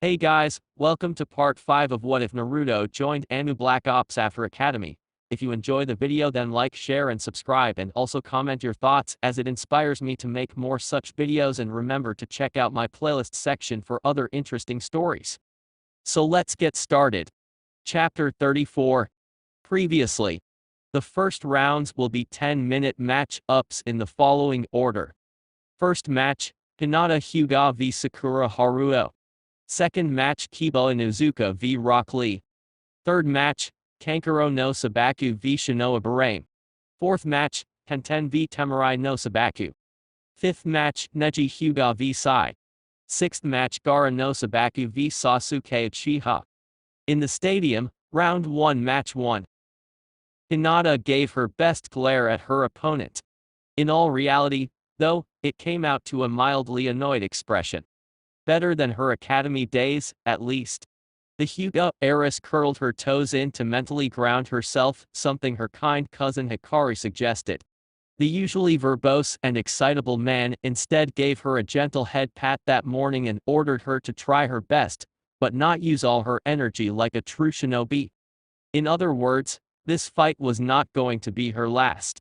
Hey guys, welcome to part 5 of What If Naruto Joined ANBU Black Ops After Academy. If you enjoy the video then like, share and subscribe and also comment your thoughts as it inspires me to make more such videos and remember to check out my playlist section for other interesting stories. So let's get started. Chapter 34. Previously. The first rounds will be 10-minute match-ups in the following order. First match, Hinata Hyuga v Sakura Haruo. Second match, Kiba Inuzuka v Rock Lee. Third match, Kankuro no Sabaku v Shinoa Barame. Fourth match, Tenten v Temurai no Sabaku. Fifth match, Neji Hyuga v Sai. Sixth match, Gaara no Sabaku v Sasuke Uchiha. In the stadium, round 1 match 1. Hinata gave her best glare at her opponent. In all reality, though, it came out to a mildly annoyed expression. Better than her academy days, at least. The Hyuga heiress curled her toes in to mentally ground herself, something her kind cousin Hikaru suggested. The usually verbose and excitable man instead gave her a gentle head pat that morning and ordered her to try her best, but not use all her energy like a true shinobi. In other words, this fight was not going to be her last.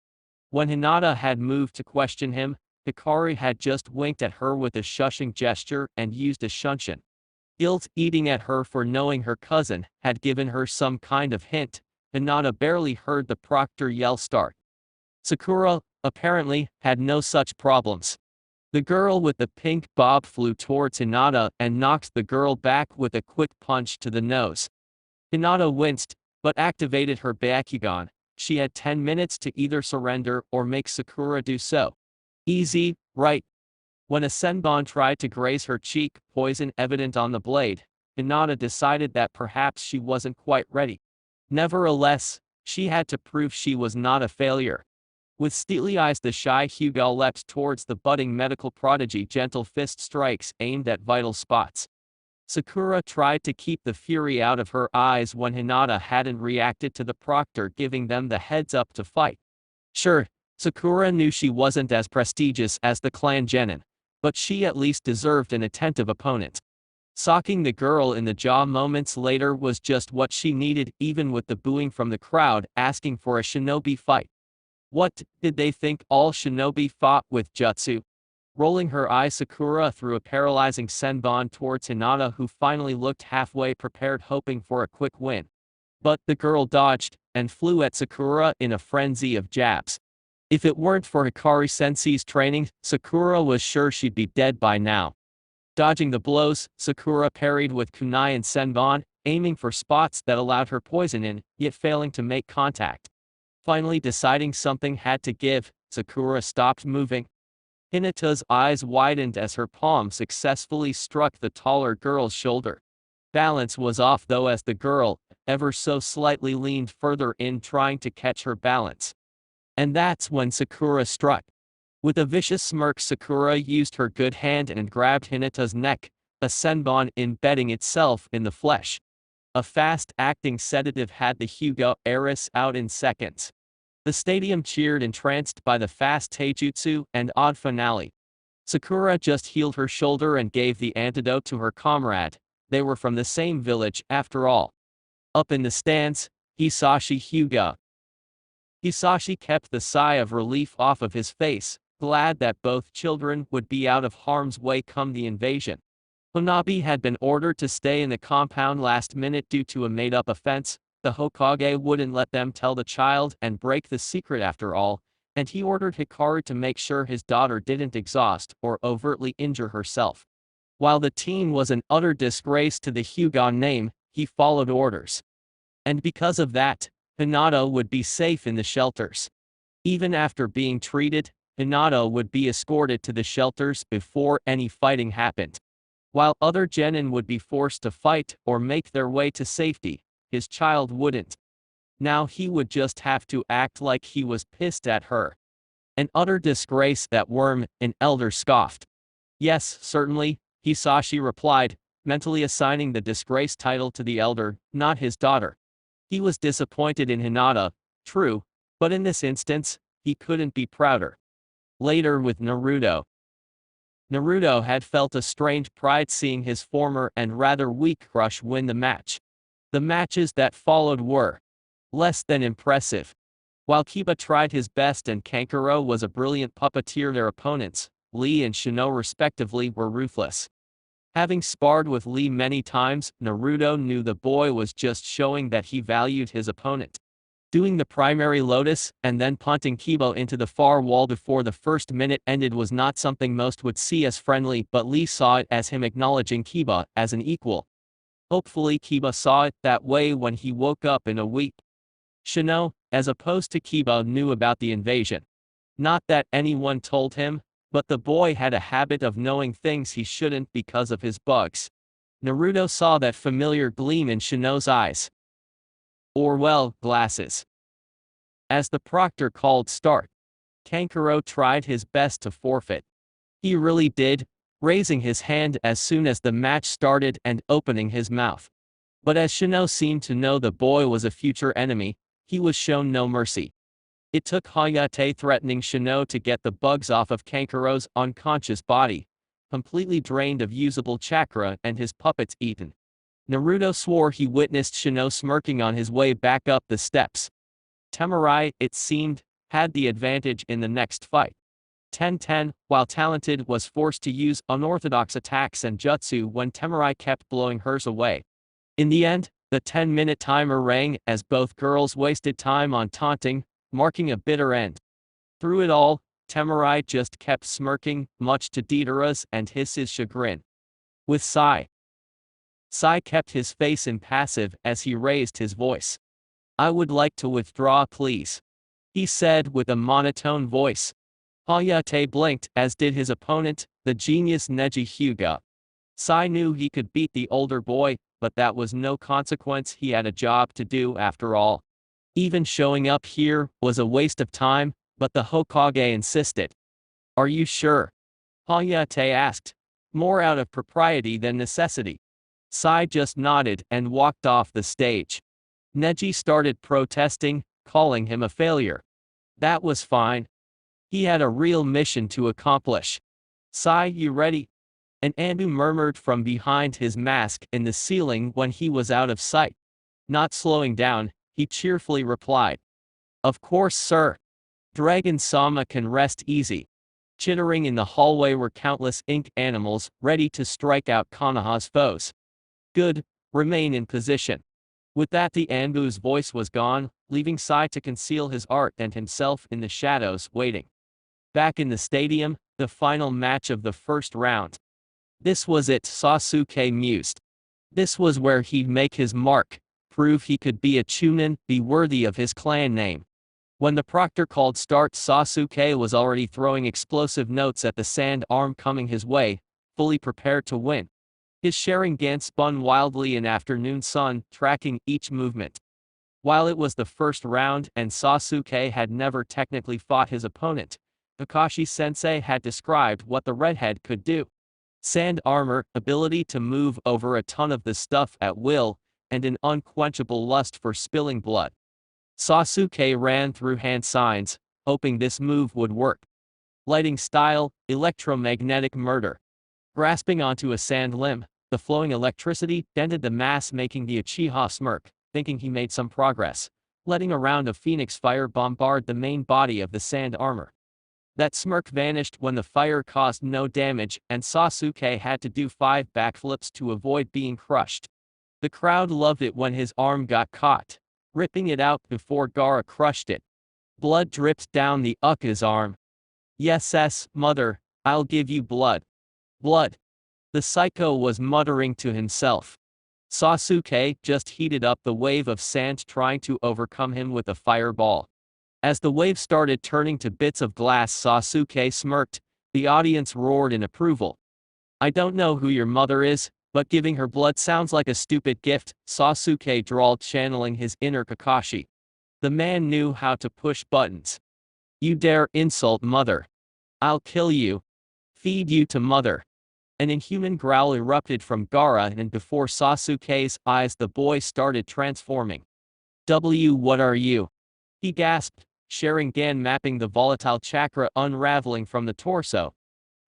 When Hinata had moved to question him, Hikaru had just winked at her with a shushing gesture and used a shunshin. Guilt eating at her for knowing her cousin had given her some kind of hint. Hinata barely heard the proctor yell start. Sakura, apparently, had no such problems. The girl with the pink bob flew towards Hinata and knocked the girl back with a quick punch to the nose. Hinata winced, but activated her Byakugan. She had 10 minutes to either surrender or make Sakura do so. Easy, right? When a senbon tried to graze her cheek, poison evident on the blade, Hinata decided that perhaps she wasn't quite ready. Nevertheless, she had to prove she was not a failure. With steely eyes the shy Hyuga leapt towards the budding medical prodigy, gentle fist strikes aimed at vital spots. Sakura tried to keep the fury out of her eyes when Hinata hadn't reacted to the proctor giving them the heads up to fight. Sure, Sakura knew she wasn't as prestigious as the clan genin, but she at least deserved an attentive opponent. Socking the girl in the jaw moments later was just what she needed, even with the booing from the crowd asking for a shinobi fight. What, did they think all shinobi fought with jutsu? Rolling her eye, Sakura threw a paralyzing senbon towards Hinata, who finally looked halfway prepared, hoping for a quick win. But the girl dodged and flew at Sakura in a frenzy of jabs. If it weren't for Hikaru Sensei's training, Sakura was sure she'd be dead by now. Dodging the blows, Sakura parried with kunai and senbon, aiming for spots that allowed her poison in, yet failing to make contact. Finally deciding something had to give, Sakura stopped moving. Hinata's eyes widened as her palm successfully struck the taller girl's shoulder. Balance was off though as the girl, ever so slightly, leaned further in trying to catch her balance. And that's when Sakura struck. With a vicious smirk, Sakura used her good hand and grabbed Hinata's neck, a senbon embedding itself in the flesh. A fast-acting sedative had the Hyuga heiress out in seconds. The stadium cheered, entranced by the fast taijutsu and odd finale. Sakura just healed her shoulder and gave the antidote to her comrade. They were from the same village, after all. Up in the stands, Hisashi Hyuga. Hisashi kept the sigh of relief off of his face, glad that both children would be out of harm's way come the invasion. Hanabi had been ordered to stay in the compound last minute due to a made-up offense. The Hokage wouldn't let them tell the child and break the secret after all, and he ordered Hikaru to make sure his daughter didn't exhaust or overtly injure herself. While the teen was an utter disgrace to the Hyuga name, he followed orders. And because of that, Hinata would be safe in the shelters. Even after being treated, Hinata would be escorted to the shelters before any fighting happened. While other genin would be forced to fight or make their way to safety, his child wouldn't. Now he would just have to act like he was pissed at her. An utter disgrace, that worm, an elder scoffed. Yes, certainly, Hisashi replied, mentally assigning the disgrace title to the elder, not his daughter. He was disappointed in Hinata, true, but in this instance, he couldn't be prouder. Later with Naruto. Naruto had felt a strange pride seeing his former and rather weak crush win the match. The matches that followed were less than impressive. While Kiba tried his best and Kankuro was a brilliant puppeteer, their opponents, Lee and Shino respectively, were ruthless. Having sparred with Lee many times, Naruto knew the boy was just showing that he valued his opponent. Doing the primary lotus and then punting Kiba into the far wall before the first minute ended was not something most would see as friendly, but Lee saw it as him acknowledging Kiba as an equal. Hopefully Kiba saw it that way when he woke up in a week. Shino, as opposed to Kiba, knew about the invasion. Not that anyone told him, but the boy had a habit of knowing things he shouldn't because of his bugs. Naruto saw that familiar gleam in Shino's eyes. Or well, glasses. As the proctor called start, Kankuro tried his best to forfeit. He really did, raising his hand as soon as the match started and opening his mouth. But as Shino seemed to know the boy was a future enemy, he was shown no mercy. It took Hayate threatening Shino to get the bugs off of Kankuro's unconscious body, completely drained of usable chakra and his puppets eaten. Naruto swore he witnessed Shino smirking on his way back up the steps. Temurai, it seemed, had the advantage in the next fight. 10-10, while talented, was forced to use unorthodox attacks and jutsu when Temurai kept blowing hers away. In the end, the 10-minute timer rang as both girls wasted time on taunting, marking a bitter end. Through it all, Temurai just kept smirking, much to Deidara's and his chagrin. With Sai kept his face impassive as he raised his voice. "I would like to withdraw, please," he said with a monotone voice. Hayate blinked, as did his opponent, the genius Neji Hyuga. Sai knew he could beat the older boy, but that was no consequence. He had a job to do after all. Even showing up here was a waste of time, but the Hokage insisted. "Are you sure?" Hayate asked, more out of propriety than necessity. Sai just nodded and walked off the stage. Neji started protesting, calling him a failure. That was fine. He had a real mission to accomplish. "Sai, you ready?" An ANBU murmured from behind his mask in the ceiling when he was out of sight. Not slowing down, he cheerfully replied. "Of course, sir. Dragon-sama can rest easy." Chittering in the hallway were countless ink animals, ready to strike out Konoha's foes. "Good, remain in position." With that, the ANBU's voice was gone, leaving Sai to conceal his art and himself in the shadows, waiting. Back in the stadium, the final match of the first round. This was it, Sasuke mused. This was where he'd make his mark, prove he could be a Chunin, be worthy of his clan name. When the proctor called start, Sasuke was already throwing explosive notes at the sand arm coming his way, fully prepared to win. His Sharingan spun wildly in afternoon sun, tracking each movement. While it was the first round and Sasuke had never technically fought his opponent, Kakashi-sensei had described what the redhead could do. Sand armor, ability to move over a ton of the stuff at will, and an unquenchable lust for spilling blood. Sasuke ran through hand signs, hoping this move would work. Lighting style, electromagnetic murder. Grasping onto a sand limb, the flowing electricity dented the mass, making the Uchiha smirk, thinking he made some progress, letting a round of phoenix fire bombard the main body of the sand armor. That smirk vanished when the fire caused no damage, and Sasuke had to do 5 backflips to avoid being crushed. The crowd loved it when his arm got caught, ripping it out before Gaara crushed it. Blood dripped down the Uka's arm. "Yes, mother, I'll give you blood. Blood." The psycho was muttering to himself. Sasuke just heated up the wave of sand, trying to overcome him with a fireball. As the wave started turning to bits of glass, Sasuke smirked. The audience roared in approval. "I don't know who your mother is, but giving her blood sounds like a stupid gift," Sasuke drawled, channeling his inner Kakashi. The man knew how to push buttons. "You dare insult mother? I'll kill you. Feed you to mother." An inhuman growl erupted from Gaara, and before Sasuke's eyes the boy started transforming. What are you?" he gasped, Sharingan mapping the volatile chakra unraveling from the torso.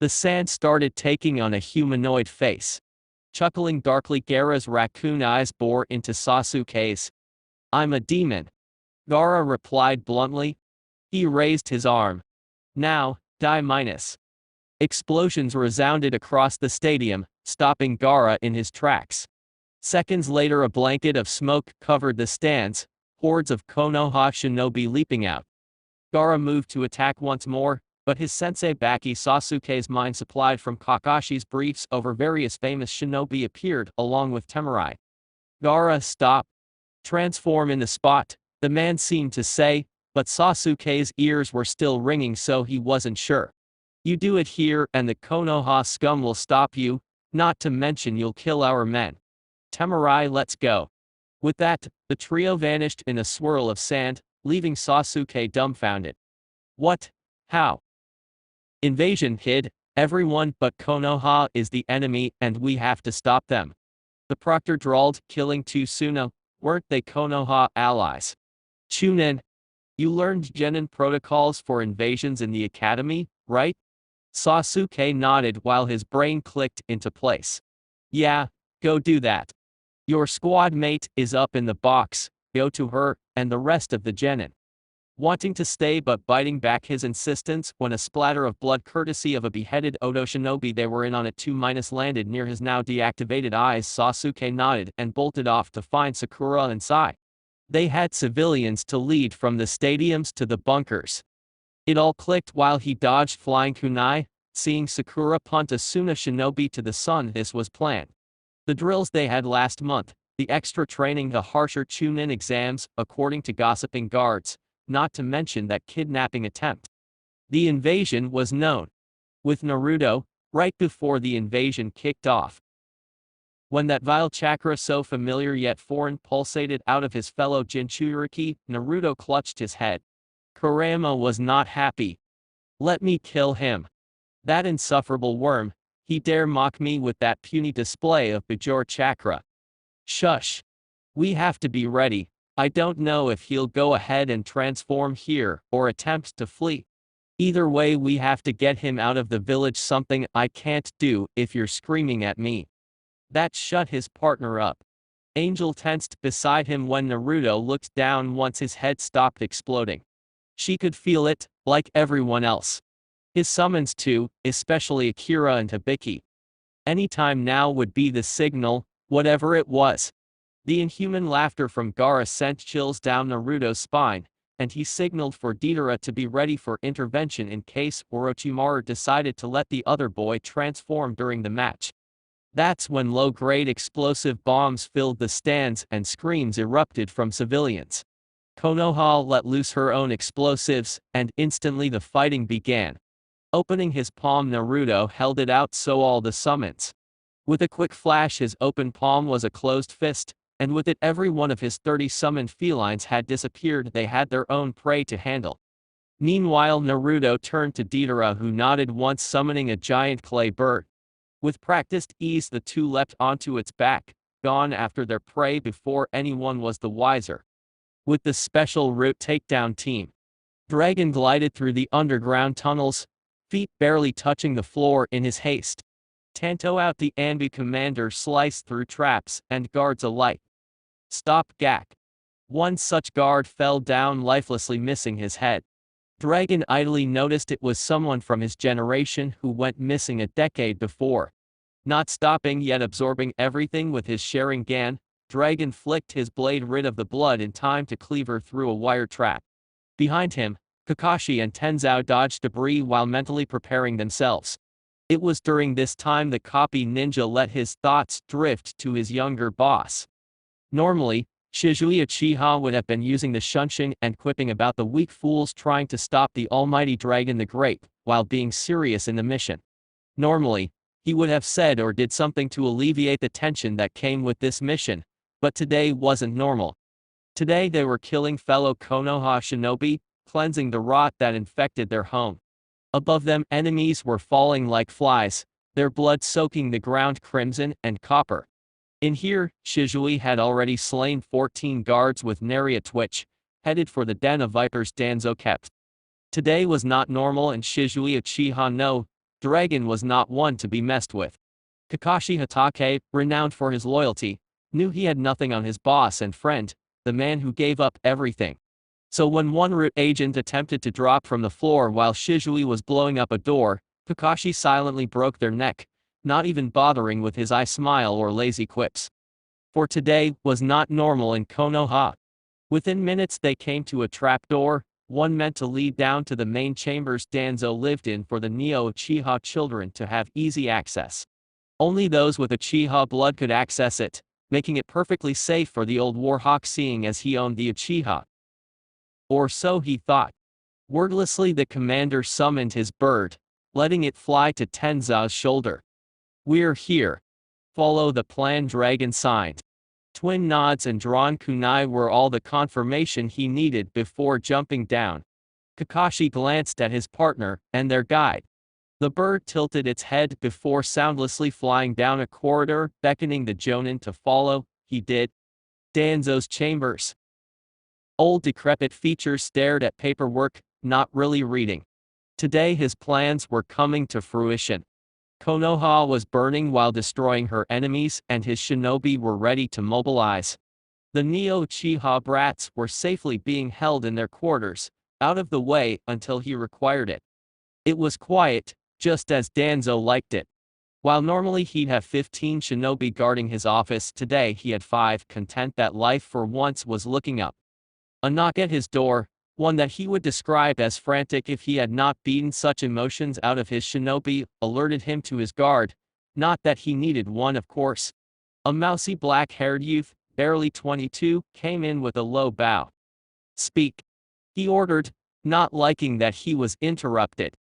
The sand started taking on a humanoid face. Chuckling darkly, Gaara's raccoon eyes bore into Sasuke's. "I'm a demon," Gaara replied bluntly. He raised his arm. "Now, die minus." Explosions resounded across the stadium, stopping Gaara in his tracks. Seconds later, a blanket of smoke covered the stands, hordes of Konoha shinobi leaping out. Gaara moved to attack once more, but his sensei Baki Sasuke's mind supplied from Kakashi's briefs over various famous shinobi appeared along with Temurai. "Gaara, stop. Transform in the spot," the man seemed to say, but Sasuke's ears were still ringing, so he wasn't sure. "You do it here and the Konoha scum will stop you, not to mention you'll kill our men. Temurai, let's go." With that, the trio vanished in a swirl of sand, leaving Sasuke dumbfounded. "What? How?" "Invasion, kid. Everyone but Konoha is the enemy and we have to stop them." The proctor drawled, "Killing Tsunade, weren't they Konoha allies?" "Chunin. You learned genin protocols for invasions in the academy, right?" Sasuke nodded while his brain clicked into place. "Yeah, go do that. Your squad mate is up in the box, go to her, and the rest of the genin." Wanting to stay but biting back his insistence when a splatter of blood courtesy of a beheaded Odo shinobi they were in on it 2- landed near his now deactivated eyes, Sasuke nodded and bolted off to find Sakura and Sai. They had civilians to lead from the stadiums to the bunkers. It all clicked while he dodged flying kunai, seeing Sakura punt a Suna shinobi to the sun. This was planned. The drills they had last month, the extra training, the harsher Chunin exams, according to gossiping guards, not to mention that kidnapping attempt. The invasion was known. With Naruto, right before the invasion kicked off. When that vile chakra so familiar yet foreign pulsated out of his fellow Jinchuriki, Naruto clutched his head. Kurama was not happy. "Let me kill him. That insufferable worm, he dare mock me with that puny display of Bajor chakra." "Shush. We have to be ready. I don't know if he'll go ahead and transform here or attempt to flee. Either way, we have to get him out of the village, something I can't do if you're screaming at me." That shut his partner up. Angel tensed beside him when Naruto looked down once his head stopped exploding. She could feel it, like everyone else. His summons too, especially Akira and Hibiki. Any time now would be the signal, whatever it was. The inhuman laughter from Gaara sent chills down Naruto's spine, and he signaled for Deidara to be ready for intervention in case Orochimaru decided to let the other boy transform during the match. That's when low-grade explosive bombs filled the stands and screams erupted from civilians. Konoha let loose her own explosives, and instantly the fighting began. Opening his palm, Naruto held it out so all the summons. With a quick flash, his open palm was a closed fist, and with it every one of his 30 summoned felines had disappeared. They had their own prey to handle. Meanwhile, Naruto turned to Deidara, who nodded once, summoning a giant clay bird. With practiced ease, the two leapt onto its back, gone after their prey before anyone was the wiser. With the special route takedown team, Dragon glided through the underground tunnels, feet barely touching the floor in his haste. Tanto out the ANBU commander sliced through traps and guards alike. Stop, Gak. One such guard fell down lifelessly, missing his head. Dragon idly noticed it was someone from his generation who went missing a decade before. Not stopping yet absorbing everything with his Sharingan, Dragon flicked his blade rid of the blood in time to cleaver through a wire trap. Behind him, Kakashi and Tenzou dodged debris while mentally preparing themselves. It was during this time the copy ninja let his thoughts drift to his younger boss. Normally, Shizui Uchiha would have been using the Shunshin and quipping about the weak fools trying to stop the almighty Dragon the Great, while being serious in the mission. Normally, he would have said or did something to alleviate the tension that came with this mission, but today wasn't normal. Today they were killing fellow Konoha shinobi, cleansing the rot that infected their home. Above them, enemies were falling like flies, their blood soaking the ground crimson and copper. In here, Shizui had already slain 14 guards with nary a twitch, headed for the den of vipers Danzo kept. Today was not normal, and Shizui Uchiha no, Dragon was not one to be messed with. Kakashi Hatake, renowned for his loyalty, knew he had nothing on his boss and friend, the man who gave up everything. So when one root agent attempted to drop from the floor while Shizui was blowing up a door, Kakashi silently broke their neck, not even bothering with his eye smile or lazy quips. For today was not normal in Konoha. Within minutes they came to a trapdoor, one meant to lead down to the main chambers Danzo lived in for the Neo Uchiha children to have easy access. Only those with Uchiha blood could access it, making it perfectly safe for the old Warhawk seeing as he owned the Uchiha. Or so he thought. Wordlessly the commander summoned his bird, letting it fly to Tenza's shoulder. "We're here. Follow the plan," Dragon signed. Twin nods and drawn kunai were all the confirmation he needed before jumping down. Kakashi glanced at his partner and their guide. The bird tilted its head before soundlessly flying down a corridor, beckoning the jonin to follow. He did. Danzo's chambers. Old decrepit features stared at paperwork, not really reading. Today his plans were coming to fruition. Konoha was burning while destroying her enemies, and his shinobi were ready to mobilize. The Neo Uchiha brats were safely being held in their quarters, out of the way until he required it. It was quiet, just as Danzo liked it. While normally he'd have 15 shinobi guarding his office, today he had 5, content that life for once was looking up. A knock at his door, one that he would describe as frantic if he had not beaten such emotions out of his shinobi, alerted him to his guard. Not that he needed one, of course. A mousy black-haired youth, barely 22, came in with a low bow. "Speak," he ordered, not liking that he was interrupted.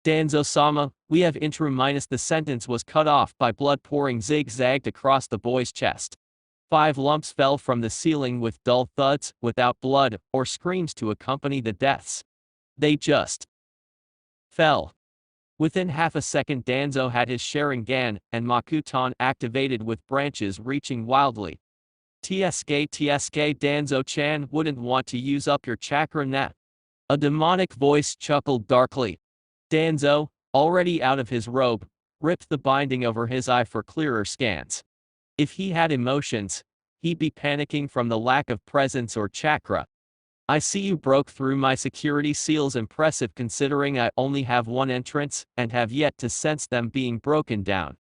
"Danzo-sama, we have interim." The sentence was cut off by blood pouring zigzagged across the boy's chest. 5 lumps fell from the ceiling with dull thuds, without blood or screams to accompany the deaths. They just fell. Within half a second Danzo had his Sharingan and Makuton activated with branches reaching wildly. "Tsuke, Danzo-chan wouldn't want to use up your chakra net." A demonic voice chuckled darkly. Danzo, already out of his robe, ripped the binding over his eye for clearer scans. If he had emotions, he'd be panicking from the lack of presence or chakra. "I see you broke through my security seals. Impressive considering I only have one entrance and have yet to sense them being broken down."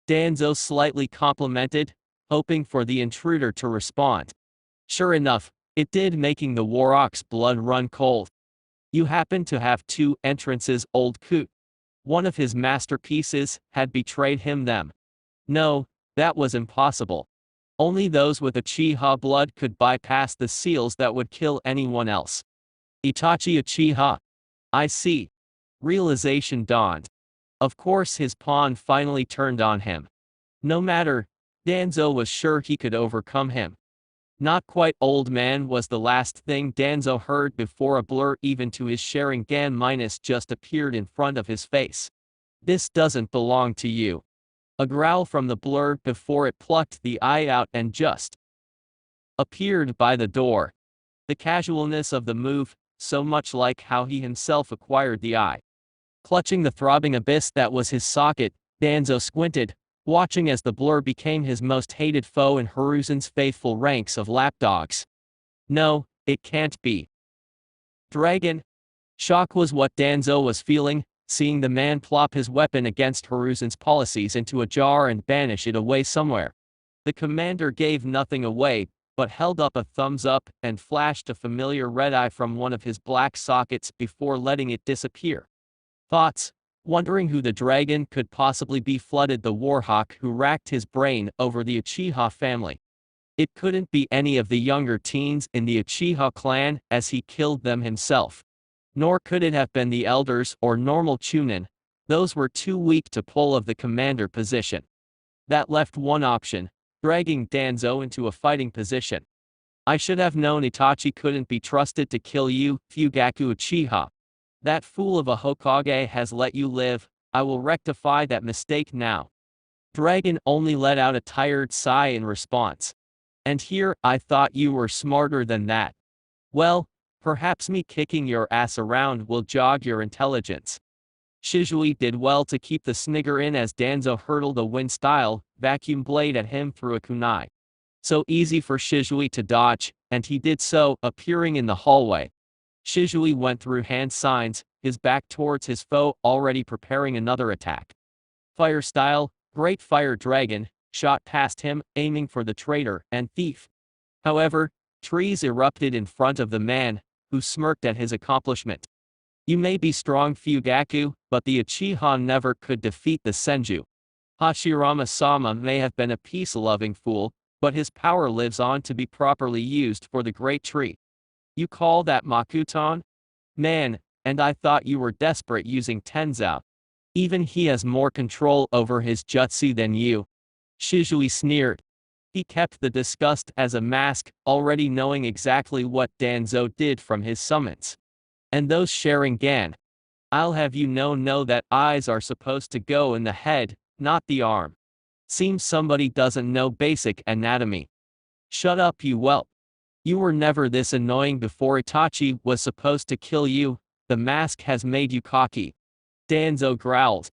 Danzo slightly complimented, hoping for the intruder to respond. Sure enough, it did, making the Warhawk's blood run cold. "You happen to have 2 entrances, old coot." One of his masterpieces had betrayed him them. No, that was impossible. Only those with Uchiha blood could bypass the seals that would kill anyone else. "Itachi Uchiha. I see." Realization dawned. Of course his pawn finally turned on him. No matter, Danzo was sure he could overcome him. "Not quite, old man," was the last thing Danzo heard before a blur even to his Sharingan- just appeared in front of his face. "This doesn't belong to you." A growl from the blur before it plucked the eye out and just appeared by the door. The casualness of the move, so much like how he himself acquired the eye. Clutching the throbbing abyss that was his socket, Danzo squinted, watching as the blur became his most hated foe in Hiruzen's faithful ranks of lapdogs. No, it can't be. Dragon? Shock was what Danzo was feeling, seeing the man plop his weapon against Hiruzen's policies into a jar and banish it away somewhere. The commander gave nothing away, but held up a thumbs up and flashed a familiar red eye from one of his black sockets before letting it disappear. Thoughts, wondering who the dragon could possibly be, flooded the Warhawk, who racked his brain over the Uchiha family. It couldn't be any of the younger teens in the Uchiha clan, as he killed them himself. Nor could it have been the elders or normal Chunin. Those were too weak to pull of the commander position. That left one option, dragging Danzo into a fighting position. "I should have known Itachi couldn't be trusted to kill you, Fugaku Uchiha. That fool of a Hokage has let you live. I will rectify that mistake now." Dragon only let out a tired sigh in response. "And here, I thought you were smarter than that." "Well, perhaps me kicking your ass around will jog your intelligence." Shizui did well to keep the snigger in as Danzo hurled a wind-style vacuum blade at him through a kunai. So easy for Shizui to dodge, and he did so, appearing in the hallway. Shizui went through hand signs, his back towards his foe, already preparing another attack. Fire style, Great Fire Dragon, shot past him, aiming for the traitor and thief. However, trees erupted in front of the man, who smirked at his accomplishment. You may be strong Fugaku, but the Uchiha never could defeat the Senju. Hashirama-sama may have been a peace-loving fool, but his power lives on to be properly used for the great tree. You call that Makuton? Man, and I thought you were desperate using Tenzao. Even he has more control over his jutsu than you. Shizui sneered. He kept the disgust as a mask, already knowing exactly what Danzo did from his summons. And those Sharingan. I'll have you know that eyes are supposed to go in the head, not the arm. Seems somebody doesn't know basic anatomy. Shut up, you whelp. You were never this annoying before Itachi was supposed to kill you. The mask has made you cocky. Danzo growled.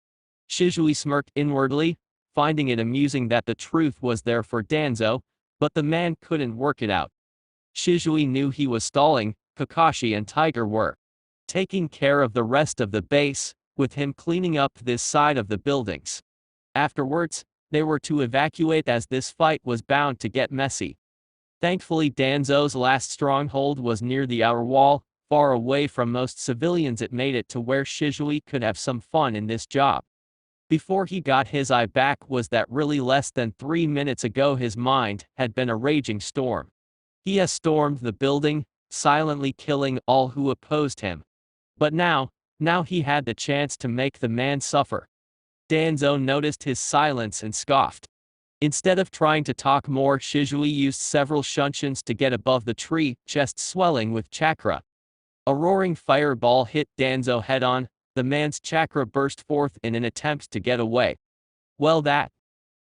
Shizui smirked inwardly, finding it amusing that the truth was there for Danzo, but the man couldn't work it out. Shizui knew he was stalling, Kakashi and Tiger were taking care of the rest of the base, with him cleaning up this side of the buildings. Afterwards, they were to evacuate as this fight was bound to get messy. Thankfully Danzo's last stronghold was near the outer wall, far away from most civilians. It made it to where Shizui could have some fun in this job. Before he got his eye back was that really less than 3 minutes ago his mind had been a raging storm. He has stormed the building, silently killing all who opposed him. But now he had the chance to make the man suffer. Danzo noticed his silence and scoffed. Instead of trying to talk more, Shizui used several shunshuns to get above the tree, chest swelling with chakra. A roaring fireball hit Danzo head-on. The man's chakra burst forth in an attempt to get away. Well, that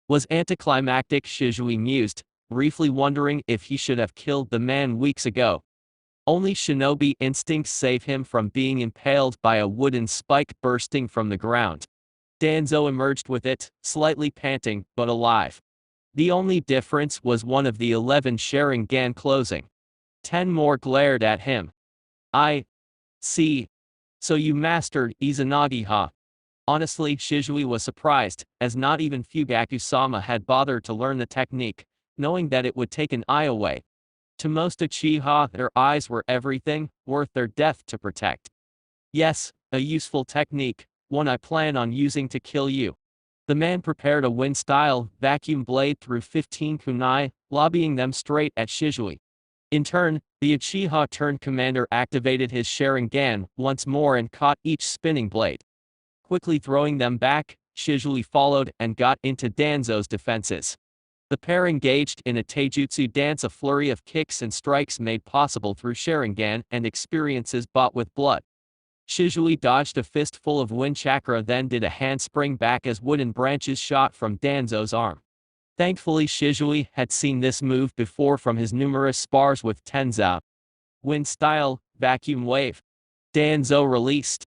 was anticlimactic, Shizui mused, briefly wondering if he should have killed the man weeks ago. Only shinobi instincts save him from being impaled by a wooden spike bursting from the ground. Danzo emerged with it, slightly panting, but alive. The only difference was one of the 11 Sharingan closing. 10 more glared at him. I see. So you mastered Izanagi, huh? Honestly, Shizui was surprised, as not even Fugaku-sama had bothered to learn the technique, knowing that it would take an eye away. To most Uchiha, their eyes were everything, worth their death to protect. Yes, a useful technique, one I plan on using to kill you. The man prepared a wind-style vacuum blade through 15 kunai, lobbying them straight at Shizui. In turn, the Uchiha turned commander activated his Sharingan once more and caught each spinning blade. Quickly throwing them back, Shizui followed and got into Danzo's defenses. The pair engaged in a taijutsu dance, a flurry of kicks and strikes made possible through Sharingan and experiences bought with blood. Shizui dodged a fistful of wind chakra, then did a handspring back as wooden branches shot from Danzo's arm. Thankfully Shizui had seen this move before from his numerous spars with Tenzao. Wind style, vacuum wave. Danzo released.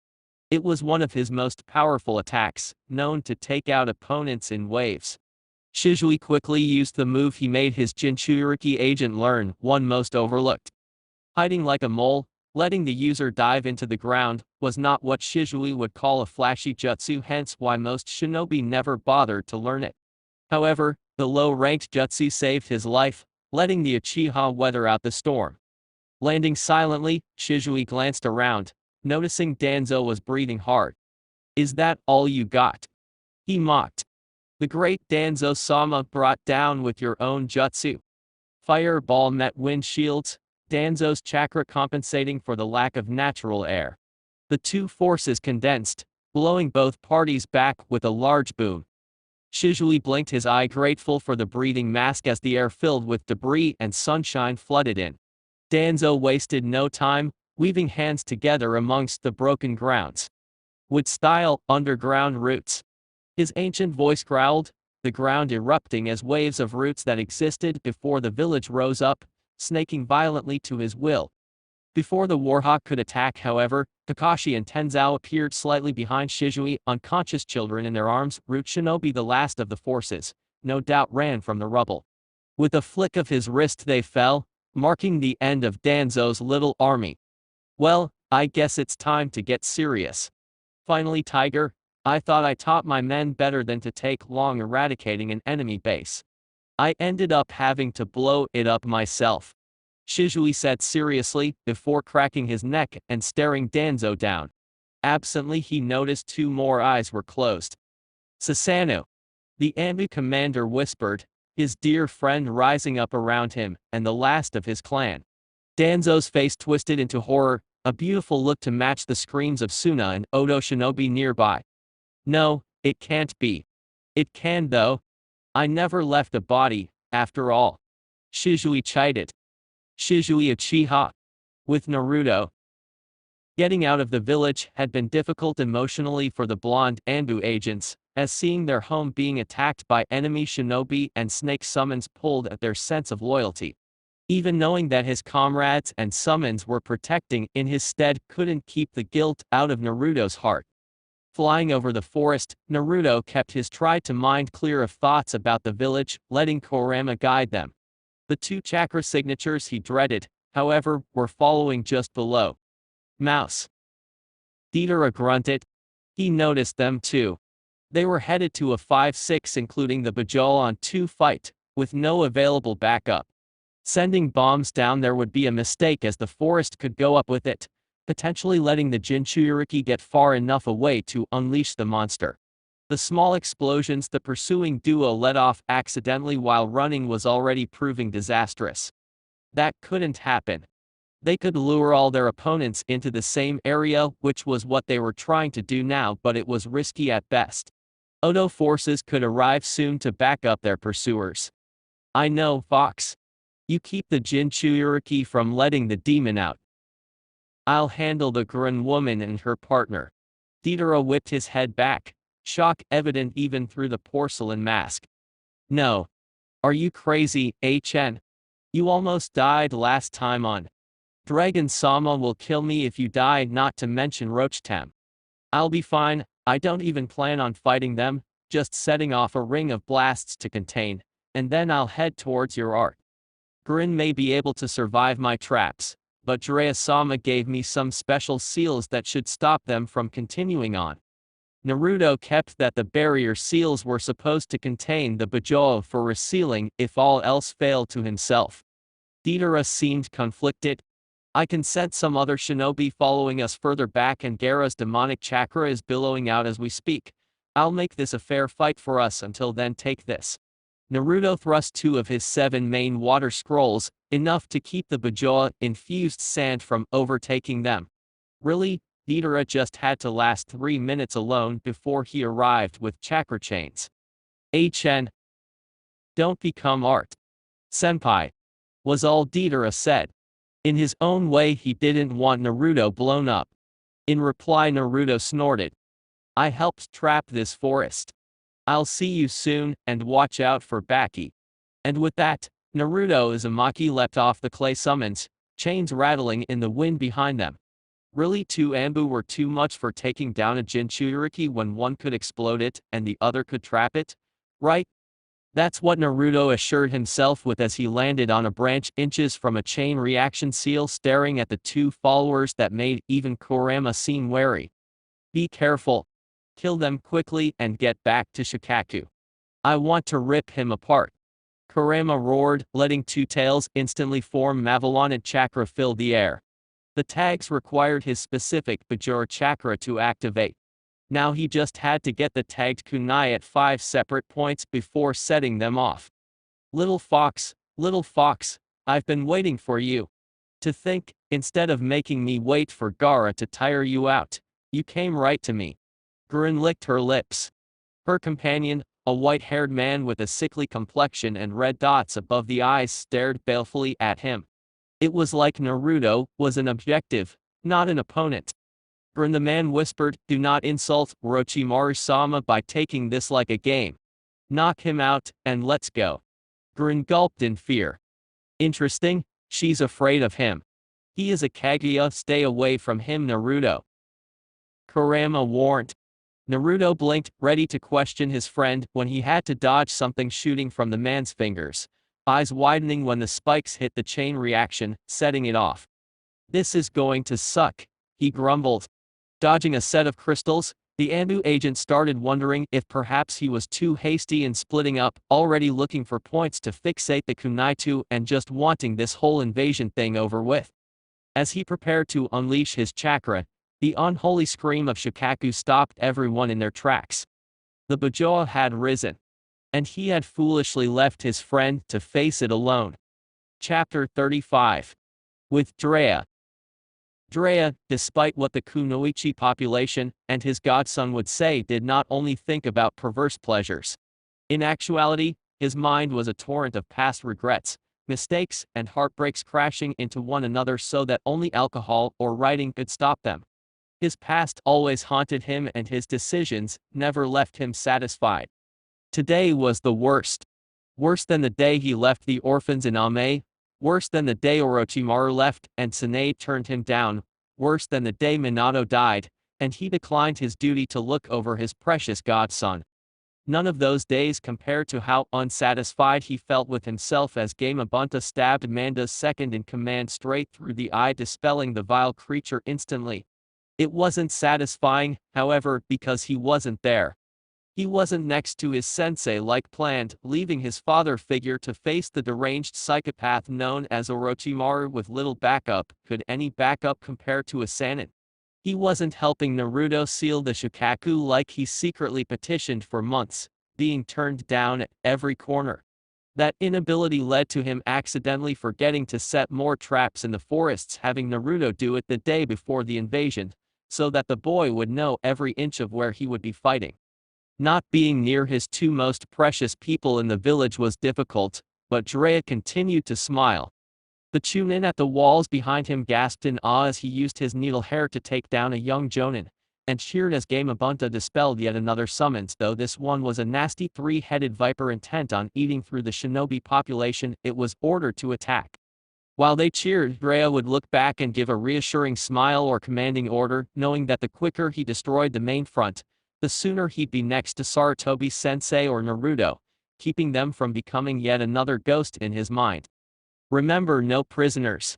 It was one of his most powerful attacks, known to take out opponents in waves. Shizui quickly used the move he made his Jinchuriki agent learn, one most overlooked. Hiding like a mole, letting the user dive into the ground, was not what Shizui would call a flashy jutsu, hence why most shinobi never bothered to learn it. However, the low-ranked jutsu saved his life, letting the Uchiha weather out the storm. Landing silently, Shizui glanced around, noticing Danzo was breathing hard. "Is that all you got?" he mocked. "The great Danzo-sama brought down with your own jutsu." Fireball met wind shields, Danzo's chakra compensating for the lack of natural air. The two forces condensed, blowing both parties back with a large boom. Shizui blinked his eye, grateful for the breathing mask as the air filled with debris and sunshine flooded in. Danzo wasted no time, weaving hands together amongst the broken grounds. Wood-style, underground roots. His ancient voice growled, the ground erupting as waves of roots that existed before the village rose up, snaking violently to his will. Before the Warhawk could attack, however, Kakashi and Tenzao appeared slightly behind Shizui, unconscious children in their arms. Root Shinobi, the last of the forces, no doubt ran from the rubble. With a flick of his wrist they fell, marking the end of Danzo's little army. Well, I guess it's time to get serious. Finally, Tiger, I thought I taught my men better than to take long eradicating an enemy base. I ended up having to blow it up myself. Shizui said seriously, before cracking his neck and staring Danzo down. Absently he noticed two more eyes were closed. Susanoo. The ANBU commander whispered, his dear friend rising up around him, and the last of his clan. Danzo's face twisted into horror, a beautiful look to match the screams of Suna and Odo Shinobi nearby. No, it can't be. It can though. I never left a body, after all. Shizui chided. Shizui Uchiha. With Naruto. Getting out of the village had been difficult emotionally for the blonde ANBU agents, as seeing their home being attacked by enemy shinobi and snake summons pulled at their sense of loyalty. Even knowing that his comrades and summons were protecting in his stead couldn't keep the guilt out of Naruto's heart. Flying over the forest, Naruto kept his mind clear of thoughts about the village, letting Kurama guide them. The two chakra signatures he dreaded, however, were following just below. Mouse. Deidara grunted. He noticed them too. They were headed to a 5-6 including the Bajou-on-2 fight, with no available backup. Sending bombs down there would be a mistake as the forest could go up with it, potentially letting the Jinchuriki get far enough away to unleash the monster. The small explosions the pursuing duo let off accidentally while running was already proving disastrous. That couldn't happen. They could lure all their opponents into the same area, which was what they were trying to do now, but it was risky at best. Odo forces could arrive soon to back up their pursuers. I know, Fox. You keep the Jinchuriki from letting the demon out. I'll handle the Gurren woman and her partner. Deidara whipped his head back, shock evident even through the porcelain mask. No. Are you crazy, HN? You almost died last time on. Dragon Sama will kill me if you die, not to mention Rochtem. I'll be fine, I don't even plan on fighting them, just setting off a ring of blasts to contain, and then I'll head towards your art. Gurren may be able to survive my traps, but Jiraiya-sama gave me some special seals that should stop them from continuing on. Naruto kept that the barrier seals were supposed to contain the Bajou for resealing if all else failed to himself. Deidara seemed conflicted. I can sense some other shinobi following us further back and Gaara's demonic chakra is billowing out as we speak. I'll make this a fair fight for us. Until then, take this. Naruto thrust 2 of his 7 main water scrolls, enough to keep the Bajou-infused sand from overtaking them. Really, Deidara just had to last 3 minutes alone before he arrived with chakra chains. HN. Don't become art. Senpai. Was all Deidara said. In his own way he didn't want Naruto blown up. In reply Naruto snorted. I helped trap this forest. I'll see you soon, and watch out for Baki. And with that, Naruto Uzumaki leapt off the clay summons, chains rattling in the wind behind them. Really, 2 ANBU were too much for taking down a Jinchuriki when one could explode it and the other could trap it, right? That's what Naruto assured himself with as he landed on a branch inches from a chain reaction seal staring at the 2 followers that made even Kurama seem wary. Be careful. Kill them quickly and get back to Shukaku. I want to rip him apart. Kurama roared, letting 2 tails instantly form. Malevolent chakra fill the air. The tags required his specific Bajou chakra to activate. Now he just had to get the tagged kunai at 5 separate points before setting them off. Little fox, I've been waiting for you. To think, instead of making me wait for Gaara to tire you out, you came right to me. Gurren licked her lips. Her companion, a white-haired man with a sickly complexion and red dots above the eyes, stared balefully at him. It was like Naruto was an objective, not an opponent. Gurren the man whispered, do not insult Orochimaru-sama by taking this like a game. Knock him out, and let's go. Gurren gulped in fear. Interesting, she's afraid of him. He is a Kaguya, stay away from him, Naruto. Kurama warned. Naruto blinked, ready to question his friend, when he had to dodge something shooting from the man's fingers, eyes widening when the spikes hit the chain reaction, setting it off. This is going to suck, he grumbled. Dodging a set of crystals, the ANBU agent started wondering if perhaps he was too hasty in splitting up, already looking for points to fixate the kunai and just wanting this whole invasion thing over with. As he prepared to unleash his chakra, the unholy scream of Shukaku stopped everyone in their tracks. The Bajoa had risen. And he had foolishly left his friend to face it alone. Chapter 35. With Drea. Drea, despite what the kunoichi population and his godson would say, did not only think about perverse pleasures. In actuality, his mind was a torrent of past regrets, mistakes, and heartbreaks crashing into one another so that only alcohol or writing could stop them. His past always haunted him and his decisions never left him satisfied. Today was the worst. Worse than the day he left the orphans in Ame, worse than the day Orochimaru left and Tsunade turned him down, worse than the day Minato died, and he declined his duty to look over his precious godson. None of those days compared to how unsatisfied he felt with himself as Gamabunta stabbed Manda's second-in-command straight through the eye, dispelling the vile creature instantly. It wasn't satisfying, however, because he wasn't there. He wasn't next to his sensei like planned, leaving his father figure to face the deranged psychopath known as Orochimaru with little backup. Could any backup compare to a Sannin? He wasn't helping Naruto seal the Shukaku like he secretly petitioned for months, being turned down at every corner. That inability led to him accidentally forgetting to set more traps in the forests, having Naruto do it the day before the invasion, so that the boy would know every inch of where he would be fighting. Not being near his two most precious people in the village was difficult, but Jiraiya continued to smile. The Chunin at the walls behind him gasped in awe as he used his needle hair to take down a young Jonin, and cheered as Gamabunta dispelled yet another summons. Though this one was a nasty three-headed viper intent on eating through the shinobi population, it was ordered to attack. While they cheered, Jiraiya would look back and give a reassuring smile or commanding order, knowing that the quicker he destroyed the main front, the sooner he'd be next to Sarutobi-sensei or Naruto, keeping them from becoming yet another ghost in his mind. Remember, no prisoners.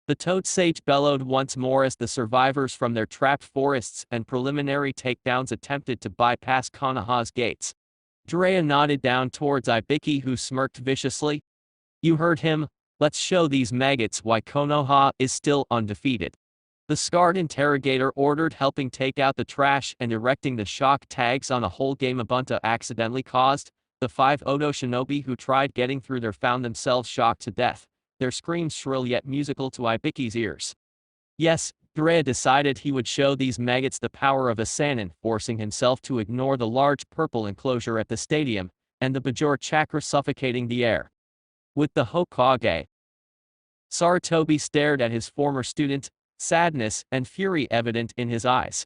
The Toad Sage bellowed once more as the survivors from their trapped forests and preliminary takedowns attempted to bypass Konoha's gates. Jiraiya nodded down towards Ibiki, who smirked viciously. You heard him. Let's show these maggots why Konoha is still undefeated. The scarred interrogator ordered, helping take out the trash and erecting the shock tags on a hole Gamabunta accidentally caused. The 5 Odo shinobi who tried getting through there found themselves shocked to death, their screams shrill yet musical to Ibiki's ears. Yes, Jiraiya decided he would show these maggots the power of a Sannin, forcing himself to ignore the large purple enclosure at the stadium, and the Bajor chakra suffocating the air. With the Hokage, Sarutobi stared at his former student, sadness and fury evident in his eyes.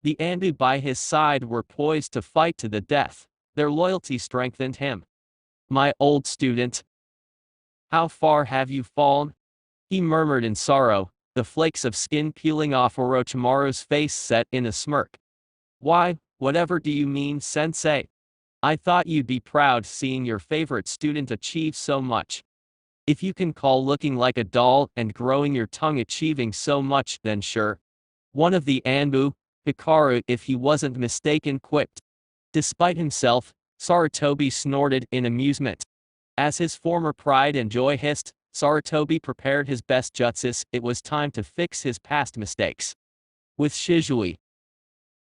The ANBU by his side were poised to fight to the death. Their loyalty strengthened him. My old student. How far have you fallen? He murmured in sorrow, the flakes of skin peeling off Orochimaru's face set in a smirk. Why, whatever do you mean, sensei? I thought you'd be proud seeing your favorite student achieve so much. If you can call looking like a doll and growing your tongue achieving so much, then sure. One of the ANBU, Hikaru if he wasn't mistaken, quipped. Despite himself, Sarutobi snorted in amusement. As his former pride and joy hissed, Sarutobi prepared his best jutsus. It was time to fix his past mistakes. With Shizui,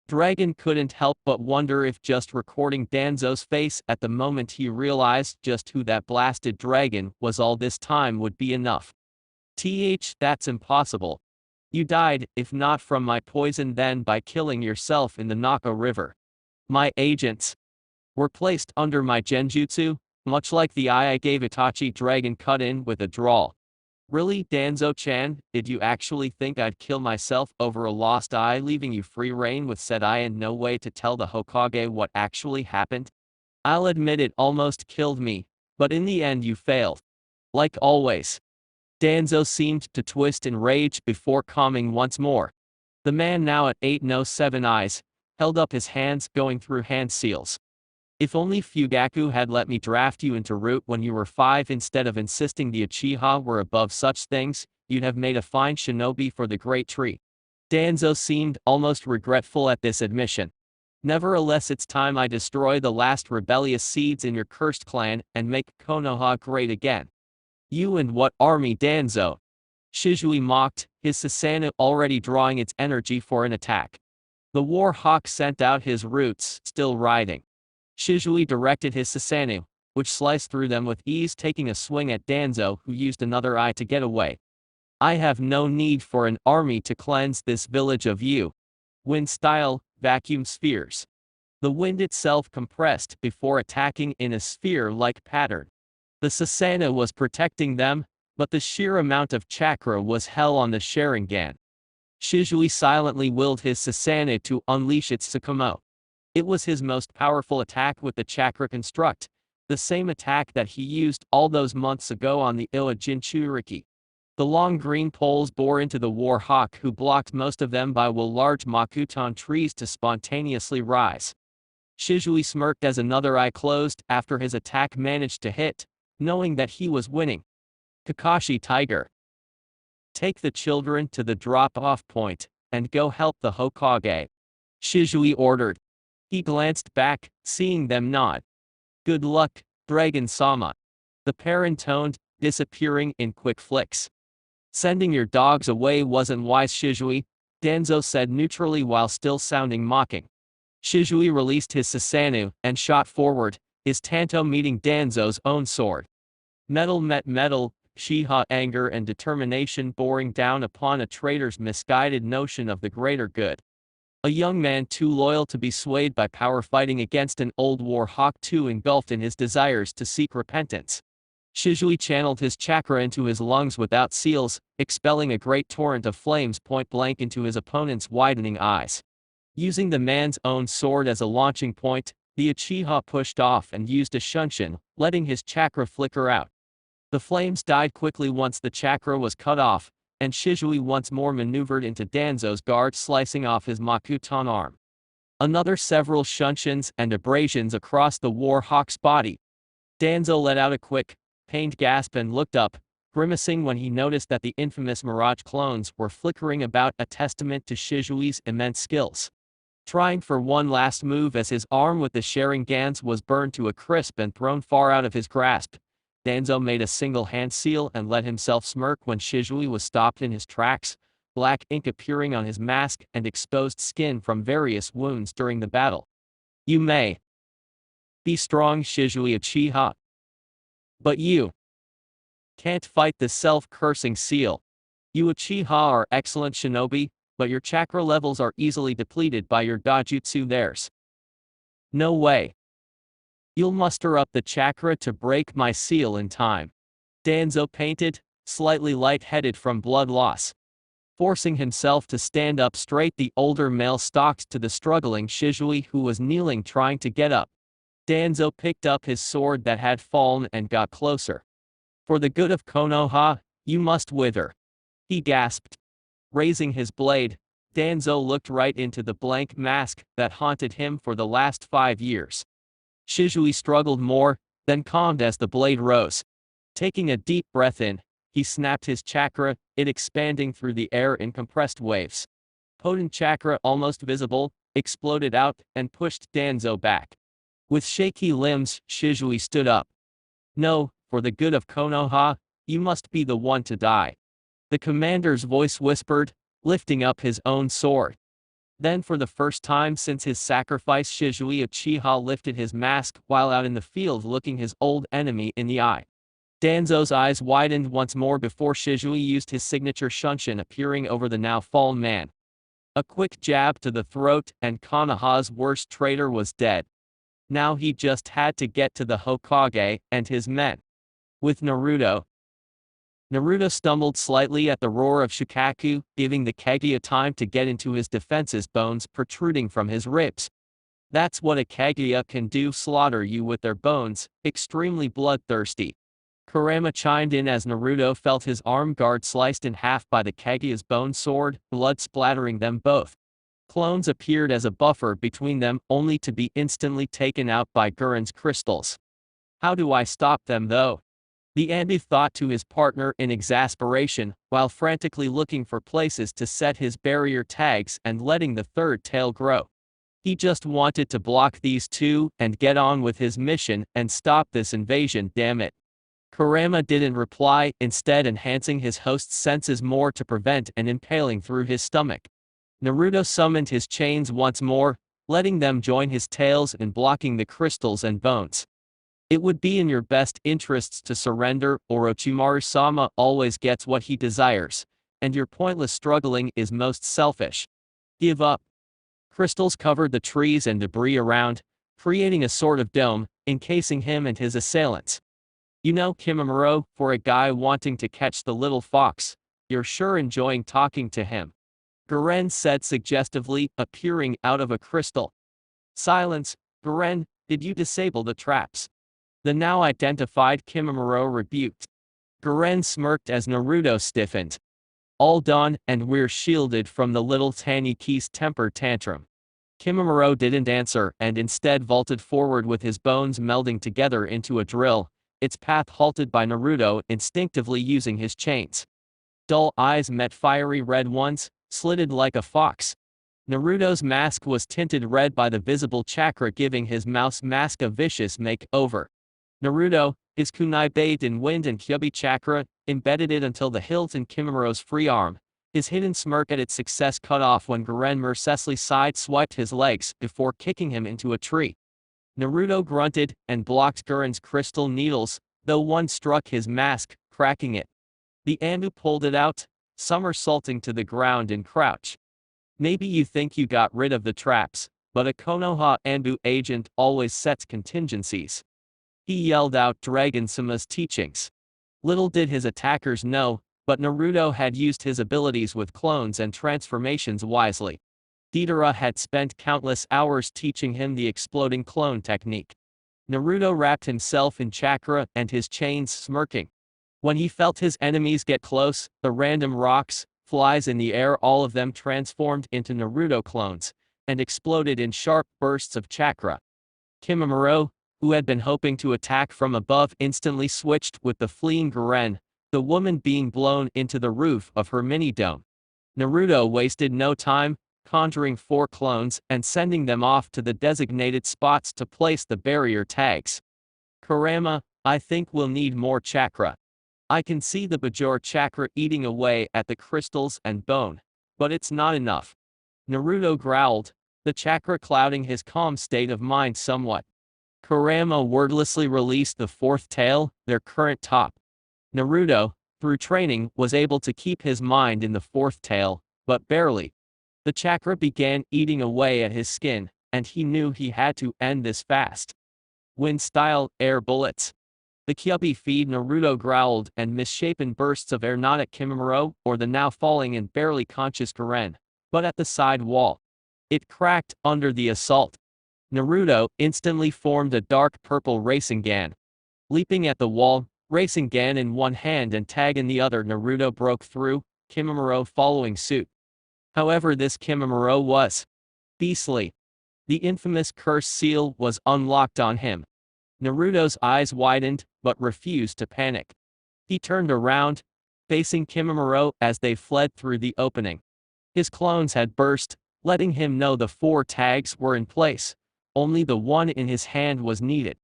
Dragon couldn't help but wonder if just recording Danzo's face at the moment he realized just who that blasted dragon was all this time would be enough. That's impossible. You died, if not from my poison then by killing yourself in the Naka River. My agents were placed under my genjutsu, much like the eye I gave Itachi. Dragon cut in with a drawl. Really, Danzo-chan, did you actually think I'd kill myself over a lost eye, leaving you free rein with said eye and no way to tell the Hokage what actually happened? I'll admit it almost killed me, but in the end you failed. Like always. Danzo seemed to twist in rage before calming once more. The man, now at 8 no 7 eyes, held up his hands, going through hand seals. If only Fugaku had let me draft you into Root when you were 5 instead of insisting the Uchiha were above such things, you'd have made a fine shinobi for the Great Tree. Danzo seemed almost regretful at this admission. Nevertheless, it's time I destroy the last rebellious seeds in your cursed clan and make Konoha great again. You and what army, Danzo? Shizui mocked, his Susanoo already drawing its energy for an attack. The war hawk sent out his roots, still riding. Shizui directed his Susanoo, which sliced through them with ease, taking a swing at Danzo, who used another eye to get away. I have no need for an army to cleanse this village of you. Wind style, vacuum spheres. The wind itself compressed before attacking in a sphere-like pattern. The Susanoo was protecting them, but the sheer amount of chakra was hell on the Sharingan. Shizui silently willed his Susanoo to unleash its Yakumo. It was his most powerful attack with the chakra construct, the same attack that he used all those months ago on the Iwa Jinchuriki. The long green poles bore into the war hawk, who blocked most of them by large makuton trees to spontaneously rise. Shizui smirked as another eye closed after his attack managed to hit, knowing that he was winning. Kakashi Tiger. Take the children to the drop-off point, and go help the Hokage. Shizui ordered. He glanced back, seeing them nod. Good luck, Dragon-sama. The pair intoned, disappearing in quick flicks. Sending your dogs away wasn't wise, Shizui, Danzo said neutrally while still sounding mocking. Shizui released his Susanoo and shot forward, his tanto meeting Danzo's own sword. Metal met metal, Shiha anger and determination boring down upon a traitor's misguided notion of the greater good. A young man too loyal to be swayed by power, fighting against an old war hawk too engulfed in his desires to seek repentance. Shizui channeled his chakra into his lungs without seals, expelling a great torrent of flames point blank into his opponent's widening eyes. Using the man's own sword as a launching point, the Uchiha pushed off and used a shunshin, letting his chakra flicker out. The flames died quickly once the chakra was cut off, and Shizui once more maneuvered into Danzo's guard, slicing off his makuton arm. Another several shunshins and abrasions across the war hawk's body. Danzo let out a quick, pained gasp and looked up, grimacing when he noticed that the infamous Mirage clones were flickering about, a testament to Shizui's immense skills. Trying for one last move as his arm with the Sharingans was burned to a crisp and thrown far out of his grasp, Danzo made a single hand seal and let himself smirk when Shizui was stopped in his tracks, black ink appearing on his mask and exposed skin from various wounds during the battle. You may be strong, Shizui Uchiha, but you can't fight the self-cursing seal. You Uchiha are excellent shinobi, but your chakra levels are easily depleted by your dojutsu. Theirs. No way. You'll muster up the chakra to break my seal in time. Danzo painted, slightly light-headed from blood loss. Forcing himself to stand up straight, the older male stalked to the struggling Shizui, who was kneeling trying to get up. Danzo picked up his sword that had fallen and got closer. For the good of Konoha, you must wither. He gasped. Raising his blade, Danzo looked right into the blank mask that haunted him for the last 5 years. Shizui struggled more, then calmed as the blade rose. Taking a deep breath in, he snapped his chakra, it expanding through the air in compressed waves. Potent chakra, almost visible, exploded out and pushed Danzo back. With shaky limbs, Shizui stood up. No, for the good of Konoha, you must be the one to die. The commander's voice whispered, lifting up his own sword. Then for the first time since his sacrifice, Shizui Uchiha lifted his mask while out in the field, looking his old enemy in the eye. Danzo's eyes widened once more before Shizui used his signature shunshin, appearing over the now fallen man. A quick jab to the throat and Konoha's worst traitor was dead. Now he just had to get to the Hokage and his men. With Naruto stumbled slightly at the roar of Shukaku, giving the Kaguya time to get into his defenses, bones protruding from his ribs. That's what a Kaguya can do, slaughter you with their bones, extremely bloodthirsty. Kurama chimed in as Naruto felt his arm guard sliced in half by the Kaguya's bone sword, blood splattering them both. Clones appeared as a buffer between them, only to be instantly taken out by Guren's crystals. How do I stop them though? The ANBU thought to his partner in exasperation, while frantically looking for places to set his barrier tags and letting the third tail grow. He just wanted to block these two and get on with his mission and stop this invasion, damn it. Kurama didn't reply, instead enhancing his host's senses more to prevent an impaling through his stomach. Naruto summoned his chains once more, letting them join his tails and blocking the crystals and bones. It would be in your best interests to surrender, or Orochimaru-sama always gets what he desires, and your pointless struggling is most selfish. Give up. Crystals covered the trees and debris around, creating a sort of dome, encasing him and his assailants. You know, Kimimaro, for a guy wanting to catch the little fox, you're sure enjoying talking to him. Guren said suggestively, appearing out of a crystal. Silence, Guren, did you disable the traps? The now identified Kimimaro rebuked. Guren smirked as Naruto stiffened. All done, and we're shielded from the little Taniki's temper tantrum. Kimimaro didn't answer and instead vaulted forward with his bones melding together into a drill, its path halted by Naruto instinctively using his chains. Dull eyes met fiery red ones, slitted like a fox. Naruto's mask was tinted red by the visible chakra, giving his mouse mask a vicious makeover. Naruto, his kunai bathed in wind and Kyubi chakra, embedded it until the hilt in Kimimaro's free arm. His hidden smirk at its success cut off when Guren mercilessly side-swiped his legs before kicking him into a tree. Naruto grunted and blocked Guren's crystal needles, though one struck his mask, cracking it. The ANBU pulled it out, somersaulting to the ground in crouch. Maybe you think you got rid of the traps, but a Konoha ANBU agent always sets contingencies. He yelled out Dragon-sama's teachings. Little did his attackers know, but Naruto had used his abilities with clones and transformations wisely. Deidara had spent countless hours teaching him the exploding clone technique. Naruto wrapped himself in chakra and his chains, smirking. When he felt his enemies get close, the random rocks, flies in the air, all of them transformed into Naruto clones, and exploded in sharp bursts of chakra. Kimimaro, who had been hoping to attack from above, instantly switched with the fleeing Guren, the woman being blown into the roof of her mini-dome. Naruto wasted no time, conjuring 4 clones and sending them off to the designated spots to place the barrier tags. Kurama, I think we'll need more chakra. I can see the Bajor chakra eating away at the crystals and bone, but it's not enough. Naruto growled, the chakra clouding his calm state of mind somewhat. Kurama wordlessly released the 4th tail, their current top. Naruto, through training, was able to keep his mind in the 4th tail, but barely. The chakra began eating away at his skin, and he knew he had to end this fast. Wind-style, air bullets. The Kyubi feed, Naruto growled, and misshapen bursts of air not at Kimimaro or the now falling and barely conscious Guren, but at the side wall. It cracked under the assault. Naruto instantly formed a dark purple Rasengan. Leaping at the wall, Rasengan in one hand and tag in the other, Naruto broke through, Kimimaro following suit. However, this Kimimaro was beastly. The infamous curse seal was unlocked on him. Naruto's eyes widened, but refused to panic. He turned around, facing Kimimaro as they fled through the opening. His clones had burst, letting him know the 4 tags were in place. Only the one in his hand was needed.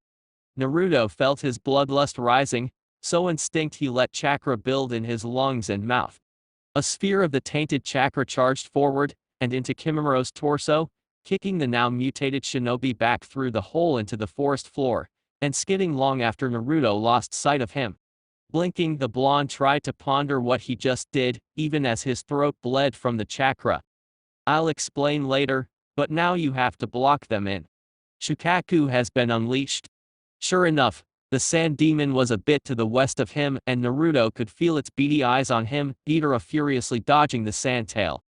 Naruto felt his bloodlust rising, so instinct he let chakra build in his lungs and mouth. A sphere of the tainted chakra charged forward, and into Kimimaro's torso, kicking the now mutated shinobi back through the hole into the forest floor, and skidding long after Naruto lost sight of him. Blinking, the blonde tried to ponder what he just did, even as his throat bled from the chakra. I'll explain later, but now you have to block them in. Shukaku has been unleashed. Sure enough, the sand demon was a bit to the west of him, and Naruto could feel its beady eyes on him, Deidara furiously dodging the sand tail.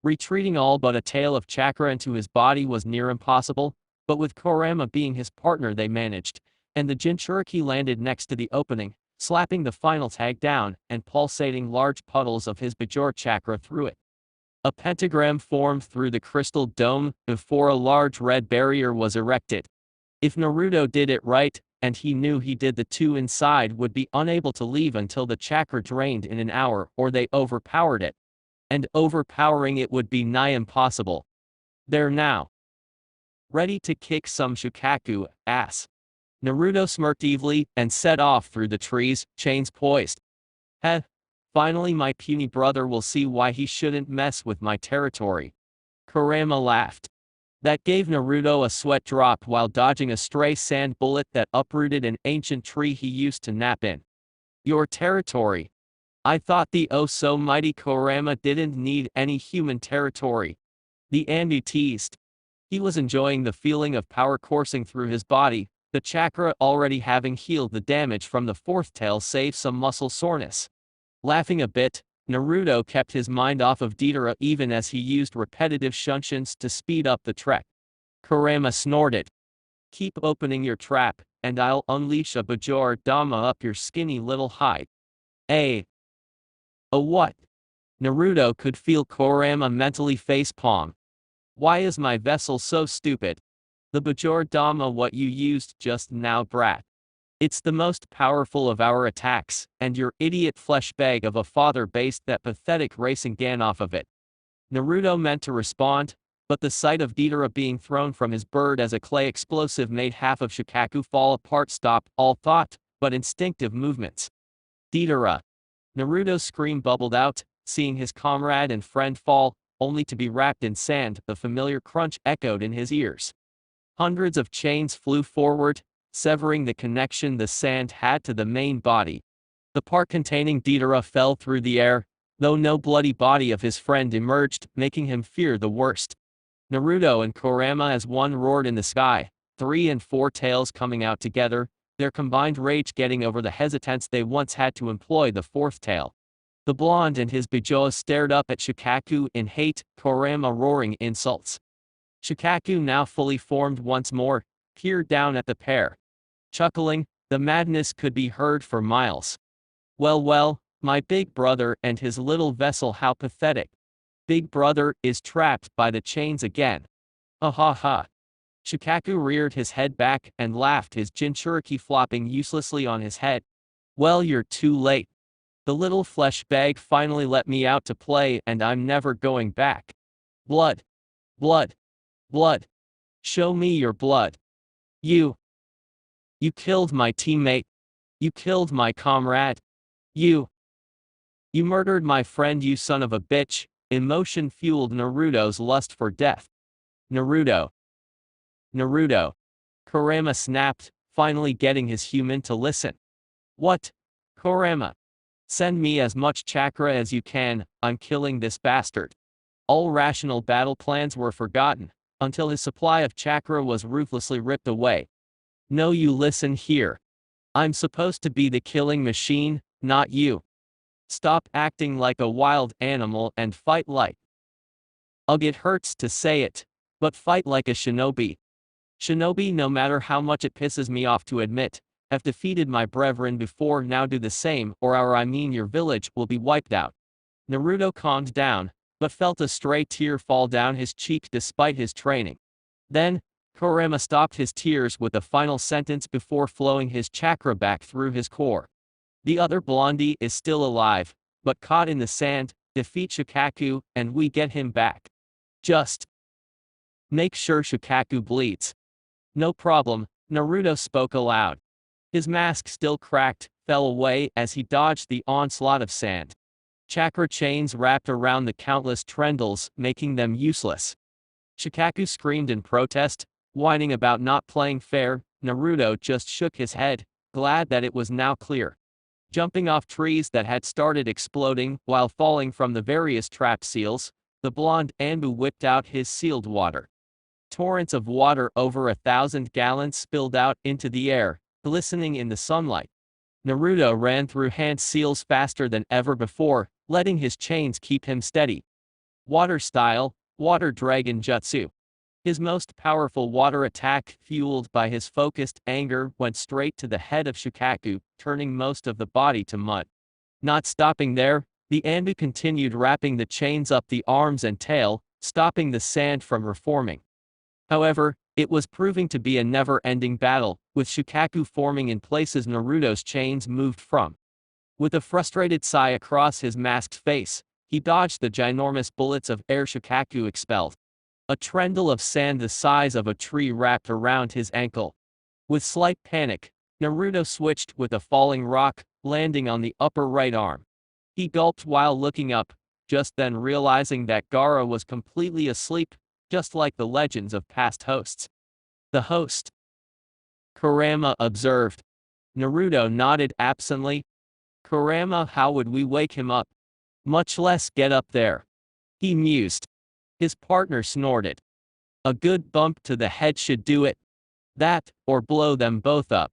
Retreating all but a tail of chakra into his body was near impossible, but with Kurama being his partner they managed, and the Jinchuriki landed next to the opening, slapping the final tag down and pulsating large puddles of his Bajor chakra through it. A pentagram formed through the crystal dome before a large red barrier was erected. If Naruto did it right, and he knew he did, the two inside would be unable to leave until the chakra drained in an hour or they overpowered it. And overpowering it would be nigh impossible. They're now ready to kick some Shukaku ass. Naruto smirked evilly and set off through the trees, chains poised. Heh. Finally my puny brother will see why he shouldn't mess with my territory. Kurama laughed. That gave Naruto a sweat drop while dodging a stray sand bullet that uprooted an ancient tree he used to nap in. Your territory. I thought the oh-so-mighty Kurama didn't need any human territory. The ANBU teased. He was enjoying the feeling of power coursing through his body, the chakra already having healed the damage from the fourth tail save some muscle soreness. Laughing a bit, Naruto kept his mind off of Deidara even as he used repetitive shunshuns to speed up the trek. Kurama snorted. Keep opening your trap, and I'll unleash a Bajor Dama up your skinny little hide. A what? Naruto could feel Kurama mentally facepalm. Why is my vessel so stupid? The Bajor Dama what you used just now, brat. It's the most powerful of our attacks, and your idiot flesh bag of a father based that pathetic racing gan off of it. Naruto meant to respond, but the sight of Deidara being thrown from his bird as a clay explosive made half of Shukaku fall apart. Stop all thought, but instinctive movements. Deidara. Naruto's scream bubbled out, seeing his comrade and friend fall, only to be wrapped in sand. The familiar crunch echoed in his ears. Hundreds of chains flew forward, severing the connection the sand had to the main body. The part containing Deidara fell through the air, though no bloody body of his friend emerged, making him fear the worst. Naruto and Kurama as one roared in the sky, 3 and 4 tails coming out together, their combined rage getting over the hesitance they once had to employ the fourth tail. The blonde and his Bijoa stared up at Shukaku in hate, Kurama roaring insults. Shukaku, now fully formed once more, peered down at the pair. Chuckling, the madness could be heard for miles. Well, my big brother and his little vessel, how pathetic. Big brother is trapped by the chains again. Ha ha ha. Shukaku reared his head back and laughed, his Jinchuriki flopping uselessly on his head. Well, you're too late. The little flesh bag finally let me out to play and I'm never going back. Blood. Blood. Blood. Show me your blood. You killed my teammate. You killed my comrade. You murdered my friend, you son of a bitch. Emotion fueled Naruto's lust for death. Naruto. Kurama snapped, finally getting his human to listen. What? Kurama. Send me as much chakra as you can, I'm killing this bastard. All rational battle plans were forgotten, until his supply of chakra was ruthlessly ripped away. No, you listen here. I'm supposed to be the killing machine, not you. Stop acting like a wild animal and fight like. Ugh, it hurts to say it, but fight like a shinobi. Shinobi, no matter how much it pisses me off to admit, have defeated my brethren before, now do the same, or your village will be wiped out. Naruto calmed down, but felt a stray tear fall down his cheek despite his training. Then, Kurama stopped his tears with a final sentence before flowing his chakra back through his core. The other blondie is still alive, but caught in the sand. Defeat Shukaku, and we get him back. Just make sure Shukaku bleeds. No problem, Naruto spoke aloud. His mask, still cracked, fell away as he dodged the onslaught of sand. Chakra chains wrapped around the countless trendles, making them useless. Shukaku screamed in protest, whining about not playing fair. Naruto just shook his head, glad that it was now clear. Jumping off trees that had started exploding while falling from the various trap seals, the blonde ANBU whipped out his sealed water. Torrents of water over 1,000 gallons spilled out into the air, glistening in the sunlight. Naruto ran through hand seals faster than ever before, letting his chains keep him steady. Water style, water dragon jutsu. His most powerful water attack, fueled by his focused anger, went straight to the head of Shukaku, turning most of the body to mud. Not stopping there, the ANBU continued wrapping the chains up the arms and tail, stopping the sand from reforming. However, it was proving to be a never-ending battle, with Shukaku forming in places Naruto's chains moved from. With a frustrated sigh across his masked face, he dodged the ginormous bullets of air Shukaku expelled. A trendle of sand the size of a tree wrapped around his ankle. With slight panic, Naruto switched with a falling rock, landing on the upper right arm. He gulped while looking up, just then realizing that Gaara was completely asleep, just like the legends of past hosts. The host, Kurama observed. Naruto nodded absently. Kurama, how would we wake him up? Much less get up there. He mused. His partner snorted. A good bump to the head should do it. That, or blow them both up.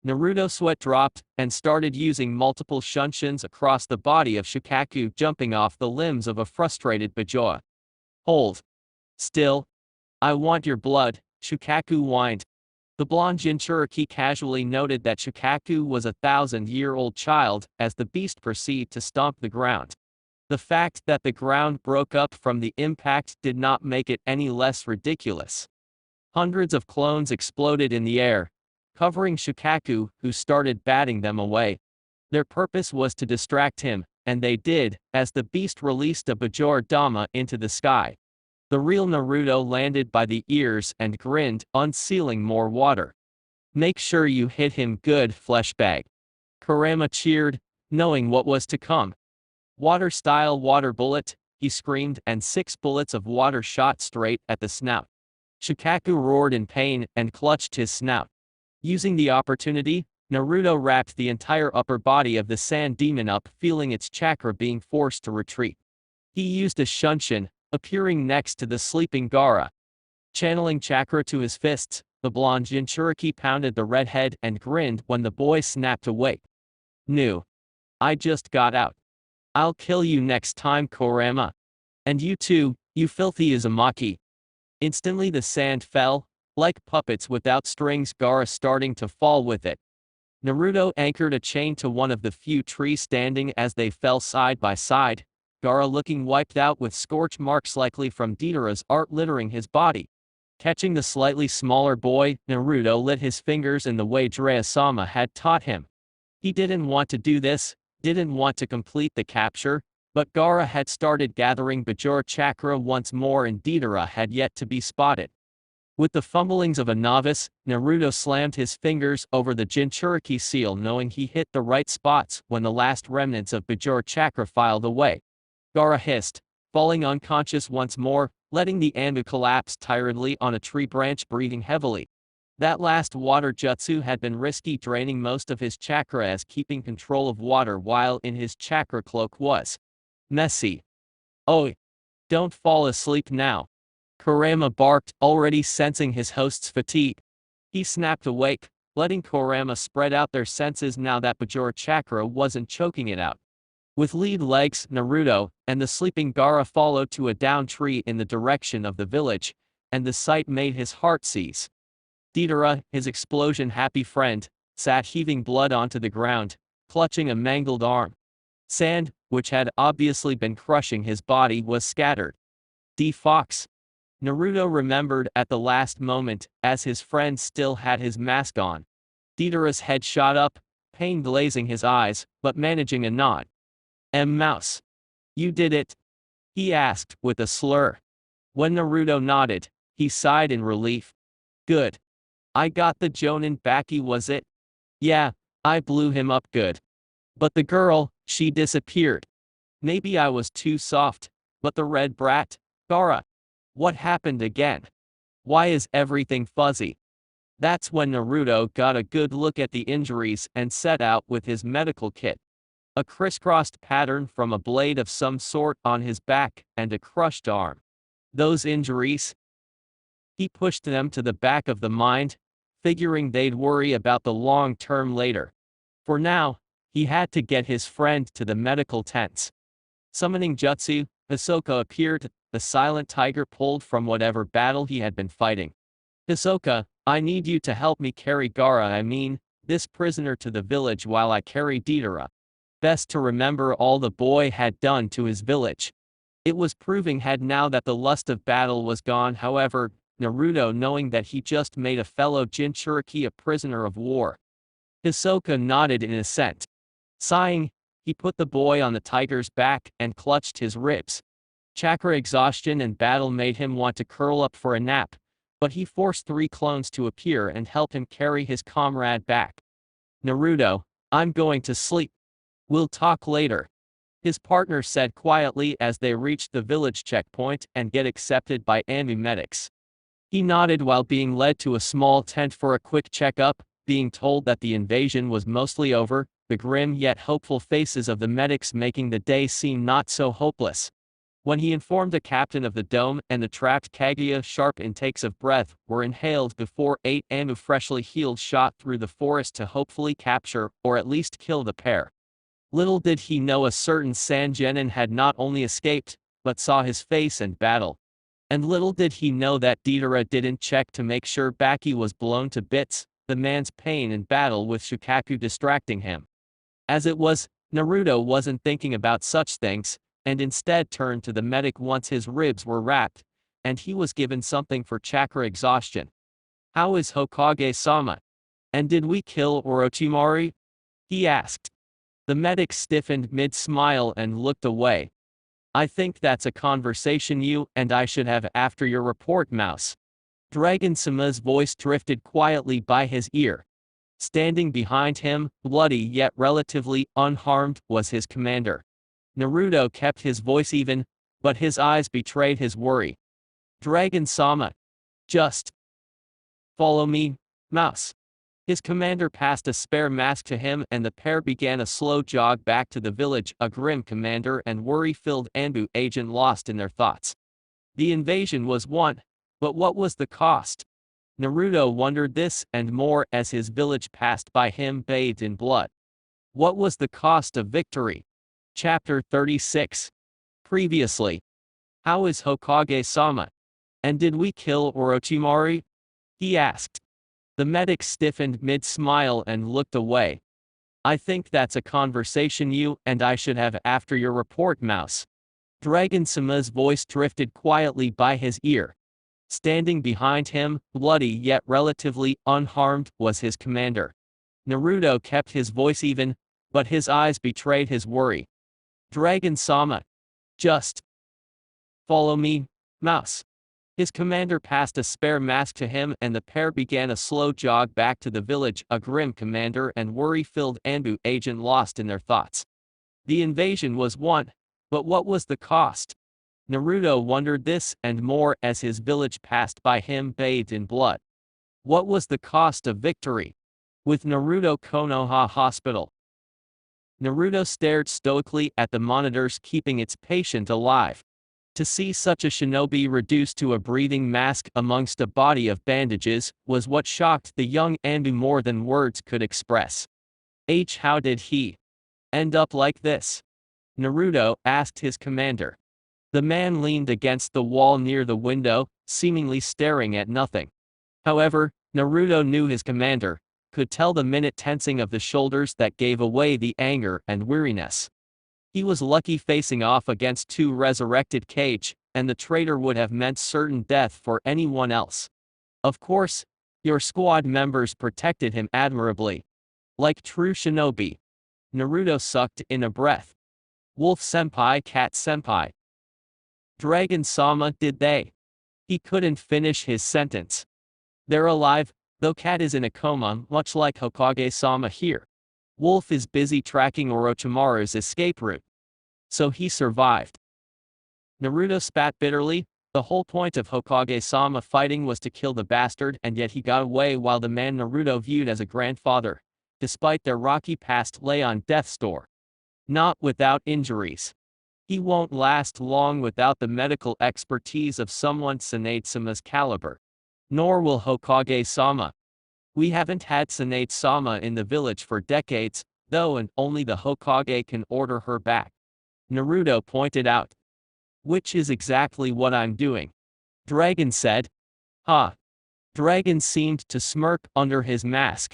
Naruto's sweat dropped, and started using multiple shunshuns across the body of Shukaku, jumping off the limbs of a frustrated Bajora. Hold. Still. I want your blood, Shukaku whined. The blonde Jinchuriki casually noted that Shukaku was a 1,000-year-old child, as the beast proceeded to stomp the ground. The fact that the ground broke up from the impact did not make it any less ridiculous. Hundreds of clones exploded in the air, covering Shukaku, who started batting them away. Their purpose was to distract him, and they did, as the beast released a Bajor Dama into the sky. The real Naruto landed by the ears and grinned, unsealing more water. Make sure you hit him good, fleshbag. Kurama cheered, knowing what was to come. Water-style water bullet, he screamed, and 6 bullets of water shot straight at the snout. Shukaku roared in pain and clutched his snout. Using the opportunity, Naruto wrapped the entire upper body of the sand demon up, feeling its chakra being forced to retreat. He used a shunshin, appearing next to the sleeping Gaara. Channeling chakra to his fists, the blonde Jinchuriki pounded the red head and grinned when the boy snapped awake. "New. I just got out. I'll kill you next time, Kurama. And you too, you filthy Uzumaki." Instantly the sand fell, like puppets without strings, Gaara starting to fall with it. Naruto anchored a chain to one of the few trees standing as they fell side by side, Gaara looking wiped out with scorch marks likely from Deidara's art littering his body. Catching the slightly smaller boy, Naruto lit his fingers in the way Jiraiya-sama had taught him. He didn't want to do this, didn't want to complete the capture, but Gaara had started gathering Bajor chakra once more and Deidara had yet to be spotted. With the fumblings of a novice, Naruto slammed his fingers over the Jinchuriki seal, knowing he hit the right spots when the last remnants of Bajor chakra filed away. Gaara hissed, falling unconscious once more, letting the ANBU collapse tiredly on a tree branch, breathing heavily. That last water jutsu had been risky, draining most of his chakra, as keeping control of water while in his chakra cloak was messy. "Oh, don't fall asleep now," Kurama barked, already sensing his host's fatigue. He snapped awake, letting Kurama spread out their senses now that Bajor chakra wasn't choking it out. With lead legs, Naruto and the sleeping Gaara followed to a down tree in the direction of the village, and the sight made his heart seize. Deidara, his explosion-happy friend, sat heaving blood onto the ground, clutching a mangled arm. Sand, which had obviously been crushing his body, was scattered. "D Fox," Naruto remembered at the last moment, as his friend still had his mask on. Deidara's head shot up, pain glazing his eyes, but managing a nod. "Mouse. You did it?" he asked, with a slur. When Naruto nodded, he sighed in relief. "Good. I got the Jonin Baki, was it? Yeah, I blew him up good. But the girl, she disappeared. Maybe I was too soft, but the red brat, Gaara. What happened again? Why is everything fuzzy?" That's when Naruto got a good look at the injuries and set out with his medical kit. A crisscrossed pattern from a blade of some sort on his back, and a crushed arm. Those injuries? He pushed them to the back of the mind, figuring they'd worry about the long term later. For now, he had to get his friend to the medical tents. Summoning jutsu, Hisoka appeared, the silent tiger pulled from whatever battle he had been fighting. Hisoka, I need you to help me carry Gaara, this prisoner to the village while I carry Deidara. Best to remember all the boy had done to his village. It was proving had now that the lust of battle was gone. However, Naruto, knowing that he just made a fellow Jinchuriki a prisoner of war. Hisoka nodded in assent. Sighing, he put the boy on the tiger's back and clutched his ribs. Chakra exhaustion and battle made him want to curl up for a nap, but he forced 3 clones to appear and help him carry his comrade back. Naruto, I'm going to sleep. We'll talk later, his partner said quietly as they reached the village checkpoint and get accepted by ANBU medics. He nodded while being led to a small tent for a quick checkup, being told that the invasion was mostly over, the grim yet hopeful faces of the medics making the day seem not so hopeless. When he informed the captain of the dome and the trapped Kaguya, sharp intakes of breath were inhaled before 8 ANBU freshly healed shot through the forest to hopefully capture, or at least kill the pair. Little did he know a certain Sannin had not only escaped, but saw his face and battle. And little did he know that Deidara didn't check to make sure Baki was blown to bits, the man's pain and battle with Shukaku distracting him. As it was, Naruto wasn't thinking about such things, and instead turned to the medic once his ribs were wrapped, and he was given something for chakra exhaustion. How is Hokage-sama? And did we kill Orochimaru? He asked. The medic stiffened mid-smile and looked away. I think that's a conversation you and I should have after your report, Mouse. Dragon-sama's voice drifted quietly by his ear. Standing behind him, bloody yet relatively unharmed, was his commander. Naruto kept his voice even, but his eyes betrayed his worry. Dragon-sama. Just follow me, Mouse. His commander passed a spare mask to him and the pair began a slow jog back to the village, a grim commander and worry-filled ANBU agent lost in their thoughts. The invasion was won, but what was the cost? Naruto wondered this and more as his village passed by him bathed in blood. What was the cost of victory? Chapter 36. Previously. How is Hokage-sama? And did we kill Orochimaru? He asked. The medic stiffened mid-smile and looked away. I think that's a conversation you and I should have after your report, Mouse. Dragon-sama's voice drifted quietly by his ear. Standing behind him, bloody yet relatively unharmed, was his commander. Naruto kept his voice even, but his eyes betrayed his worry. Dragon-sama. Just follow me, Mouse. His commander passed a spare mask to him and the pair began a slow jog back to the village, a grim commander and worry-filled ANBU agent lost in their thoughts. The invasion was won, but what was the cost? Naruto wondered this and more as his village passed by him bathed in blood. What was the cost of victory? With Naruto Konoha Hospital. Naruto stared stoically at the monitors keeping its patient alive. To see such a shinobi reduced to a breathing mask amongst a body of bandages was what shocked the young ANBU more than words could express. How did he end up like this? Naruto asked his commander. The man leaned against the wall near the window, seemingly staring at nothing. However, Naruto knew his commander, could tell the minute tensing of the shoulders that gave away the anger and weariness. He was lucky facing off against 2 resurrected Kage, and the traitor would have meant certain death for anyone else. Of course, your squad members protected him admirably. Like true shinobi. Naruto sucked in a breath. Wolf-senpai, Cat-senpai. Dragon-sama, did they? He couldn't finish his sentence. They're alive, though Cat is in a coma, much like Hokage-sama here. Wolf is busy tracking Orochimaru's escape route. So he survived. Naruto spat bitterly. The whole point of Hokage-sama fighting was to kill the bastard, and yet he got away while the man Naruto viewed as a grandfather, despite their rocky past, lay on death's door. Not without injuries. He won't last long without the medical expertise of someone Tsunade-sama's caliber. Nor will Hokage-sama. We haven't had Tsunade-sama in the village for decades, though, and only the Hokage can order her back. Naruto pointed out. Which is exactly what I'm doing. Dragon said. Ha. Dragon seemed to smirk under his mask.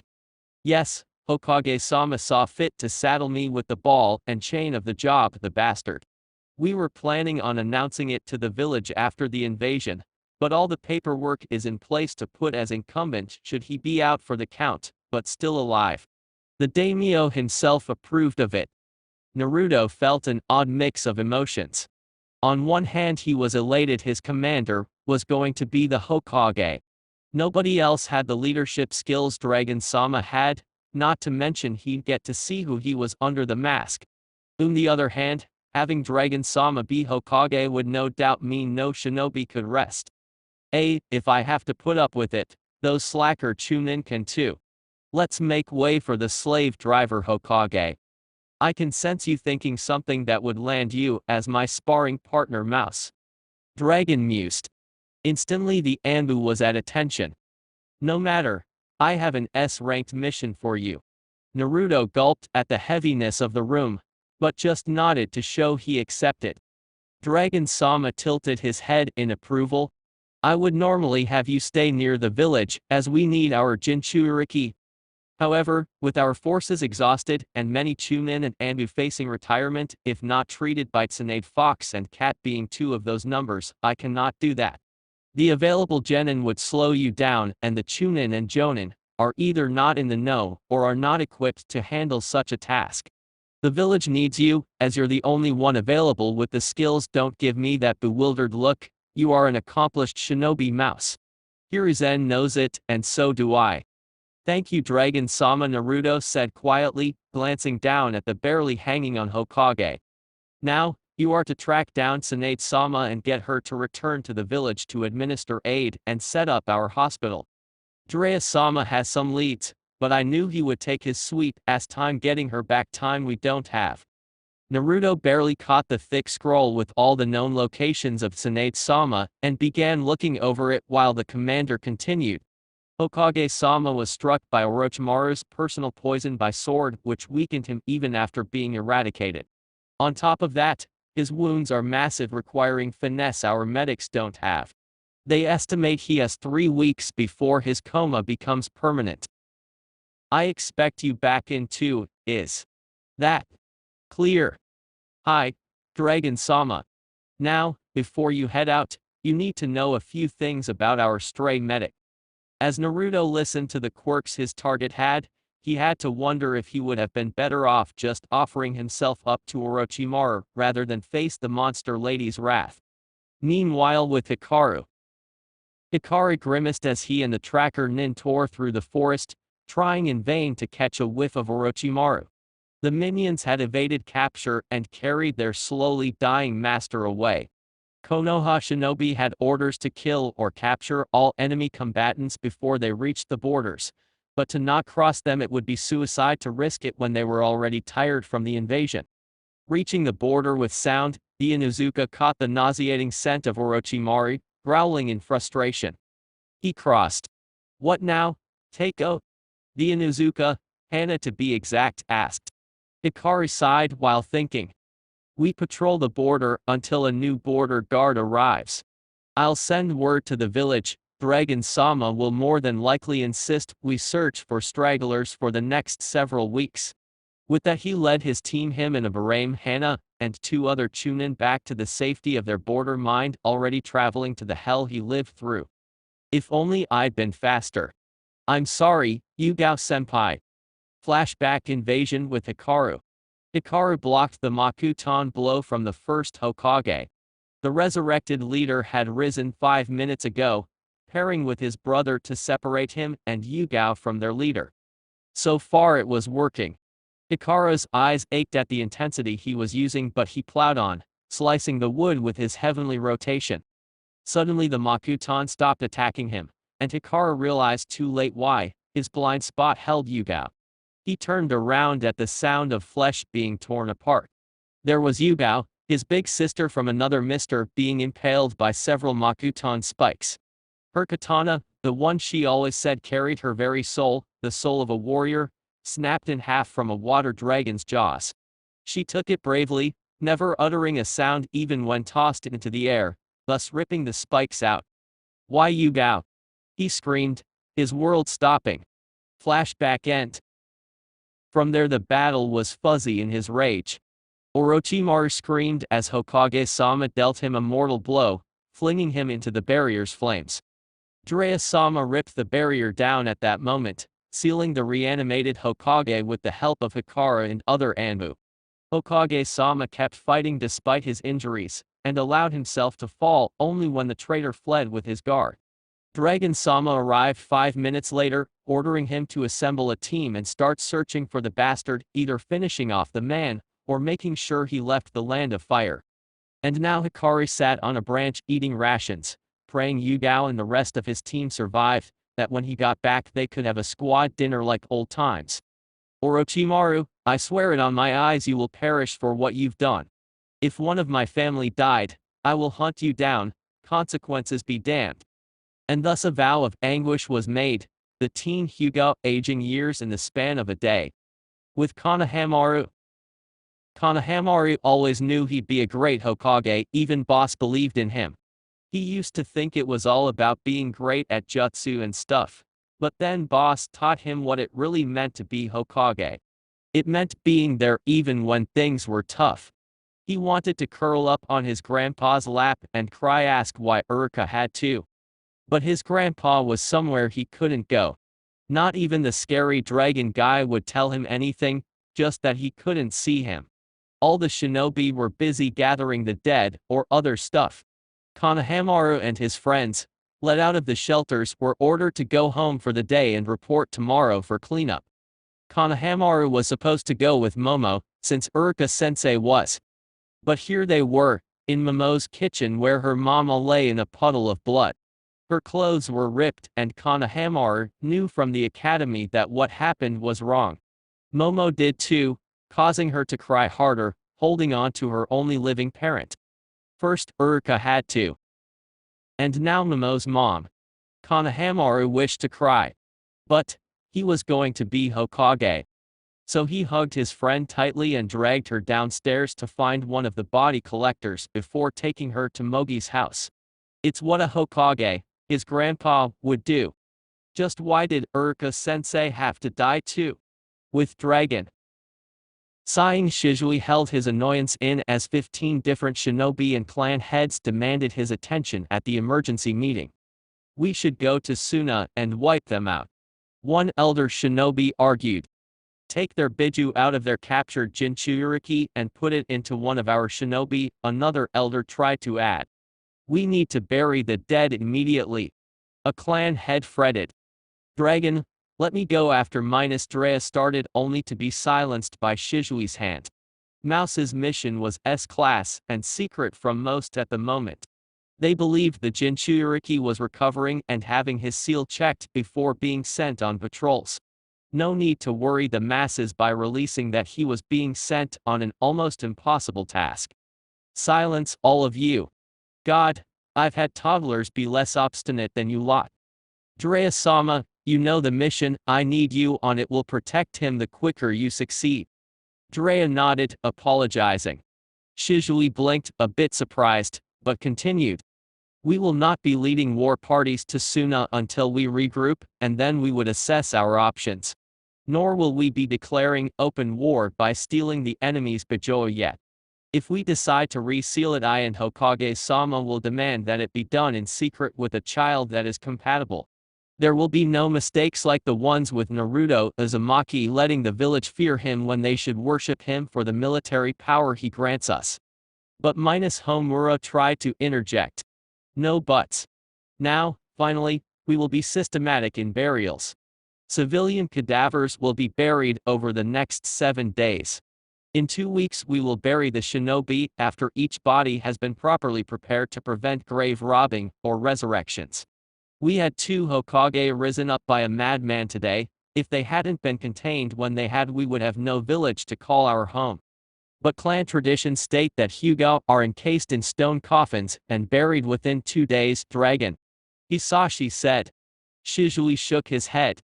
Yes, Hokage-sama saw fit to saddle me with the ball and chain of the job, the bastard. We were planning on announcing it to the village after the invasion, but all the paperwork is in place to put as incumbent should he be out for the count, but still alive. The daimyo himself approved of it. Naruto felt an odd mix of emotions. On one hand, he was elated his commander was going to be the Hokage. Nobody else had the leadership skills Dragon-sama had, not to mention he'd get to see who he was under the mask. On the other hand, having Dragon-sama be Hokage would no doubt mean no shinobi could rest. If I have to put up with it, those slacker Chunin can too. Let's make way for the slave driver Hokage. I can sense you thinking something that would land you as my sparring partner Mouse. Dragon mused. Instantly the ANBU was at attention. No matter, I have an S-ranked mission for you. Naruto gulped at the heaviness of the room, but just nodded to show he accepted. Dragon-sama tilted his head in approval. I would normally have you stay near the village, as we need our Jinchuriki. However, with our forces exhausted and many Chunin and ANBU facing retirement, if not treated by Tsunade Fox and Cat being two of those numbers, I cannot do that. The available genin would slow you down, and the Chunin and Jonin are either not in the know or are not equipped to handle such a task. The village needs you, as you're the only one available with the skills. Don't give me that bewildered look, you are an accomplished shinobi Mouse. Hiruzen knows it, and so do I. Thank you Dragon-sama, Naruto said quietly, glancing down at the barely hanging on Hokage. Now, you are to track down Tsunade-sama and get her to return to the village to administer aid and set up our hospital. Jiraiya-sama has some leads, but I knew he would take his sweet-ass time getting her back, time we don't have. Naruto barely caught the thick scroll with all the known locations of Tsunade-sama and began looking over it while the commander continued. Hokage-sama was struck by Orochimaru's personal poison by sword, which weakened him even after being eradicated. On top of that, his wounds are massive, requiring finesse our medics don't have. They estimate he has 3 weeks before his coma becomes permanent. I expect you back in 2, is that clear? Hi, Dragon-sama. Now, before you head out, you need to know a few things about our stray medic. As Naruto listened to the quirks his target had, he had to wonder if he would have been better off just offering himself up to Orochimaru rather than face the monster lady's wrath. Meanwhile with Hikaru. Hikaru grimaced as he and the tracker Nin tore through the forest, trying in vain to catch a whiff of Orochimaru. The minions had evaded capture and carried their slowly dying master away. Konoha shinobi had orders to kill or capture all enemy combatants before they reached the borders, but to not cross them it would be suicide to risk it when they were already tired from the invasion. Reaching the border with sound, the Inuzuka caught the nauseating scent of Orochimaru, growling in frustration. He crossed. What now, Teiko? The Inuzuka, Hana to be exact, asked. Hikaru sighed while thinking. We patrol the border until a new border guard arrives. I'll send word to the village. Dragon-sama will more than likely insist we search for stragglers for the next several weeks. With that he led his team, him and Abraham, Hana, and 2 other Chunin, back to the safety of their border, mind already traveling to the hell he lived through. If only I'd been faster. I'm sorry, Yugao-senpai. Flashback invasion with Hikaru. Hikaru blocked the Makuton blow from the first Hokage. The resurrected leader had risen 5 minutes ago, pairing with his brother to separate him and Yugao from their leader. So far it was working. Hikaru's eyes ached at the intensity he was using, but he plowed on, slicing the wood with his heavenly rotation. Suddenly the Makuton stopped attacking him, and Hikaru realized too late why. His blind spot held Yugao. He turned around at the sound of flesh being torn apart. There was Yugao, his big sister from another mister, being impaled by several Makuton spikes. Her katana, the one she always said carried her very soul, the soul of a warrior, snapped in half from a water dragon's jaws. She took it bravely, never uttering a sound even when tossed into the air, thus ripping the spikes out. "Why you go?" he screamed, his world stopping. Flashback end. From there the battle was fuzzy in his rage. Orochimaru screamed as Hokage-sama dealt him a mortal blow, flinging him into the barrier's flames. Jiraiya-sama ripped the barrier down at that moment, sealing the reanimated Hokage with the help of Hikaru and other ANBU. Hokage-sama kept fighting despite his injuries, and allowed himself to fall only when the traitor fled with his guard. Dragon-sama arrived 5 minutes later, ordering him to assemble a team and start searching for the bastard, either finishing off the man, or making sure he left the land of fire. And now Hikaru sat on a branch eating rations, praying Yugao and the rest of his team survived, that when he got back they could have a squad dinner like old times. "Orochimaru, I swear it on my eyes you will perish for what you've done. If one of my family died, I will hunt you down, consequences be damned." And thus a vow of anguish was made, the teen Hyuga aging years in the span of a day. With Konohamaru always knew he'd be a great Hokage, even Boss believed in him. He used to think it was all about being great at jutsu and stuff. But then Boss taught him what it really meant to be Hokage. It meant being there even when things were tough. He wanted to curl up on his grandpa's lap and cry, ask why Urka had to. But his grandpa was somewhere he couldn't go. Not even the scary dragon guy would tell him anything, just that he couldn't see him. All the shinobi were busy gathering the dead or other stuff. Konohamaru and his friends, let out of the shelters, were ordered to go home for the day and report tomorrow for cleanup. Konohamaru was supposed to go with Momo, since Urka-sensei was. But here they were, in Momo's kitchen where her mama lay in a puddle of blood. Her clothes were ripped and Konohamaru knew from the academy that what happened was wrong. Momo did too, causing her to cry harder, holding on to her only living parent. First Urka had to. And now Momo's mom. Konohamaru wished to cry. But he was going to be Hokage. So he hugged his friend tightly and dragged her downstairs to find one of the body collectors before taking her to Mogi's house. It's what a Hokage, his grandpa, would do. Just why did Urka-sensei have to die too? With Dragon. Sighing, Shizui held his annoyance in as 15 different shinobi and clan heads demanded his attention at the emergency meeting. "We should go to Suna and wipe them out," one elder shinobi argued. "Take their biju out of their captured Jinchuriki and put it into one of our shinobi," another elder tried to add. "We need to bury the dead immediately," a clan head fretted. "Dragon, let me go after Jiraiya started only to be silenced by Shizui's hand. Mouse's mission was S-class and secret from most at the moment. They believed the Jinchuriki was recovering and having his seal checked before being sent on patrols. No need to worry the masses by releasing that he was being sent on an almost impossible task. Silence, all of you. God, I've had toddlers be less obstinate than you lot. Jiraiya-sama, you know the mission, I need you on it will protect him the quicker you succeed." Jiraiya nodded, apologizing. Shizui blinked, a bit surprised, but continued. "We will not be leading war parties to Suna until we regroup, and then we would assess our options. Nor will we be declaring open war by stealing the enemy's Bijou yet. If we decide to reseal it, I and Hokage-sama will demand that it be done in secret with a child that is compatible. There will be no mistakes like the ones with Naruto Uzumaki letting the village fear him when they should worship him for the military power he grants us." But Homura tried to interject. "No buts. Now, finally, we will be systematic in burials. Civilian cadavers will be buried over the next 7 days. In 2 weeks we will bury the shinobi after each body has been properly prepared to prevent grave robbing or resurrections. We had 2 Hokage risen up by a madman today. If they hadn't been contained when they had, we would have no village to call our home. But clan traditions state that Hyuga are encased in stone coffins and buried within 2 days." Dragon. Hisashi said. Shizui shook his head.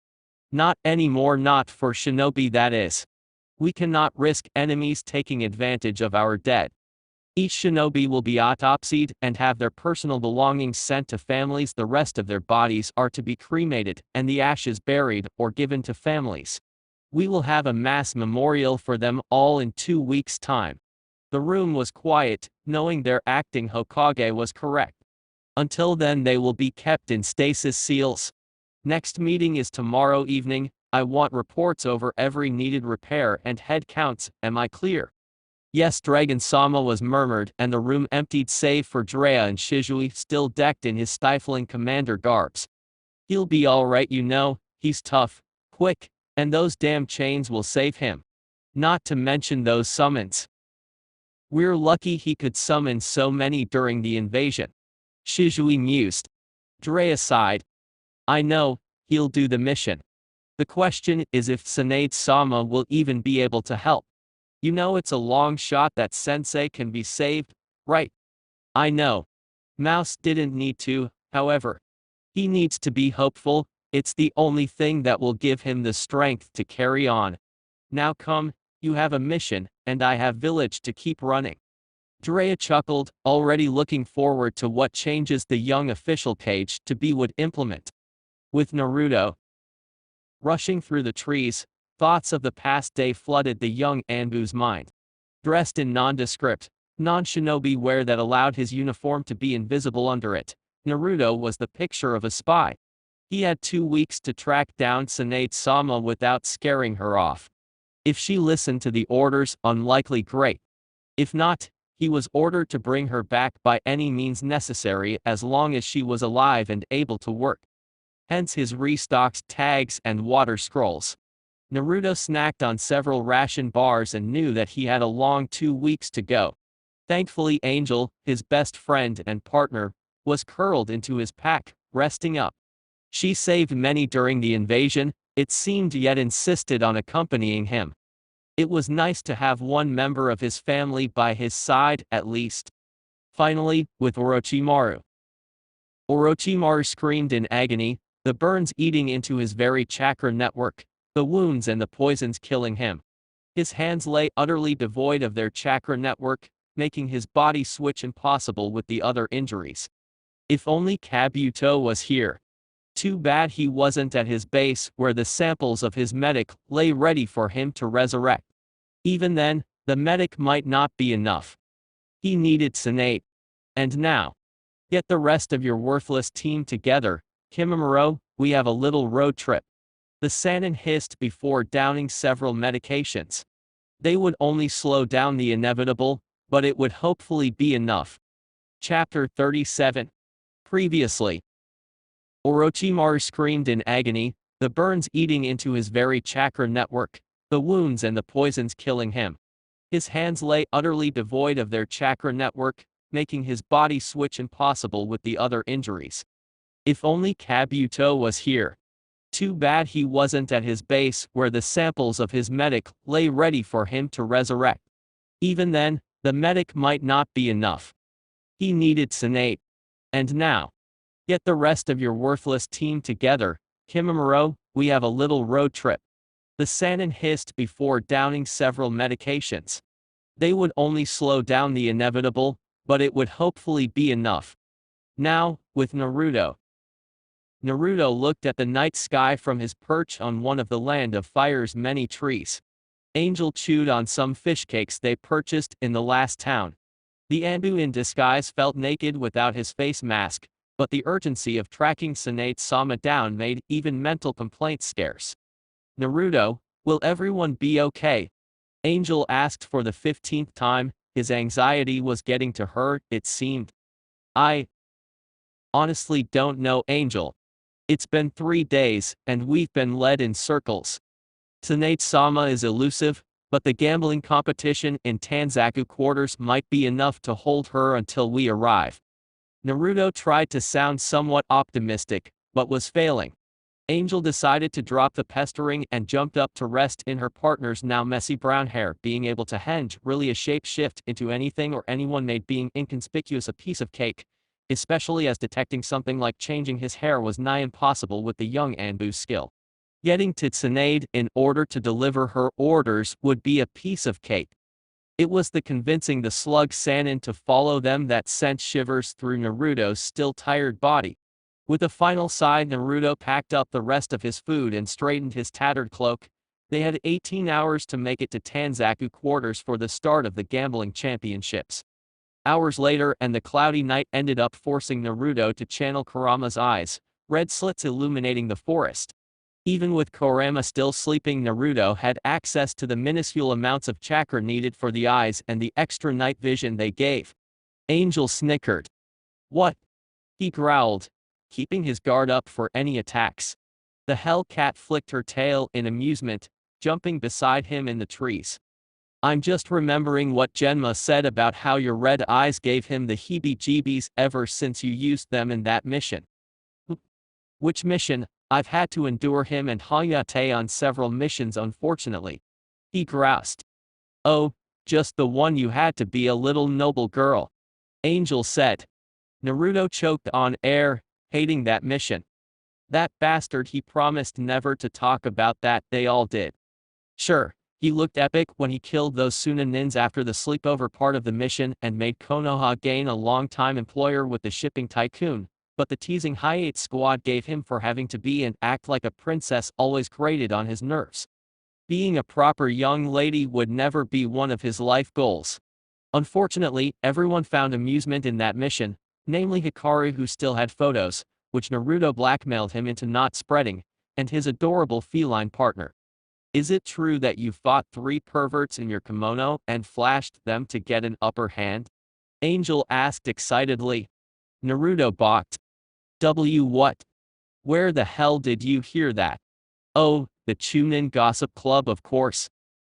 "Not anymore, not for shinobi that is. We cannot risk enemies taking advantage of our dead. Each shinobi will be autopsied and have their personal belongings sent to families. The rest of their bodies are to be cremated and the ashes buried or given to families. We will have a mass memorial for them all in 2 weeks' time. The room was quiet, knowing their acting Hokage was correct. Until then they will be kept in stasis seals. Next meeting is tomorrow evening. I want reports over every needed repair and head counts. Am I clear? Yes, Dragon-sama was murmured, and the room emptied save for Drea and Shizui, still decked in his stifling commander garbs. He'll be alright, you know, he's tough, quick, and those damn chains will save him. Not to mention those summons. We're lucky he could summon so many during the invasion. Shizui mused. Drea sighed. I know, he'll do the mission. The question is if Tsunade-sama will even be able to help. You know it's a long shot that Sensei can be saved, right? I know. Mouse didn't need to, however. He needs to be hopeful, it's the only thing that will give him the strength to carry on. Now come, you have a mission, and I have village to keep running. Drea chuckled, already looking forward to what changes the young official Cage to be would implement. With Naruto rushing through the trees, thoughts of the past day flooded the young ANBU's mind. Dressed in nondescript, non-shinobi wear that allowed his uniform to be invisible under it, Naruto was the picture of a spy. He had 2 weeks to track down Tsunade-sama without scaring her off. If she listened to the orders, unlikely great. If not, he was ordered to bring her back by any means necessary as long as she was alive and able to work. Hence his restocked tags and water scrolls. Naruto snacked on several ration bars and knew that he had a long 2 weeks to go. Thankfully Angel, his best friend and partner, was curled into his pack, resting up. She saved many during the invasion, it seemed, yet insisted on accompanying him. It was nice to have one member of his family by his side, at least. Finally, with Orochimaru. Orochimaru screamed in agony, the burns eating into his very chakra network, the wounds and the poisons killing him. His hands lay utterly devoid of their chakra network, making his body switch impossible with the other injuries. If only Kabuto was here. Too bad he wasn't at his base where the samples of his medic lay ready for him to resurrect. Even then, the medic might not be enough. He needed Tsunade. And now. Get the rest of your worthless team together, Kimimaro, we have a little road trip. The Sannin hissed before downing several medications. They would only slow down the inevitable, but it would hopefully be enough. Chapter 37. Previously. Orochimaru screamed in agony, the burns eating into his very chakra network, the wounds and the poisons killing him. His hands lay utterly devoid of their chakra network, making his body switch impossible with the other injuries. If only Kabuto was here. Too bad he wasn't at his base where the samples of his medic lay ready for him to resurrect. Even then, the medic might not be enough. He needed Tsunade. And now. Get the rest of your worthless team together, Kimimaro, we have a little road trip. The Sannin hissed before downing several medications. They would only slow down the inevitable, but it would hopefully be enough. Now, with Naruto. Naruto looked at the night sky from his perch on one of the Land of Fire's many trees. Angel chewed on some fish cakes they purchased in the last town. The ANBU in disguise felt naked without his face mask, but the urgency of tracking Tsunade-sama down made even mental complaints scarce. Naruto, will everyone be okay? Angel asked for the 15th time, his anxiety was getting to her, it seemed. I honestly don't know, Angel. It's been 3 days, and we've been led in circles. Tsunade-sama is elusive, but the gambling competition in Tanzaku quarters might be enough to hold her until we arrive. Naruto tried to sound somewhat optimistic, but was failing. Angel decided to drop the pestering and jumped up to rest in her partner's now messy brown hair. Being able to henge really a shape shift into anything or anyone made being inconspicuous a piece of cake, especially as detecting something like changing his hair was nigh impossible with the young ANBU's skill. Getting to Tsunade in order to deliver her orders would be a piece of cake. It was the convincing the slug Sannin to follow them that sent shivers through Naruto's still tired body. With a final sigh, Naruto packed up the rest of his food and straightened his tattered cloak. They had 18 hours to make it to Tanzaku quarters for the start of the gambling championships. Hours later, and the cloudy night ended up forcing Naruto to channel Kurama's eyes, red slits illuminating the forest. Even with Kurama still sleeping, Naruto had access to the minuscule amounts of chakra needed for the eyes and the extra night vision they gave. Angel snickered. "What?" he growled, keeping his guard up for any attacks. The Hellcat flicked her tail in amusement, jumping beside him in the trees. "I'm just remembering what Genma said about how your red eyes gave him the heebie-jeebies ever since you used them in that mission." "Which mission? I've had to endure him and Hayate on several missions unfortunately," he groused. "Oh, just the one you had to be a little noble girl," Angel said. Naruto choked on air, hating that mission. That bastard, he promised never to talk about that, they all did. Sure, he looked epic when he killed those Tsunanins after the sleepover part of the mission and made Konoha gain a long-time employer with the shipping tycoon, but the teasing Hayate squad gave him for having to be and act like a princess always grated on his nerves. Being a proper young lady would never be one of his life goals. Unfortunately, everyone found amusement in that mission, namely Hikaru, who still had photos, which Naruto blackmailed him into not spreading, and his adorable feline partner. "Is it true that you fought 3 perverts in your kimono and flashed them to get an upper hand?" Angel asked excitedly. Naruto balked. What? Where the hell did you hear that?" "Oh, the Chunin Gossip Club, of course,"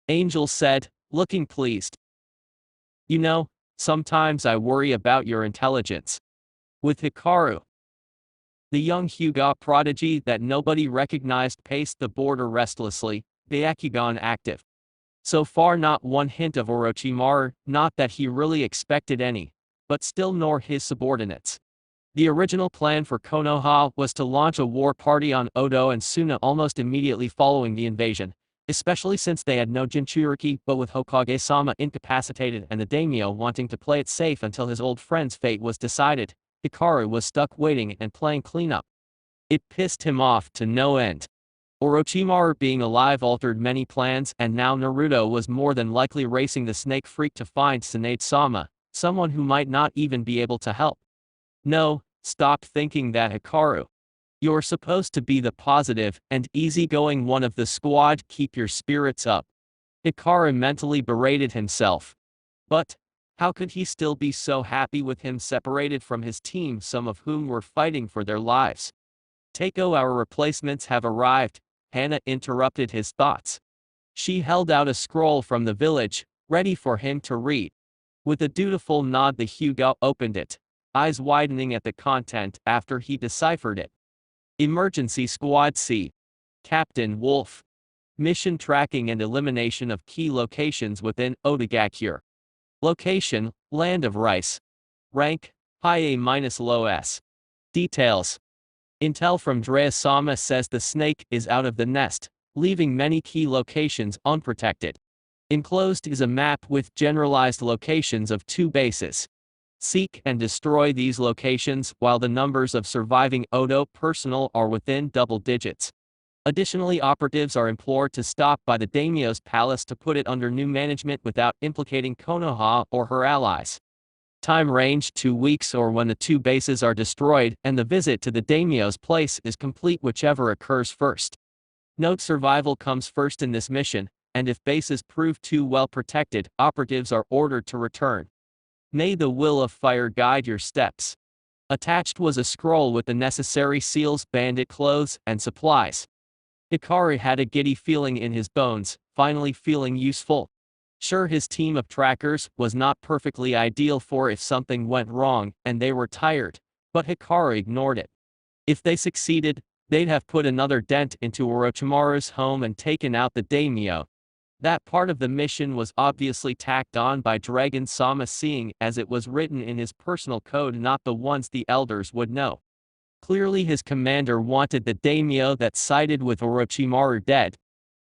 Angel said, looking pleased. "You know, sometimes I worry about your intelligence." With Hikaru, the young Hyuga prodigy that nobody recognized, paced the border restlessly, Byakugan active. So far not one hint of Orochimaru, not that he really expected any, but still nor his subordinates. The original plan for Konoha was to launch a war party on Odo and Suna almost immediately following the invasion, especially since they had no Jinchuriki, but with Hokage-sama incapacitated and the daimyo wanting to play it safe until his old friend's fate was decided, Hikaru was stuck waiting and playing cleanup. It pissed him off to no end. Orochimaru being alive altered many plans, and now Naruto was more than likely racing the snake freak to find Tsunade-sama, someone who might not even be able to help. "No, stop thinking that, Hikaru. You're supposed to be the positive and easygoing one of the squad, keep your spirits up." Hikaru mentally berated himself. But how could he still be so happy with him separated from his team, some of whom were fighting for their lives? "Takeo, our replacements have arrived," Hana interrupted his thoughts. She held out a scroll from the village, ready for him to read. With a dutiful nod, the Hyuga opened it, eyes widening at the content after he deciphered it. "Emergency Squad C. Captain Wolf. Mission tracking and elimination of key locations within Odagakure. Location, Land of Rice. Rank, High A-low S. Details. Intel from Drea-sama says the snake is out of the nest, leaving many key locations unprotected. Enclosed is a map with generalized locations of 2 bases. Seek and destroy these locations while the numbers of surviving Odo personnel are within double digits. Additionally, operatives are implored to stop by the daimyo's palace to put it under new management without implicating Konoha or her allies. Time range 2 weeks or when the 2 bases are destroyed and the visit to the daimyo's place is complete, whichever occurs first. Note: survival comes first in this mission, and if bases prove too well protected, operatives are ordered to return. May the will of fire guide your steps. Attached was a scroll with the necessary seals, bandit clothes, and supplies. Hikaru had a giddy feeling in his bones, finally feeling useful. Sure, his team of trackers was not perfectly ideal for if something went wrong, and they were tired, but Hikaru ignored it. If they succeeded, they'd have put another dent into Orochimaru's home and taken out the daimyo. That part of the mission was obviously tacked on by Dragon-sama, seeing as it was written in his personal code, not the ones the elders would know. Clearly his commander wanted the daimyo that sided with Orochimaru dead.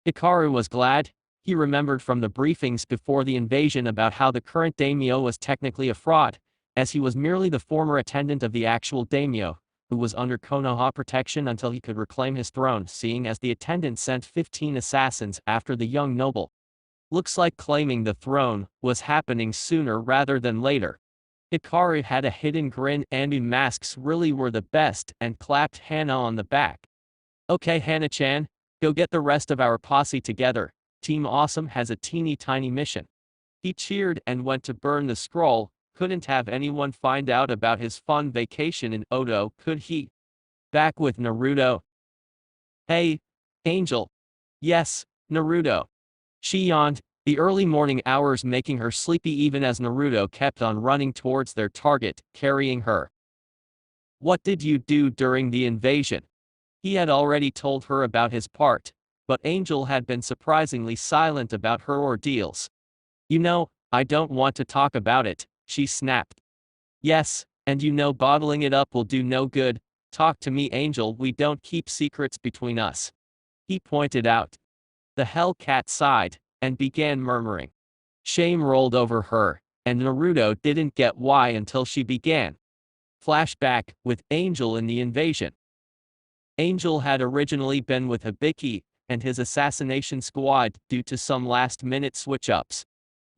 Hikaru was glad. He remembered from the briefings before the invasion about how the current daimyo was technically a fraud, as he was merely the former attendant of the actual daimyo, who was under konoha protection until he could reclaim his throne, seeing as the attendant sent 15 assassins after the young noble. Looks like claiming the throne was happening sooner rather than later. Hikaru had a hidden grin. ANBU masks really were the best and clapped Hana on the back. Okay Hana-chan, go get the rest of our posse together. Team Awesome has a teeny tiny mission. He cheered and went to burn the scroll. Couldn't have anyone find out about his fun vacation in Odo, could he? Back with Naruto. Hey, Angel. Yes, Naruto. She yawned, the early morning hours making her sleepy even as Naruto kept on running towards their target, carrying her. What did you do during the invasion? He had already told her about his part, but Angel had been surprisingly silent about her ordeals. You know, I don't want to talk about it, she snapped. Yes, and you know bottling it up will do no good. Talk to me Angel, we don't keep secrets between us. He pointed out. The Hellcat sighed, and began murmuring. Shame rolled over her, and Naruto didn't get why until she began. Flashback, with Angel in the invasion. Angel had originally been with Hibiki and his assassination squad due to some last-minute switch-ups.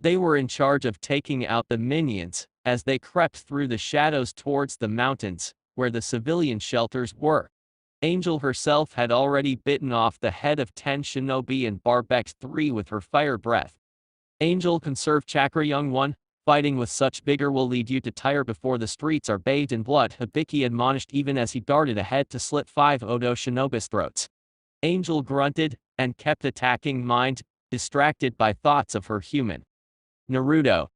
They were in charge of taking out the minions as they crept through the shadows towards the mountains, where the civilian shelters were. Angel herself had already bitten off the head of 10 shinobi and barbeced 3 with her fire breath. Angel, conserve chakra young one, fighting with such vigor will lead you to tire before the streets are bathed in blood, Hibiki admonished even as he darted ahead to slit 5 Odo shinobi's throats. Angel grunted, and kept attacking mind, distracted by thoughts of her human. Naruto.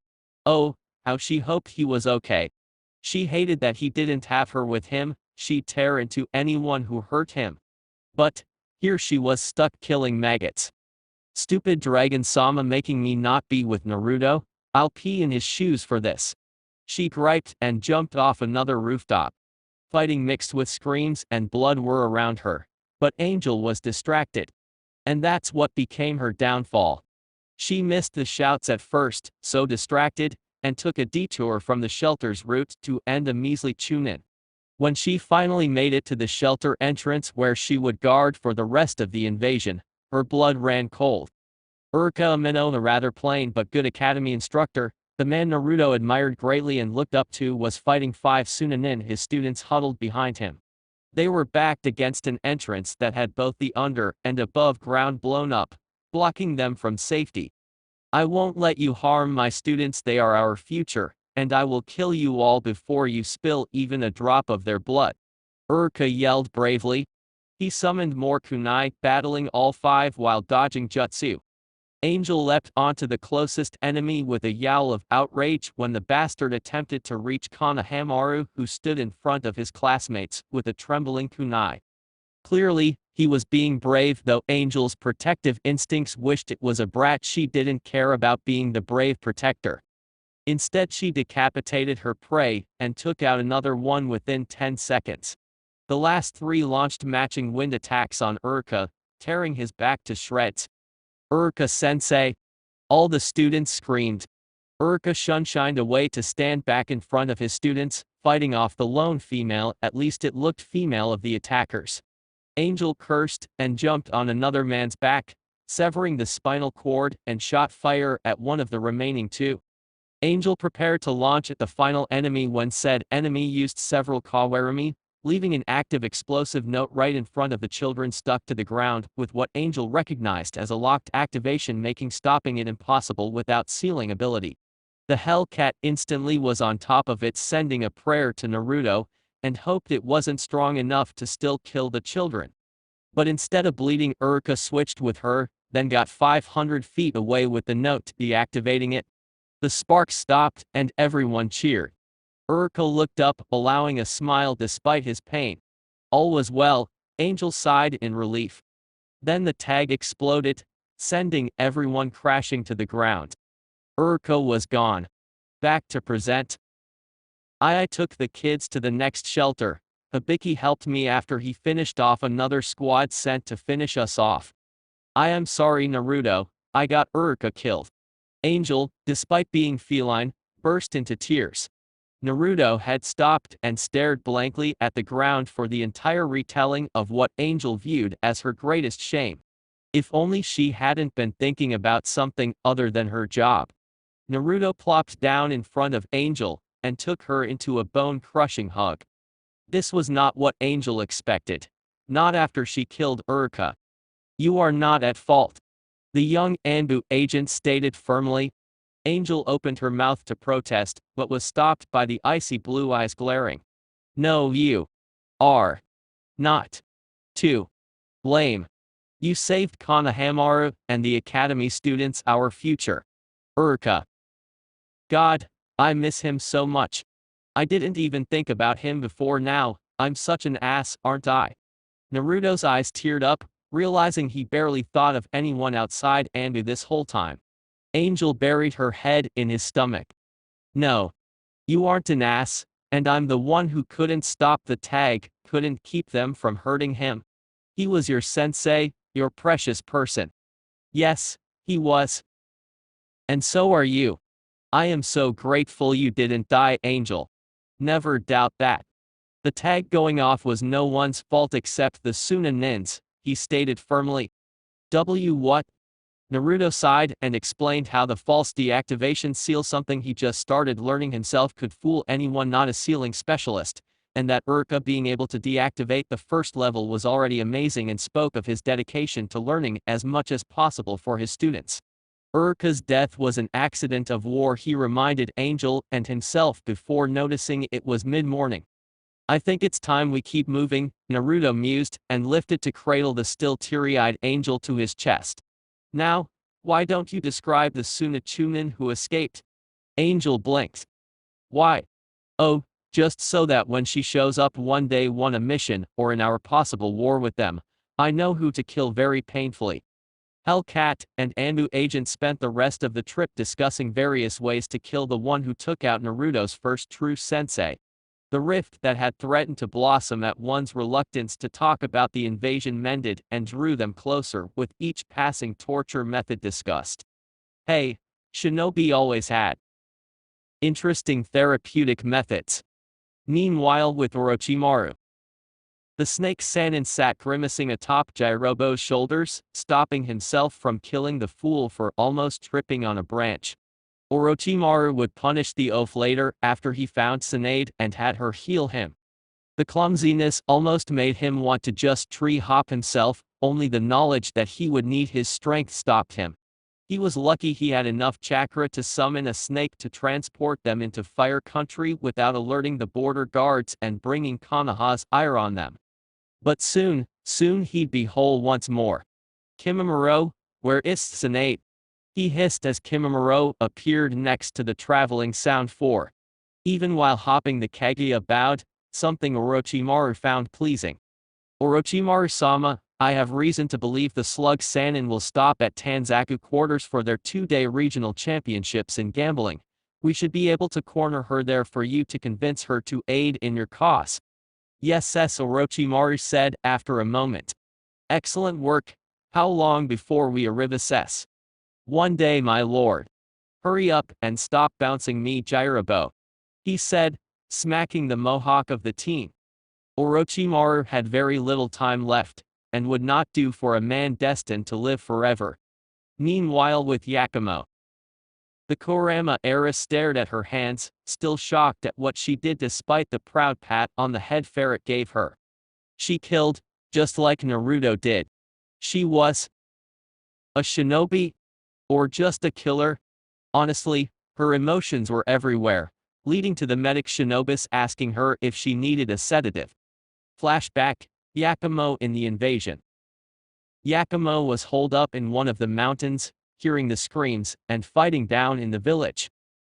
Oh, how she hoped he was okay. She hated that he didn't have her with him, she'd tear into anyone who hurt him. But, here she was stuck killing maggots. Stupid Dragon Sama making me not be with Naruto, I'll pee in his shoes for this. She griped and jumped off another rooftop. Fighting mixed with screams and blood were around her, but Angel was distracted. And that's what became her downfall. She missed the shouts at first, so distracted, and took a detour from the shelter's route to end a measly tune-in. When she finally made it to the shelter entrance where she would guard for the rest of the invasion, her blood ran cold. Uruka Amino, the rather plain but good academy instructor, the man Naruto admired greatly and looked up to, was fighting 5 Tsunanin, his students huddled behind him. They were backed against an entrance that had both the under and above ground blown up, blocking them from safety. I won't let you harm my students, they are our future, and I will kill you all before you spill even a drop of their blood. Uruka yelled bravely. He summoned more kunai, battling all 5 while dodging jutsu. Angel leapt onto the closest enemy with a yowl of outrage when the bastard attempted to reach Konohamaru, who stood in front of his classmates with a trembling kunai. Clearly, he was being brave, though Angel's protective instincts wished it was a brat. She didn't care about being the brave protector. Instead, she decapitated her prey and took out another one within 10 seconds. The last 3 launched matching wind attacks on Uruka, tearing his back to shreds. Uruka-sensei! All the students screamed. Uruka shined away to stand back in front of his students, fighting off the lone female, at least it looked female, of the attackers. Angel cursed and jumped on another man's back, severing the spinal cord, and shot fire at one of the remaining 2. Angel prepared to launch at the final enemy when said enemy used several kawarimi, leaving an active explosive note right in front of the children, stuck to the ground, with what Angel recognized as a locked activation, making stopping it impossible without sealing ability. The Hellcat instantly was on top of it, sending a prayer to Naruto, and hoped it wasn't strong enough to still kill the children. But instead of bleeding, Uruka switched with her, then got 500 feet away with the note, deactivating it. The sparks stopped, and everyone cheered. Uruka looked up, allowing a smile despite his pain. All was well, Angel sighed in relief. Then the tag exploded, sending everyone crashing to the ground. Uruka was gone. Back to present. I took the kids to the next shelter. Hibiki helped me after he finished off another squad sent to finish us off. I am sorry Naruto, I got Uruka killed. Angel, despite being feline, burst into tears. Naruto had stopped and stared blankly at the ground for the entire retelling of what Angel viewed as her greatest shame. If only she hadn't been thinking about something other than her job. Naruto plopped down in front of Angel and took her into a bone-crushing hug. This was not what Angel expected. Not after she killed Uruka. You are not at fault, the young ANBU agent stated firmly. Angel opened her mouth to protest, but was stopped by the icy blue eyes glaring. No, you are not to blame. You saved Konohamaru and the academy students, our future. Uruka. God, I miss him so much. I didn't even think about him before now. I'm such an ass, aren't I? Naruto's eyes teared up, realizing he barely thought of anyone outside ANBU this whole time. Angel buried her head in his stomach. No. You aren't an ass, and I'm the one who couldn't stop the tag, couldn't keep them from hurting him. He was your sensei, your precious person. Yes, he was. And so are you. I am so grateful you didn't die, Angel. Never doubt that. The tag going off was no one's fault except the Tsunade's, he stated firmly. What? Naruto sighed and explained how the false deactivation seal, something he just started learning himself, could fool anyone not a sealing specialist, and that Uruka being able to deactivate the first level was already amazing, and spoke of his dedication to learning as much as possible for his students. Uruka's death was an accident of war, he reminded Angel and himself before noticing it was mid-morning. I think it's time we keep moving, Naruto mused, and lifted to cradle the still teary-eyed Angel to his chest. Now, why don't you describe the Tsunade who escaped? Angel blinked. Why? Oh, just so that when she shows up one day, won a mission, or in our possible war with them, I know who to kill very painfully. Hellcat and ANBU agent spent the rest of the trip discussing various ways to kill the one who took out Naruto's first true sensei. The rift that had threatened to blossom at one's reluctance to talk about the invasion mended and drew them closer with each passing torture method discussed. Hey, Shinobi always had interesting therapeutic methods. Meanwhile, with Orochimaru, the snake Sannin sat grimacing atop Jirobo's shoulders, stopping himself from killing the fool for almost tripping on a branch. Orochimaru would punish the oaf later after he found Tsunade and had her heal him. The clumsiness almost made him want to just tree hop himself, only the knowledge that he would need his strength stopped him. He was lucky he had enough chakra to summon a snake to transport them into Fire Country without alerting the border guards and bringing Konoha's ire on them. But soon he'd be whole once more. Kimimaro, where is Tsunade? He hissed as Kimimaro appeared next to the traveling Sound 4. Even while hopping, the Kaguya bowed, something Orochimaru found pleasing. Orochimaru-sama, I have reason to believe the slug Sannin will stop at Tanzaku quarters for their 2-day regional championships in gambling. We should be able to corner her there for you to convince her to aid in your cause. Yes, Orochimaru said after a moment. Excellent work. How long before we arrive? 1 day, my lord. Hurry up and stop bouncing me, Jirobo, he said, smacking the mohawk of the team. Orochimaru had very little time left, and would not do for a man destined to live forever. Meanwhile, with Yakumo, the Kurama heiress stared at her hands, still shocked at what she did despite the proud pat on the head Ferret gave her. She killed, just like Naruto did. She was a shinobi? Or just a killer? Honestly, her emotions were everywhere, leading to the medic Shinobis asking her if she needed a sedative. Flashback, Yakumo in the invasion. Yakumo was holed up in one of the mountains, hearing the screams and fighting down in the village.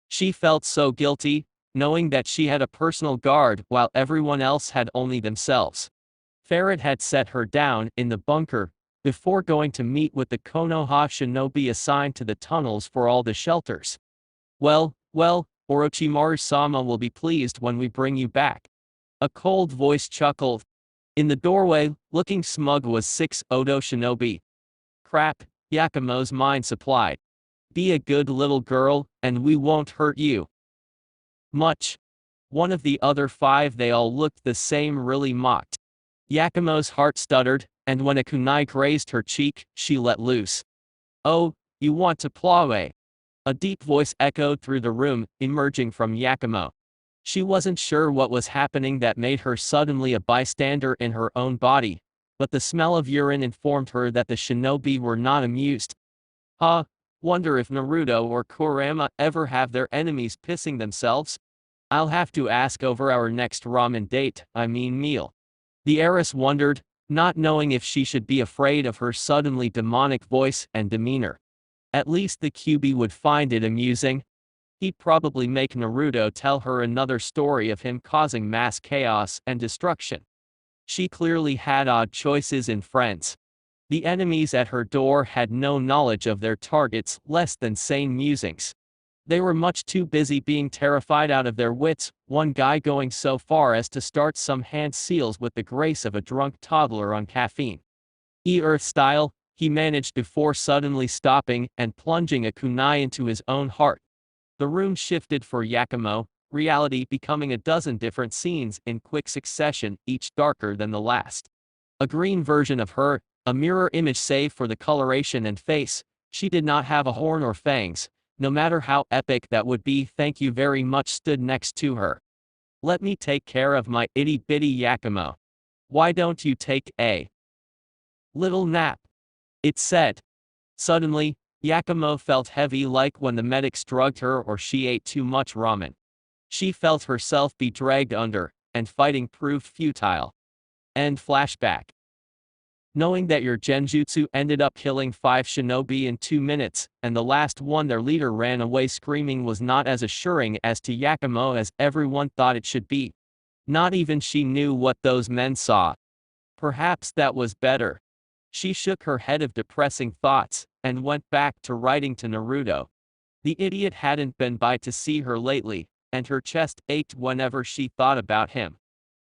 She felt so guilty, knowing that she had a personal guard while everyone else had only themselves. Ferret had set her down in the bunker before going to meet with the Konoha shinobi assigned to the tunnels for all the shelters. Well, Orochimaru-sama will be pleased when we bring you back. A cold voice chuckled. In the doorway, looking smug, was 6 Odo shinobi. Crap, Yakumo's mind supplied. Be a good little girl, and we won't hurt you much. One of the other five, they all looked the same, really mocked. Yakumo's heart stuttered, and when a kunai grazed her cheek, she let loose. Oh, you want to plow away? A deep voice echoed through the room, emerging from Yakumo. She wasn't sure what was happening that made her suddenly a bystander in her own body, but the smell of urine informed her that the shinobi were not amused. Huh, wonder if Naruto or Kurama ever have their enemies pissing themselves? I'll have to ask over our next ramen date, meal. The heiress wondered, not knowing if she should be afraid of her suddenly demonic voice and demeanor. At least the Kyuubi would find it amusing. He'd probably make Naruto tell her another story of him causing mass chaos and destruction. She clearly had odd choices in friends. The enemies at her door had no knowledge of their targets' less than sane musings. They were much too busy being terrified out of their wits, one guy going so far as to start some hand seals with the grace of a drunk toddler on caffeine. Earth style, he managed before suddenly stopping and plunging a kunai into his own heart. The room shifted for Yakumo, reality becoming a dozen different scenes in quick succession, each darker than the last. A green version of her, a mirror image save for the coloration and face. She did not have a horn or fangs. No matter how epic that would be, thank you very much, stood next to her. Let me take care of my itty bitty Yakumo. Why don't you take a little nap? It said. Suddenly, Yakumo felt heavy, like when the medics drugged her or she ate too much ramen. She felt herself be dragged under, and fighting proved futile. End flashback. Knowing that your genjutsu ended up killing 5 shinobi in 2 minutes, and the last one, their leader, ran away screaming, was not as assuring as to Yakumo as everyone thought it should be. Not even she knew what those men saw. Perhaps that was better. She shook her head of depressing thoughts, and went back to writing to Naruto. The idiot hadn't been by to see her lately, and her chest ached whenever she thought about him.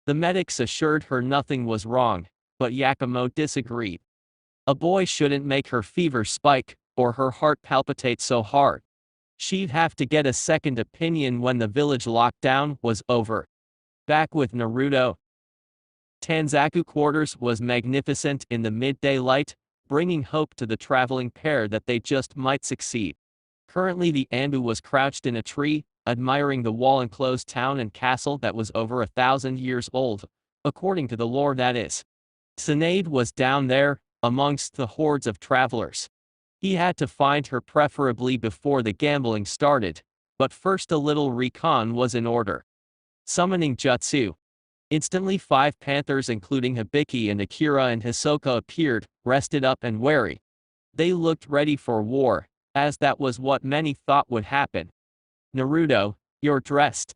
The medics assured her nothing was wrong, but Yakumo disagreed. A boy shouldn't make her fever spike, or her heart palpitate so hard. She'd have to get a second opinion when the village lockdown was over. Back with Naruto. Tanzaku quarters was magnificent in the midday light, bringing hope to the traveling pair that they just might succeed. Currently the ANBU was crouched in a tree, admiring the wall-enclosed town and castle that was over 1,000 years old, according to the lore, that is. Tsunade was down there, amongst the hordes of travelers. He had to find her preferably before the gambling started, but first a little recon was in order. Summoning jutsu. Instantly 5 panthers including Hibiki and Akira and Hisoka appeared, rested up and wary. They looked ready for war, as that was what many thought would happen. Naruto, you're dressed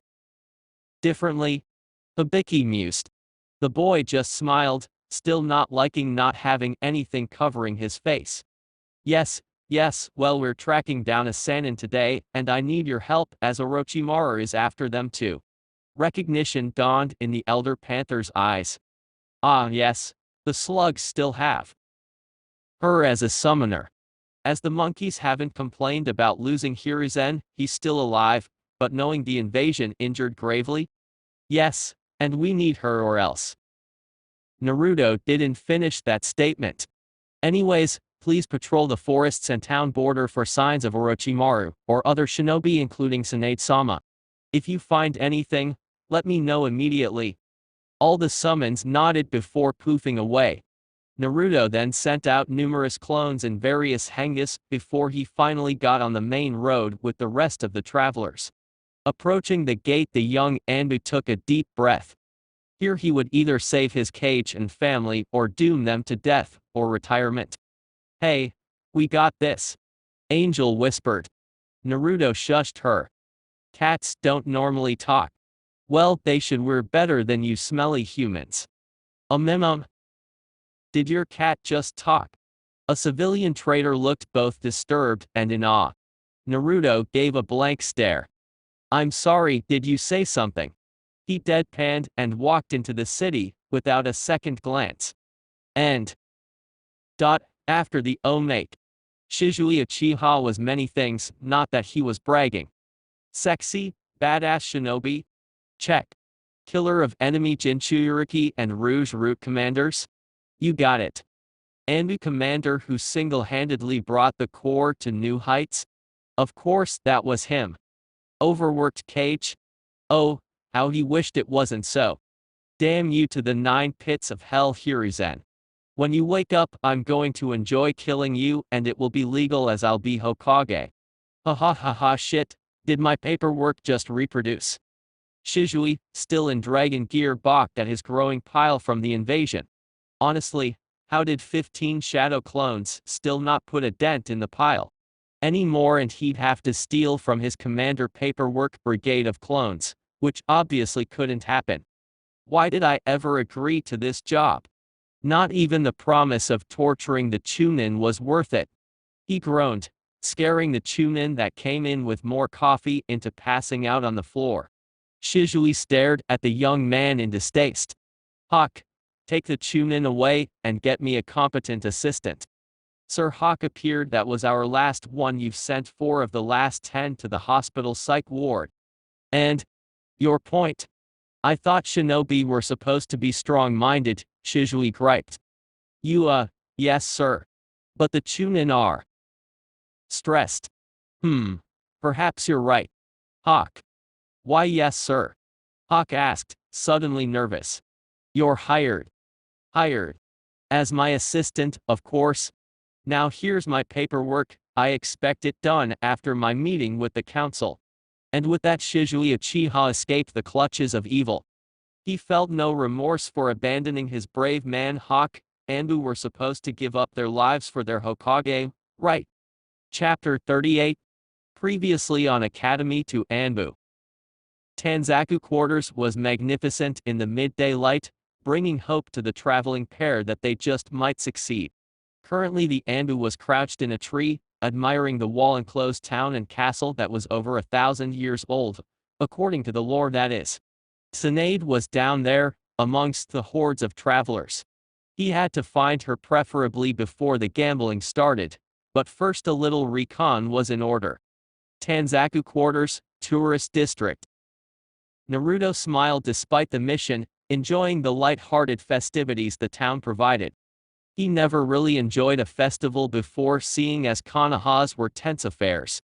differently? Hibiki mused. The boy just smiled, still not liking not having anything covering his face. Yes, well, we're tracking down a Sannin today, and I need your help, as Orochimaru is after them too. Recognition dawned in the elder panther's eyes. Ah yes, the slugs still have her as a summoner. As the monkeys haven't complained about losing Hiruzen, he's still alive, but knowing the invasion injured gravely? Yes, and we need her or else. Naruto didn't finish that statement. Anyways, please patrol the forests and town border for signs of Orochimaru, or other shinobi including Tsunade-sama. If you find anything, let me know immediately. All the summons nodded before poofing away. Naruto then sent out numerous clones in various hengas before he finally got on the main road with the rest of the travelers. Approaching the gate, the young ANBU took a deep breath. Here he would either save his cage and family or doom them to death or retirement. Hey, we got this. Angel whispered. Naruto shushed her. Cats don't normally talk. Well, they should. We're better than you smelly humans. Did your cat just talk? A civilian trader looked both disturbed and in awe. Naruto gave a blank stare. I'm sorry, did you say something? He deadpanned and walked into the city, without a second glance. And after the omake. Shizui Uchiha was many things, not that he was bragging. Sexy, badass shinobi? Check. Killer of enemy Jinchuriki and Rouge Route commanders? You got it. ANBU commander who single-handedly brought the Corps to new heights? Of course that was him. Overworked cage? Oh, how he wished it wasn't so. Damn you to the 9 pits of hell, Hiruzen. When you wake up, I'm going to enjoy killing you, and it will be legal as I'll be Hokage. Ha ha ha ha shit, did my paperwork just reproduce? Shizui, still in dragon gear, balked at his growing pile from the invasion. Honestly, how did 15 shadow clones still not put a dent in the pile? Any more and he'd have to steal from his commander paperwork brigade of clones, which obviously couldn't happen. Why did I ever agree to this job? Not even the promise of torturing the Chunin was worth it. He groaned, scaring the Chunin that came in with more coffee into passing out on the floor. Shizui stared at the young man in distaste. Hawk, take the Chunin away and get me a competent assistant. Sir Hawk appeared. That was our last one. You've sent 4 of the last 10 to the hospital psych ward. And? Your point? I thought shinobi were supposed to be strong-minded, Shizui griped. Yes sir. But the Chunin are stressed. Perhaps you're right. Hawk. Why yes sir? Hawk asked, suddenly nervous. You're hired. Hired. As my assistant, of course. Now here's my paperwork, I expect it done after my meeting with the council. And with that Shizui Uchiha escaped the clutches of evil. He felt no remorse for abandoning his brave man Hawk. ANBU were supposed to give up their lives for their Hokage, right? Chapter 38. Previously on Academy to ANBU. Tanzaku quarters was magnificent in the midday light, bringing hope to the traveling pair that they just might succeed. Currently the ANBU was crouched in a tree, admiring the wall-enclosed town and castle that was over 1,000 years old, according to the lore that is. Tsunade was down there, amongst the hordes of travelers. He had to find her preferably before the gambling started, but first a little recon was in order. Tanzaku quarters, tourist district. Naruto smiled despite the mission, enjoying the light-hearted festivities the town provided. He never really enjoyed a festival before, seeing as konohas were tense affairs.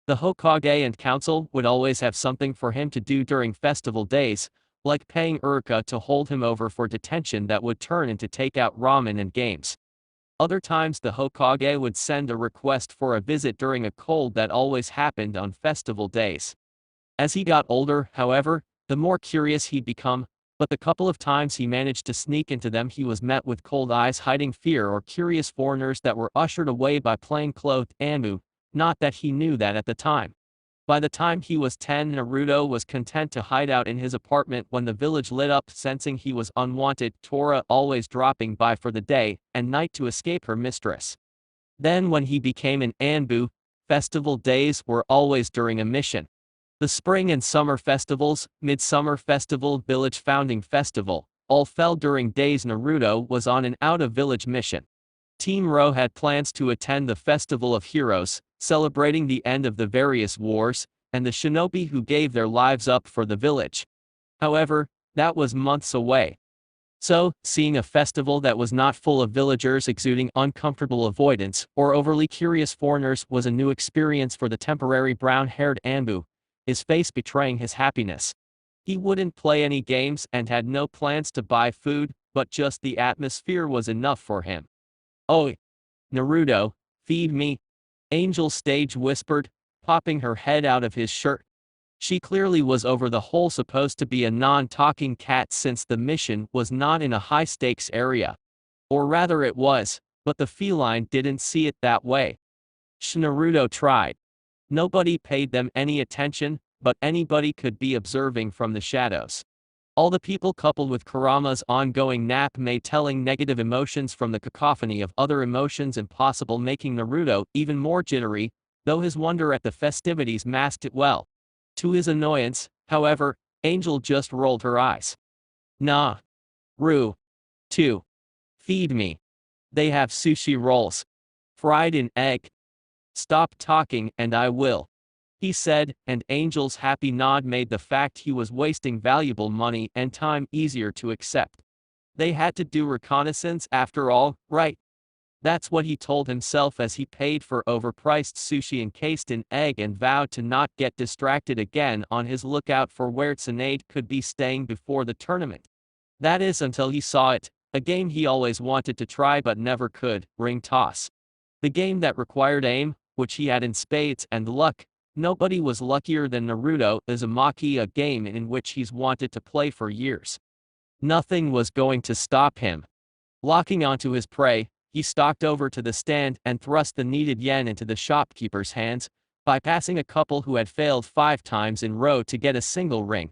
The Hokage and council would always have something for him to do during festival days, like paying Urka to hold him over for detention that would turn into takeout ramen and games. Other times the Hokage would send a request for a visit during a cold that always happened on festival days. As he got older, however, the more curious he'd become, but the couple of times he managed to sneak into them he was met with cold eyes hiding fear or curious foreigners that were ushered away by plain-clothed ANBU, not that he knew that at the time. By the time he was 10, Naruto was content to hide out in his apartment when the village lit up, sensing he was unwanted, Tora always dropping by for the day and night to escape her mistress. Then when he became an ANBU, festival days were always during a mission. The spring and summer festivals, midsummer festival, village founding festival, all fell during days Naruto was on an out-of-village mission. Team Ro had plans to attend the Festival of Heroes, celebrating the end of the various wars, and the shinobi who gave their lives up for the village. However, that was months away. So, seeing a festival that was not full of villagers exuding uncomfortable avoidance or overly curious foreigners was a new experience for the temporary brown-haired ANBU, his face betraying his happiness. He wouldn't play any games and had no plans to buy food, but just the atmosphere was enough for him. "Oh, Naruto, feed me," Angel Stage whispered, popping her head out of his shirt. She clearly was over the whole supposed to be a non-talking cat since the mission was not in a high-stakes area. Or rather it was, but the feline didn't see it that way. Naruto tried. Nobody paid them any attention, but anybody could be observing from the shadows. All the people coupled with Kurama's ongoing nap made telling negative emotions from the cacophony of other emotions impossible, making Naruto even more jittery, though his wonder at the festivities masked it well. To his annoyance, however, Angel just rolled her eyes. "Nah. Ru. 2. Feed me. They have sushi rolls. Fried in egg." Stop talking and I will, he said, and Angel's happy nod made the fact he was wasting valuable money and time easier to accept. They had to do reconnaissance after all, right? That's what he told himself as he paid for overpriced sushi encased in egg and vowed to not get distracted again, on his lookout for where Tsunade could be staying before the tournament. That is, until he saw it, a game he always wanted to try but never could, ring toss. The game that required aim, which he had in spades, and luck. Nobody was luckier than Naruto. Uzumaki, a game in which he's wanted to play for years. Nothing was going to stop him. Locking onto his prey, he stalked over to the stand and thrust the needed yen into the shopkeeper's hands, bypassing a couple who had failed 5 times in a row to get a single ring.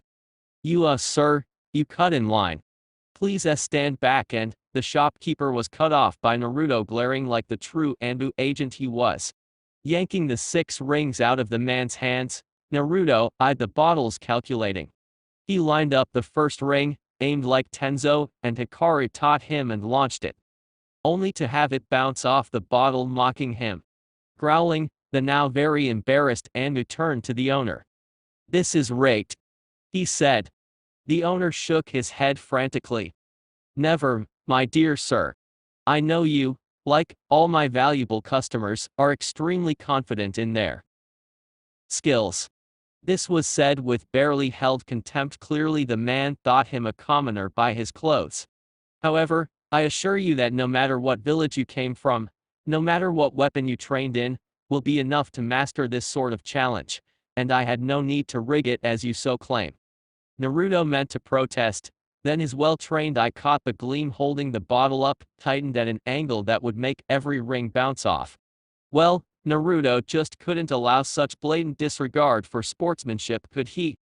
Sir, you cut in line. Please stand back, and the shopkeeper was cut off by Naruto glaring like the true ANBU agent he was. Yanking the 6 rings out of the man's hands, Naruto eyed the bottles calculating. He lined up the first ring, aimed like Danzo, and Hikaru taught him and launched it, only to have it bounce off the bottle, mocking him. Growling, the now very embarrassed ANBU turned to the owner. "This is rigged," he said. The owner shook his head frantically. "Never, my dear sir. I know you, like all my valuable customers, are extremely confident in their skills." This was said with barely held contempt. Clearly the man thought him a commoner by his clothes. "However, I assure you that no matter what village you came from, no matter what weapon you trained in, will be enough to master this sort of challenge, and I had no need to rig it as you so claim." Naruto meant to protest, then his well-trained eye caught the gleam holding the bottle up, tightened at an angle that would make every ring bounce off. Well, Naruto just couldn't allow such blatant disregard for sportsmanship, could he?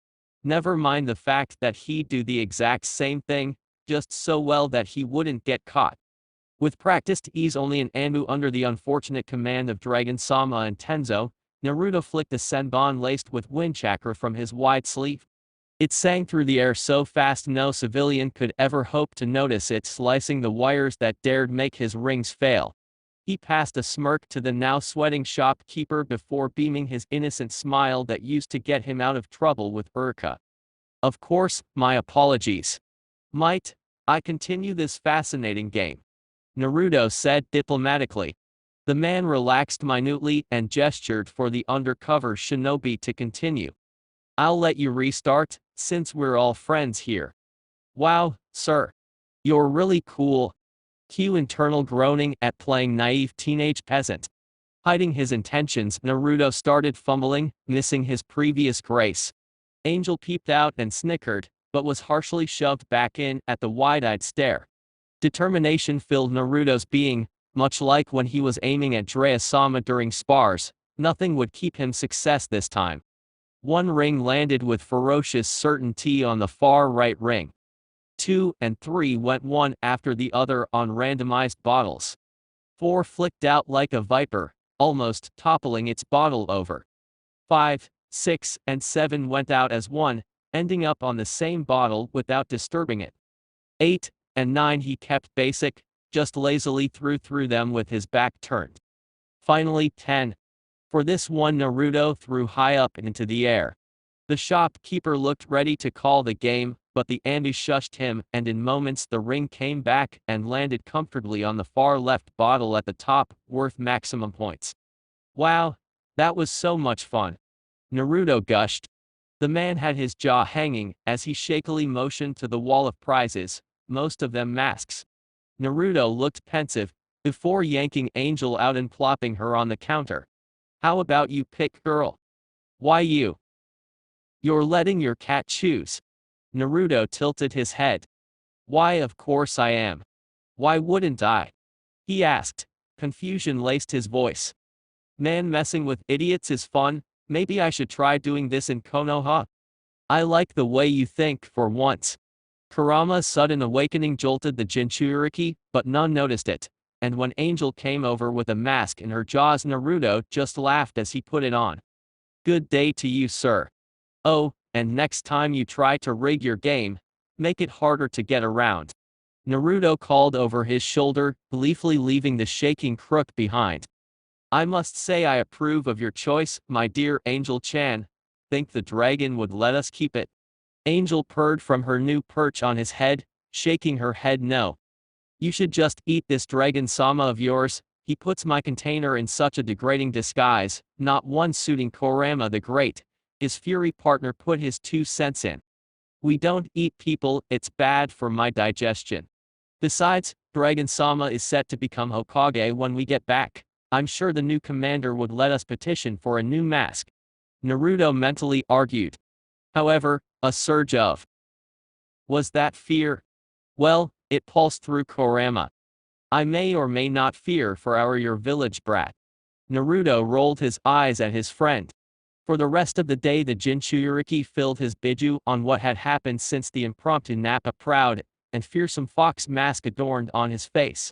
Never mind the fact that he'd do the exact same thing, just so well that he wouldn't get caught. With practiced ease only in ANBU under the unfortunate command of Dragon-sama and Tenzo, Naruto flicked a senbon laced with wind chakra from his wide sleeve. It sang through the air so fast no civilian could ever hope to notice it, slicing the wires that dared make his rings fail. He passed a smirk to the now sweating shopkeeper before beaming his innocent smile that used to get him out of trouble with Urka. "Of course, my apologies. Might I continue this fascinating game?" Naruto said diplomatically. The man relaxed minutely and gestured for the undercover shinobi to continue. "I'll let you restart, since we're all friends here." "Wow, sir. You're really cool." Cue internal groaning at playing naive teenage peasant. Hiding his intentions, Naruto started fumbling, missing his previous grace. Angel peeped out and snickered, but was harshly shoved back in at the wide-eyed stare. Determination filled Naruto's being, much like when he was aiming at Jiraiya-sama during spars. Nothing would keep him success this time. One ring landed with ferocious certainty on the far right ring. 2 and 3 went one after the other on randomized bottles. 4 flicked out like a viper, almost toppling its bottle over. 5, 6, and 7 went out as one, ending up on the same bottle without disturbing it. 8 and 9 he kept basic, just lazily threw them with his back turned. Finally 10. For this one Naruto threw high up into the air. The shopkeeper looked ready to call the game, but the ANBU shushed him, and in moments the ring came back and landed comfortably on the far left bottle at the top, worth maximum points. "Wow, that was so much fun," Naruto gushed. The man had his jaw hanging as he shakily motioned to the wall of prizes, most of them masks. Naruto looked pensive, before yanking Angel out and plopping her on the counter. "How about you pick, girl?" "Why you? You're letting your cat choose." Naruto tilted his head. "Why, of course I am. Why wouldn't I?" he asked. Confusion laced his voice. "Man, messing with idiots is fun. Maybe I should try doing this in Konoha. I like the way you think for once." Kurama's sudden awakening jolted the Jinchuriki, but none noticed it, and when Angel came over with a mask in her jaws, Naruto just laughed as he put it on. "Good day to you, sir. Oh, and next time you try to rig your game, make it harder to get around," Naruto called over his shoulder, gleefully leaving the shaking crook behind. I must say I approve of your choice, my dear Angel-chan. Think the dragon would let us keep it? Angel purred from her new perch on his head, shaking her head no. You should just eat this dragon-sama of yours. He puts my container in such a degrading disguise, not one suiting Kurama the Great. His fury partner put his 2 cents in. We don't eat people, it's bad for my digestion. Besides, Dragon-sama is set to become Hokage when we get back. I'm sure the new commander would let us petition for a new mask. Naruto mentally argued. However, a surge of was that fear? Well, it pulsed through Kurama. I may or may not fear for your village brat. Naruto rolled his eyes at his friend. For the rest of the day the Jinchuriki filled his biju on what had happened since the impromptu nap. A proud and fearsome fox mask adorned on his face.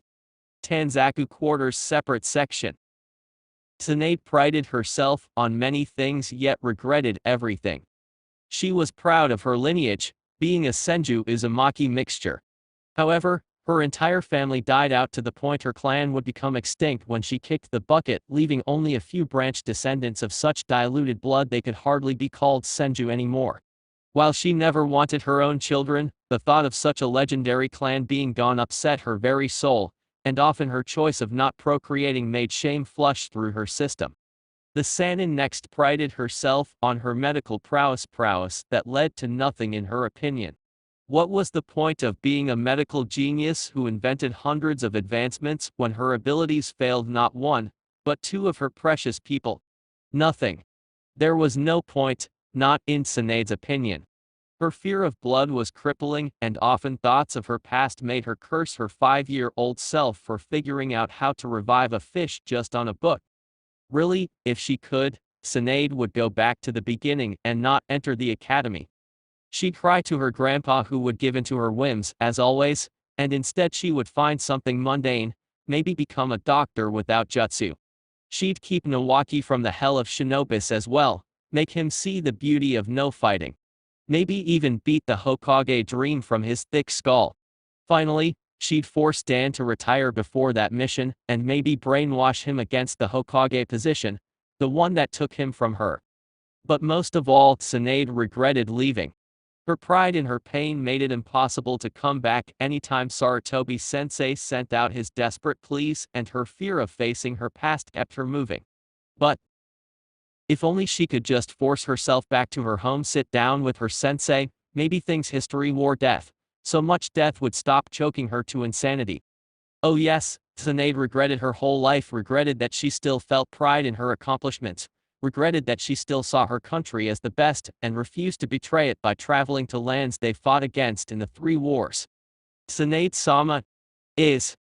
Tanzaku quarters separate section. Tsunade prided herself on many things yet regretted everything. She was proud of her lineage, being a Senju Uzumaki mixture. However, her entire family died out to the point her clan would become extinct when she kicked the bucket, leaving only a few branch descendants of such diluted blood they could hardly be called Senju anymore. While she never wanted her own children, the thought of such a legendary clan being gone upset her very soul, and often her choice of not procreating made shame flush through her system. The Sannin next prided herself on her medical prowess that led to nothing in her opinion. What was the point of being a medical genius who invented hundreds of advancements when her abilities failed not one, but two of her precious people? Nothing. There was no point, not in Tsunade's opinion. Her fear of blood was crippling, and often thoughts of her past made her curse her 5-year-old self for figuring out how to revive a fish just on a book. Really, if she could, Tsunade would go back to the beginning and not enter the academy. She'd cry to her grandpa who would give in to her whims, as always, and instead she would find something mundane, maybe become a doctor without jutsu. She'd keep Nawaki from the hell of Shinobis as well, make him see the beauty of no fighting. Maybe even beat the Hokage dream from his thick skull. Finally, she'd force Dan to retire before that mission, and maybe brainwash him against the Hokage position, the one that took him from her. But most of all, Tsunade regretted leaving. Her pride in her pain made it impossible to come back anytime Sarutobi-sensei sent out his desperate pleas, and her fear of facing her past kept her moving. But if only she could just force herself back to her home, sit down with her sensei, maybe things history war death. So much death would stop choking her to insanity. Oh yes, Tsunade regretted her whole life, regretted that she still felt pride in her accomplishments, regretted that she still saw her country as the best, and refused to betray it by traveling to lands they fought against in the 3 wars. Tsunade-sama is.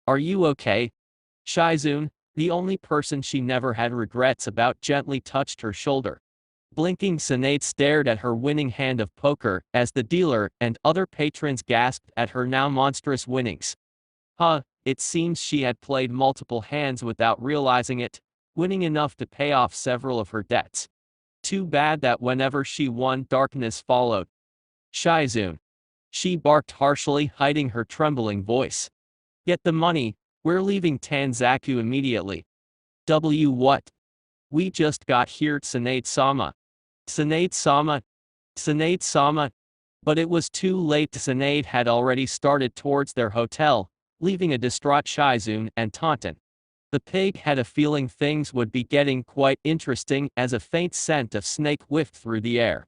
Are you okay? Shizui, the only person she never had regrets about, gently touched her shoulder. Blinking, Tsunade stared at her winning hand of poker as the dealer and other patrons gasped at her now monstrous winnings. It seems she had played multiple hands without realizing it, winning enough to pay off several of her debts. Too bad that whenever she won, darkness followed. Shizui. She barked harshly, hiding her trembling voice. Get the money, we're leaving Tanzaku immediately. What? We just got here, Tsunade-sama. Tsunade-sama. Tsunade-sama. But it was too late. Tsunade had already started towards their hotel, leaving a distraught Shizui and Taunton. The pig had a feeling things would be getting quite interesting as a faint scent of snake whiffed through the air.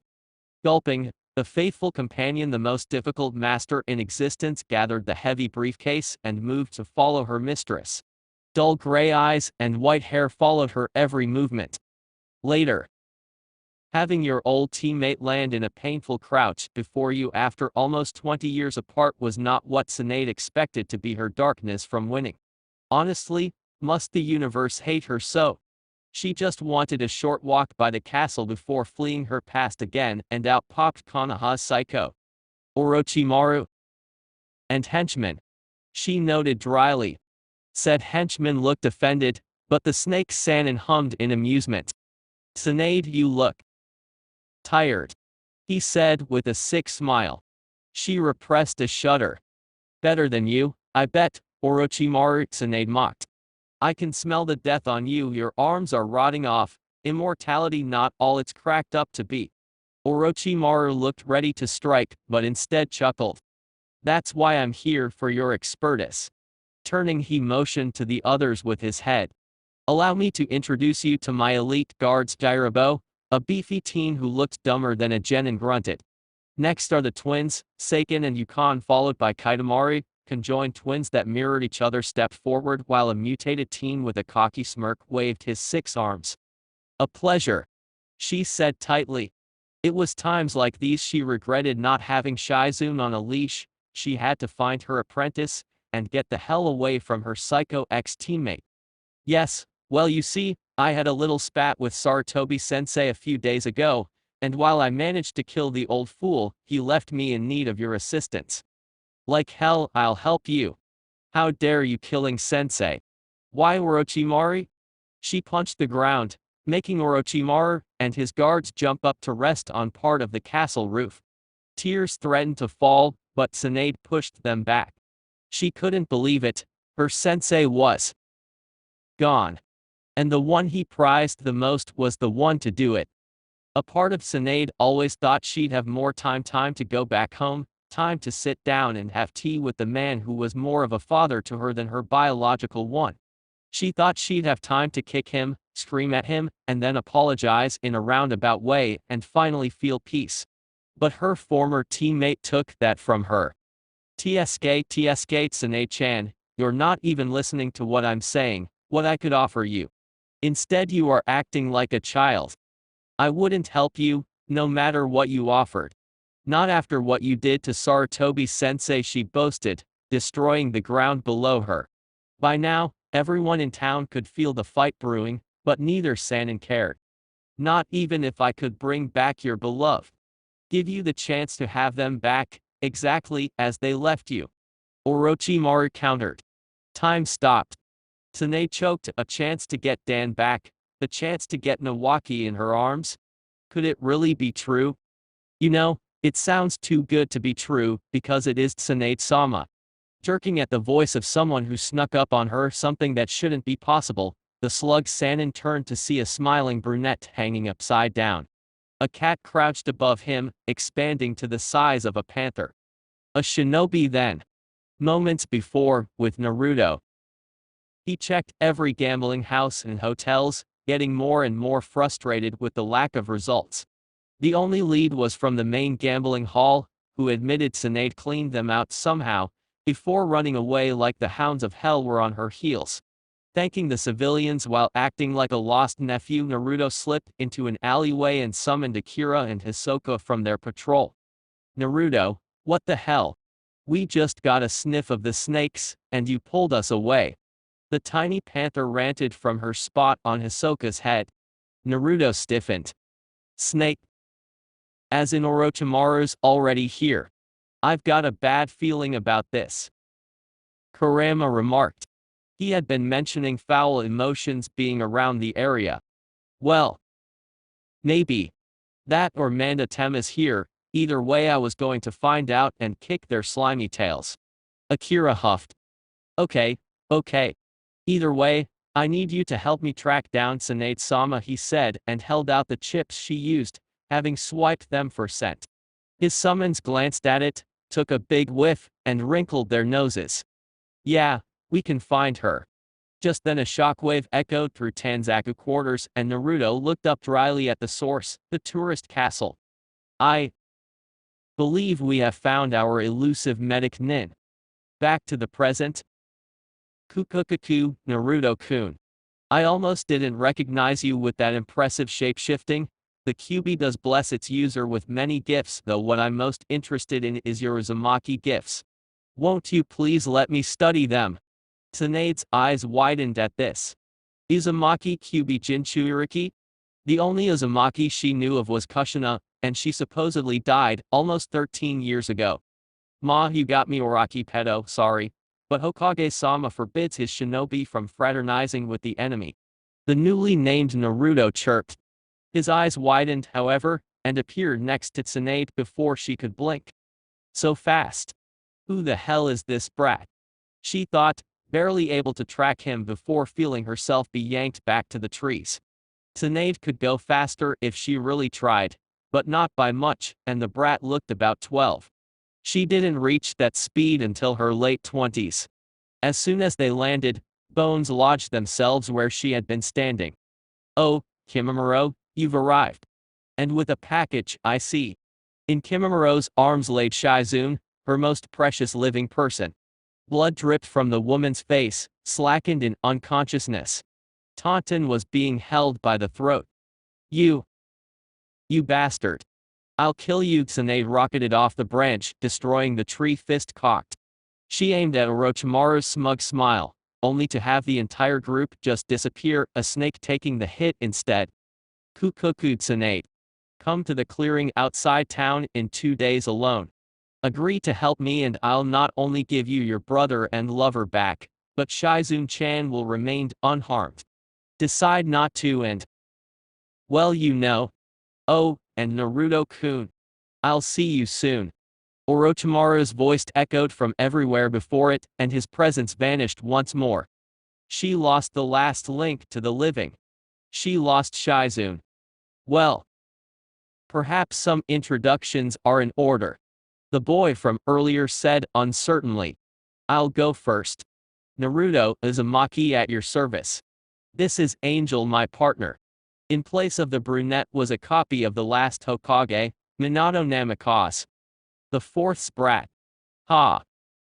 Gulping, the faithful companion, the most difficult master in existence, gathered the heavy briefcase and moved to follow her mistress. Dull gray eyes and white hair followed her every movement. Later. Having your old teammate land in a painful crouch before you after almost 20 years apart was not what Tsunade expected to be her darkness from winning. Honestly, must the universe hate her so? She just wanted a short walk by the castle before fleeing her past again, and out popped Konoha's psycho Orochimaru and henchman. She noted dryly. Said henchman looked offended, but the snake Sannin hummed in amusement. Tsunade, you look tired, he said with a sick smile. She repressed a shudder. Better than you, I bet, Orochimaru, Tsunade mocked. I can smell the death on you, your arms are rotting off, immortality not all it's cracked up to be. Orochimaru looked ready to strike, but instead chuckled. That's why I'm here, for your expertise. Turning, he motioned to the others with his head. Allow me to introduce you to my elite guards. Jiraiya, a beefy teen who looked dumber than a genin, grunted. Next are the twins, Seiken and Yukon, followed by Kitamari, conjoined twins that mirrored each other, stepped forward while a mutated teen with a cocky smirk waved his 6 arms. A pleasure, she said tightly. It was times like these she regretted not having Shizui on a leash. She had to find her apprentice and get the hell away from her psycho ex-teammate. Yes, well, you see, I had a little spat with Sarutobi-sensei a few days ago, and while I managed to kill the old fool, he left me in need of your assistance. Like hell, I'll help you. How dare you, killing sensei? Why, Orochimaru? She punched the ground, making Orochimaru and his guards jump up to rest on part of the castle roof. Tears threatened to fall, but Tsunade pushed them back. She couldn't believe it. Her sensei was gone. And the one he prized the most was the one to do it. A part of Tsunade always thought she'd have more time to go back home, time to sit down and have tea with the man who was more of a father to her than her biological one. She thought she'd have time to kick him, scream at him, and then apologize in a roundabout way and finally feel peace. But her former teammate took that from her. TSK Tsunade-chan, you're not even listening to what I'm saying, what I could offer you. Instead, you are acting like a child. I wouldn't help you, no matter what you offered. Not after what you did to Sarutobi-sensei, she boasted, destroying the ground below her. By now, everyone in town could feel the fight brewing, but neither Sannin cared. Not even if I could bring back your beloved. Give you the chance to have them back, exactly as they left you. Orochimaru countered. Time stopped. Tsunade choked. A chance to get Dan back, the chance to get Nawaki in her arms? Could it really be true? You know, it sounds too good to be true, because it is Tsunade-sama. Jerking at the voice of someone who snuck up on her, something that shouldn't be possible, the slug Sannin turned to see a smiling brunette hanging upside down. A cat crouched above him, expanding to the size of a panther. A shinobi then. Moments before, with Naruto. He checked every gambling house and hotels, getting more and more frustrated with the lack of results. The only lead was from the main gambling hall, who admitted Tsunade cleaned them out somehow, before running away like the hounds of hell were on her heels. Thanking the civilians while acting like a lost nephew, Naruto slipped into an alleyway and summoned Akira and Hisoka from their patrol. Naruto, what the hell? We just got a sniff of the snakes, and you pulled us away. The tiny panther ranted from her spot on Hisoka's head. Naruto stiffened. Snake? As in Orochimaru's already here. I've got a bad feeling about this. Kurama remarked. He had been mentioning foul emotions being around the area. Well, maybe. That or Mandatem is here, either way I was going to find out and kick their slimy tails. Akira huffed. Okay. Either way, I need you to help me track down Tsunade-sama, he said, and held out the chips she used, having swiped them for scent. His summons glanced at it, took a big whiff, and wrinkled their noses. Yeah, we can find her. Just then a shockwave echoed through Tanzaku quarters and Naruto looked up dryly at the source, the tourist castle. I believe we have found our elusive medic Nin. Back to the present. Kukukaku, Naruto-kun. I almost didn't recognize you with that impressive shape-shifting. The QB does bless its user with many gifts, though what I'm most interested in is your Uzumaki gifts. Won't you please let me study them? Tsunade's eyes widened at this. Uzumaki QB Jinchuriki? The only Uzumaki she knew of was Kushina, and she supposedly died almost 13 years ago. Ma, you got me, Oraki pedo, sorry. But Hokage-sama forbids his shinobi from fraternizing with the enemy. The newly named Naruto chirped. His eyes widened, however, and appeared next to Tsunade before she could blink. So fast. Who the hell is this brat? She thought, barely able to track him before feeling herself be yanked back to the trees. Tsunade could go faster if she really tried, but not by much, and the brat looked about 12. She didn't reach that speed until her late 20s. As soon as they landed, bones lodged themselves where she had been standing. "Oh, Kimimaro, you've arrived. And with a package, I see." In Kimimaro's arms laid Shizui, her most precious living person. Blood dripped from the woman's face, slackened in unconsciousness. Taunton was being held by the throat. You bastard. I'll kill you." Tsunade rocketed off the branch, destroying the tree, fist cocked. She aimed at Orochimaru's smug smile, only to have the entire group just disappear, a snake taking the hit instead. "Kukuku Tsunade. Come to the clearing outside town in 2 days alone. Agree to help me and I'll not only give you your brother and lover back, but Shizui-chan will remain unharmed. Decide not to and... well, you know. Oh, and Naruto-kun. I'll see you soon." Orochimaru's voice echoed from everywhere before it, and his presence vanished once more. She lost the last link to the living. She lost Shizui. Well, perhaps some introductions are in order. The boy from earlier said uncertainly. "I'll go first. Naruto, Uzumaki at your service. This is Angel, my partner." In place of the brunette was a copy of the last Hokage, Minato Namikaze. The fourth brat. Ha!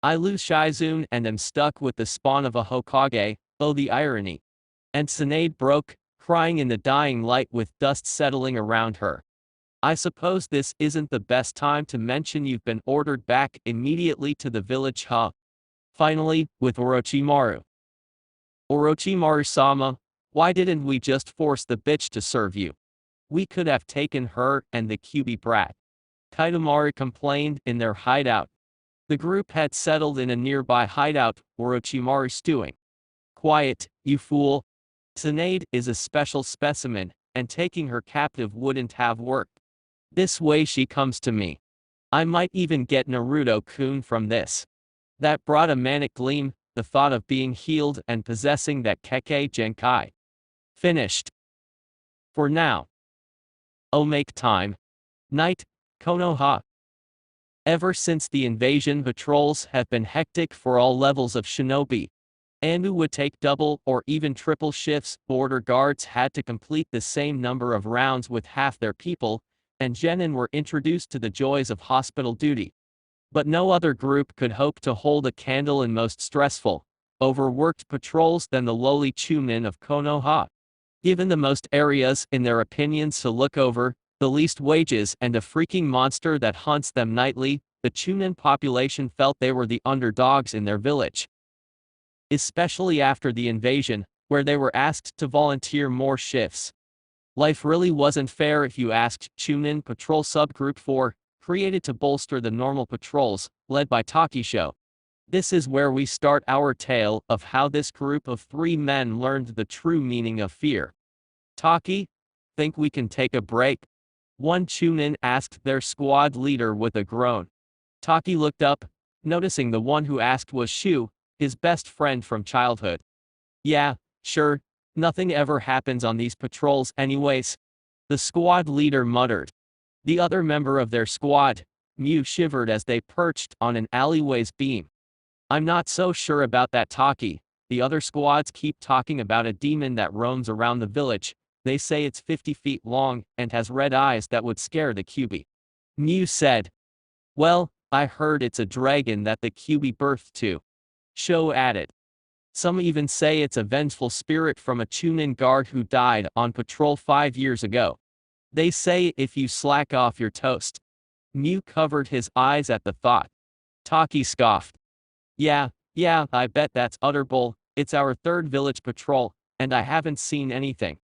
I lose Shizui and am stuck with the spawn of a Hokage, oh the irony. And Tsunade broke, crying in the dying light with dust settling around her. "I suppose this isn't the best time to mention you've been ordered back immediately to the village, huh?" Finally, with Orochimaru. "Orochimaru-sama, why didn't we just force the bitch to serve you? We could have taken her and the QB brat." Katamari complained in their hideout. The group had settled in a nearby hideout, Orochimaru stewing. "Quiet, you fool. Tsunade is a special specimen, and taking her captive wouldn't have worked. This way she comes to me. I might even get Naruto-kun from this." That brought a manic gleam, the thought of being healed and possessing that Kekkei Genkai. Finished. For now. Oh, make time. Night, Konoha. Ever since the invasion, patrols have been hectic for all levels of shinobi. ANBU would take double or even triple shifts, border guards had to complete the same number of rounds with half their people, and genin were introduced to the joys of hospital duty. But no other group could hope to hold a candle in most stressful, overworked patrols than the lowly Chunin of Konoha. Given the most areas, in their opinions, to look over, the least wages, and a freaking monster that hunts them nightly, the Chunin population felt they were the underdogs in their village. Especially after the invasion, where they were asked to volunteer more shifts. Life really wasn't fair if you asked. Chunin Patrol Subgroup 4, created to bolster the normal patrols, led by Takisho. This is where we start our tale of how this group of 3 men learned the true meaning of fear. "Taki, think we can take a break?" one Chunin asked their squad leader with a groan. Taki looked up, noticing the one who asked was Shu, his best friend from childhood. "Yeah, sure, nothing ever happens on these patrols anyways," the squad leader muttered. The other member of their squad, Mew, shivered as they perched on an alleyway's beam. "I'm not so sure about that, Taki. The other squads keep talking about a demon that roams around the village. They say it's 50 feet long and has red eyes that would scare the QB." Mew said. "Well, I heard it's a dragon that the QB birthed to." Sho added. "Some even say it's a vengeful spirit from a Chunin guard who died on patrol 5 years ago. They say if you slack off your toast." Mew covered his eyes at the thought. Taki scoffed. Yeah, I bet that's utter bull. It's our 3rd village patrol, and I haven't seen anything.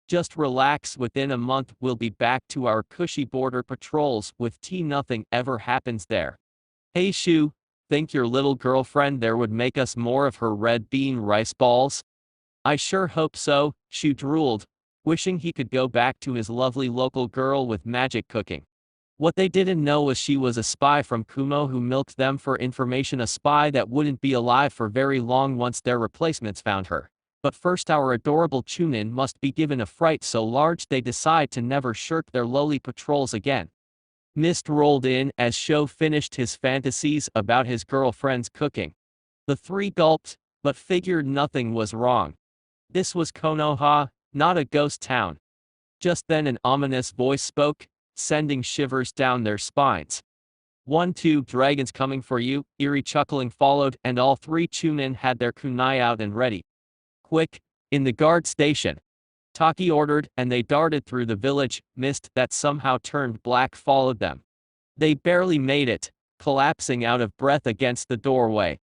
Just relax, within a month we'll be back to our cushy border patrols with tea. Nothing ever happens there." "Hey Shu, think your little girlfriend there would make us more of her red bean rice balls?" "I sure hope so," Shu drooled, wishing he could go back to his lovely local girl with magic cooking. What they didn't know was she was a spy from Kumo who milked them for information, a spy that wouldn't be alive for very long once their replacements found her. But first our adorable Chunin must be given a fright so large they decide to never shirk their lowly patrols again. Mist rolled in as Sho finished his fantasies about his girlfriend's cooking. The three gulped, but figured nothing was wrong. This was Konoha, not a ghost town. Just then an ominous voice spoke, sending shivers down their spines. 1-2 dragons coming for you, eerie chuckling followed and all three Chunin had their kunai out and ready. Quick, in the guard station. Taki ordered and they darted through the village, mist that somehow turned black followed them. They barely made it, collapsing out of breath against the doorway.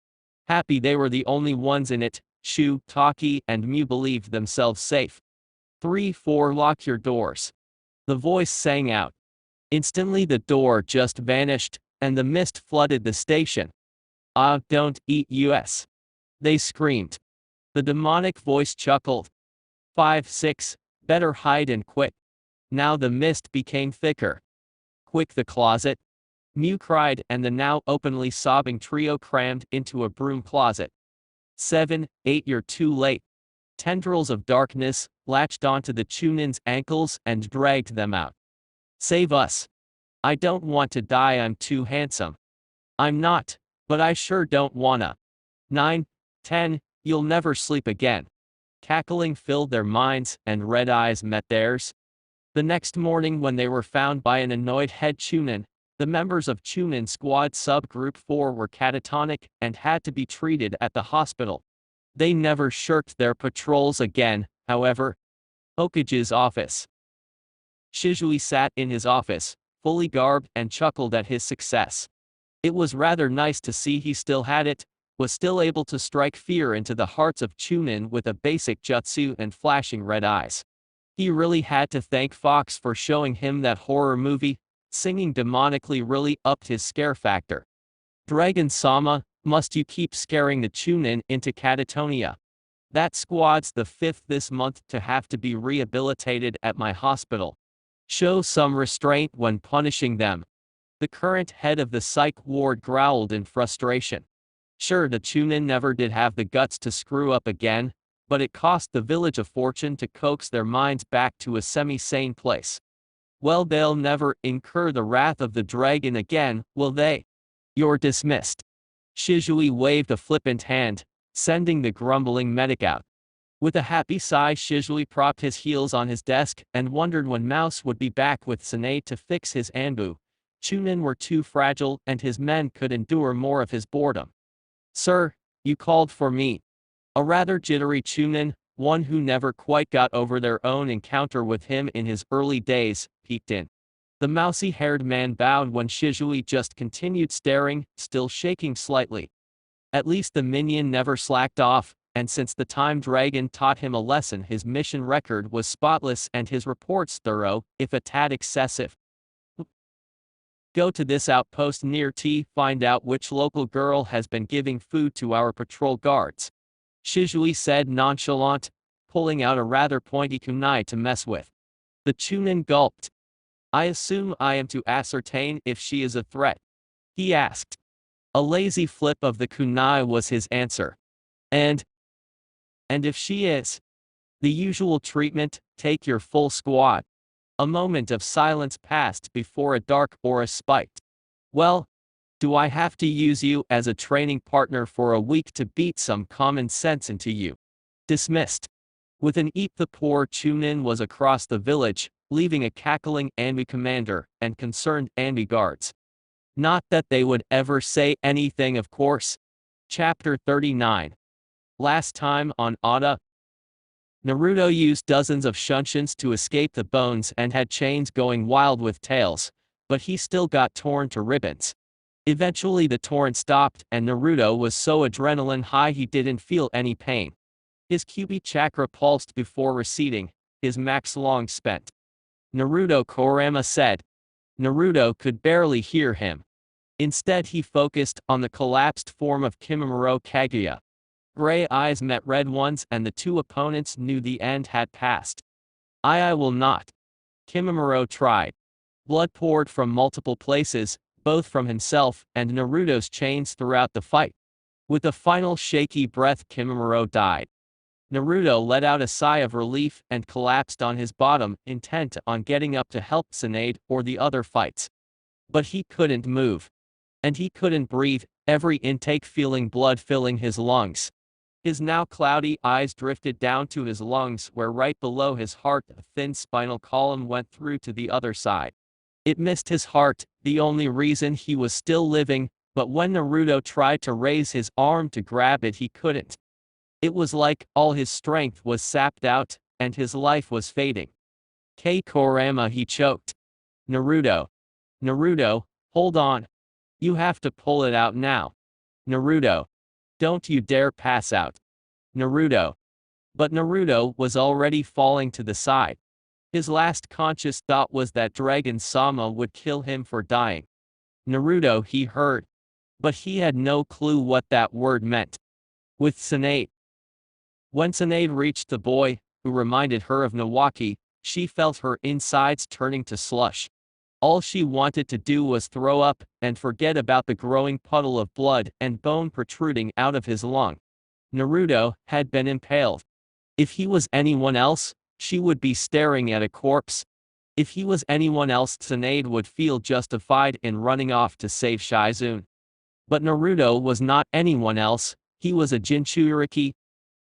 Happy they were the only ones in it, Shu, Taki, and Mew believed themselves safe. 3-4 lock your doors. The voice sang out. Instantly the door just vanished, and the mist flooded the station. Ah, don't eat us. They screamed. The demonic voice chuckled. 5-6, better hide and quit. Now the mist became thicker. Quick the closet. Mew cried and the now openly sobbing trio crammed into a broom closet. 7-8 you're too late. Tendrils of darkness latched onto the Chunin's ankles and dragged them out. Save us. I don't want to die, I'm too handsome. I'm not, but I sure don't wanna. 9-10, you'll never sleep again. Cackling filled their minds and red eyes met theirs. The next morning when they were found by an annoyed head Chunin, the members of Chunin Squad Subgroup 4 were catatonic and had to be treated at the hospital. They never shirked their patrols again, however. Hokage's office. Shizui sat in his office, fully garbed and chuckled at his success. It was rather nice to see he still had it, was still able to strike fear into the hearts of Chunin with a basic jutsu and flashing red eyes. He really had to thank Fox for showing him that horror movie. Singing demonically really upped his scare factor. Dragon-sama, must you keep scaring the Chunin into catatonia? That squad's the 5th this month to have to be rehabilitated at my hospital. Show some restraint when punishing them. The current head of the psych ward growled in frustration. Sure, the Chunin never did have the guts to screw up again, but it cost the village a fortune to coax their minds back to a semi-sane place. Well, they'll never incur the wrath of the dragon again, will they? You're dismissed. Shizui waved a flippant hand, sending the grumbling medic out. With a happy sigh, Shizui propped his heels on his desk and wondered when Mouse would be back with Tsunade to fix his ANBU. Chunin were too fragile and his men could endure more of his boredom. Sir, you called for me. A rather jittery Chunin, one who never quite got over their own encounter with him in his early days, peeked in. The mousy-haired man bowed when Shizui just continued staring, still shaking slightly. At least the minion never slacked off, and since the time Dragon taught him a lesson, his mission record was spotless and his reports thorough, if a tad excessive. Go to this outpost near T, find out which local girl has been giving food to our patrol guards. Shizui said nonchalant, pulling out a rather pointy kunai to mess with. The Chunin gulped. I assume I am to ascertain if she is a threat? He asked. A lazy flip of the kunai was his answer. And if she is? The usual treatment, take your full squad. A moment of silence passed before a dark aura spiked. Well, do I have to use you as a training partner for a week to beat some common sense into you? Dismissed. With an eep, the poor Chunin was across the village, leaving a cackling ANBU commander and concerned ANBU guards. Not that they would ever say anything, of course. Chapter 39. Last time on Oda. Naruto used dozens of shunshuns to escape the bones and had chains going wild with tails, but he still got torn to ribbons. Eventually the torrent stopped and Naruto was so adrenaline high he didn't feel any pain. His QB chakra pulsed before receding, his max long spent. Naruto, Kurama said. Naruto could barely hear him. Instead he focused on the collapsed form of Kimimaro Kaguya. Gray eyes met red ones and the two opponents knew the end had passed. I will not. Kimimaro tried. Blood poured from multiple places, both from himself and Naruto's chains throughout the fight. With a final shaky breath, Kimimaro died. Naruto let out a sigh of relief and collapsed on his bottom, intent on getting up to help Tsunade or the other fights. But he couldn't move. And he couldn't breathe, every intake feeling blood filling his lungs. His now cloudy eyes drifted down to his lungs, where right below his heart a thin spinal column went through to the other side. It missed his heart, the only reason he was still living, but when Naruto tried to raise his arm to grab it, he couldn't. It was like all his strength was sapped out, and his life was fading. Kurama, he choked. Naruto. Naruto, hold on. You have to pull it out now. Naruto. Don't you dare pass out. Naruto. But Naruto was already falling to the side. His last conscious thought was that Dragon-sama would kill him for dying. Naruto, he heard. But he had no clue what that word meant. With Tsunade. When Tsunade reached the boy, who reminded her of Nawaki, she felt her insides turning to slush. All she wanted to do was throw up and forget about the growing puddle of blood and bone protruding out of his lung. Naruto had been impaled. If he was anyone else, she would be staring at a corpse. If he was anyone else, Tsunade would feel justified in running off to save Shizui. But Naruto was not anyone else, he was a Jinchuriki.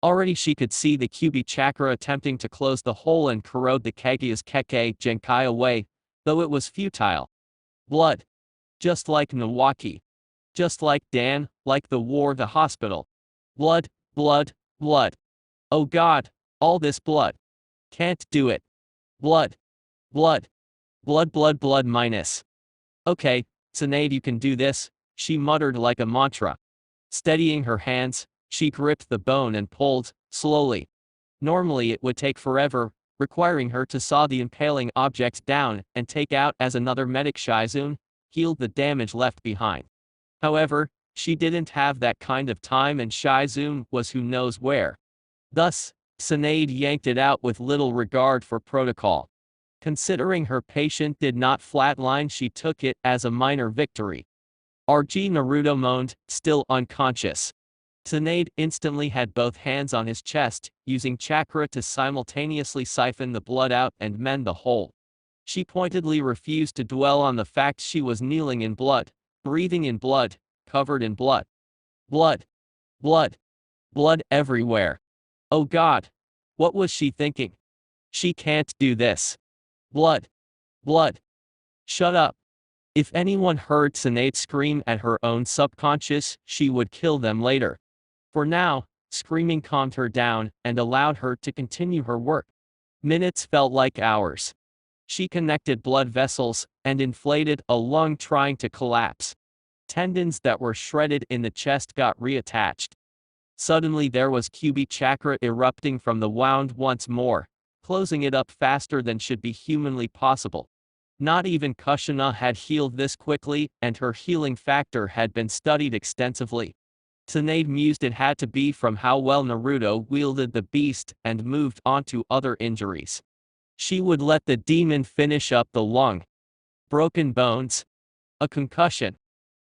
Already she could see the Kyuubi chakra attempting to close the hole and corrode the Kaguya's Kekkei Genkai away, though it was futile. Blood. Just like Nawaki. Just like Dan, like the war, the hospital. Blood, blood, blood. Oh God, all this blood. Can't do it. Blood. Blood. Blood, blood, blood minus. Okay, Tsunade, you can do this, she muttered like a mantra. Steadying her hands, she gripped the bone and pulled, slowly. Normally it would take forever, requiring her to saw the impaling object down and take out as another medic Shizui healed the damage left behind. However, she didn't have that kind of time and Shizui was who knows where. Thus, Tsunade yanked it out with little regard for protocol. Considering her patient did not flatline, she took it as a minor victory. RG Naruto moaned, still unconscious. Tsunade instantly had both hands on his chest, using chakra to simultaneously siphon the blood out and mend the hole. She pointedly refused to dwell on the fact she was kneeling in blood, breathing in blood, covered in blood. Blood. Blood. Blood everywhere. Oh God. What was she thinking? She can't do this. Blood. Blood. Shut up. If anyone heard Tsunade scream at her own subconscious, she would kill them later. For now, screaming calmed her down and allowed her to continue her work. Minutes felt like hours. She connected blood vessels and inflated a lung trying to collapse. Tendons that were shredded in the chest got reattached. Suddenly there was Kyuubi chakra erupting from the wound once more, closing it up faster than should be humanly possible. Not even Kushina had healed this quickly, and her healing factor had been studied extensively. Tsunade mused it had to be from how well Naruto wielded the beast and moved on to other injuries. She would let the demon finish up the lung. Broken bones. A concussion.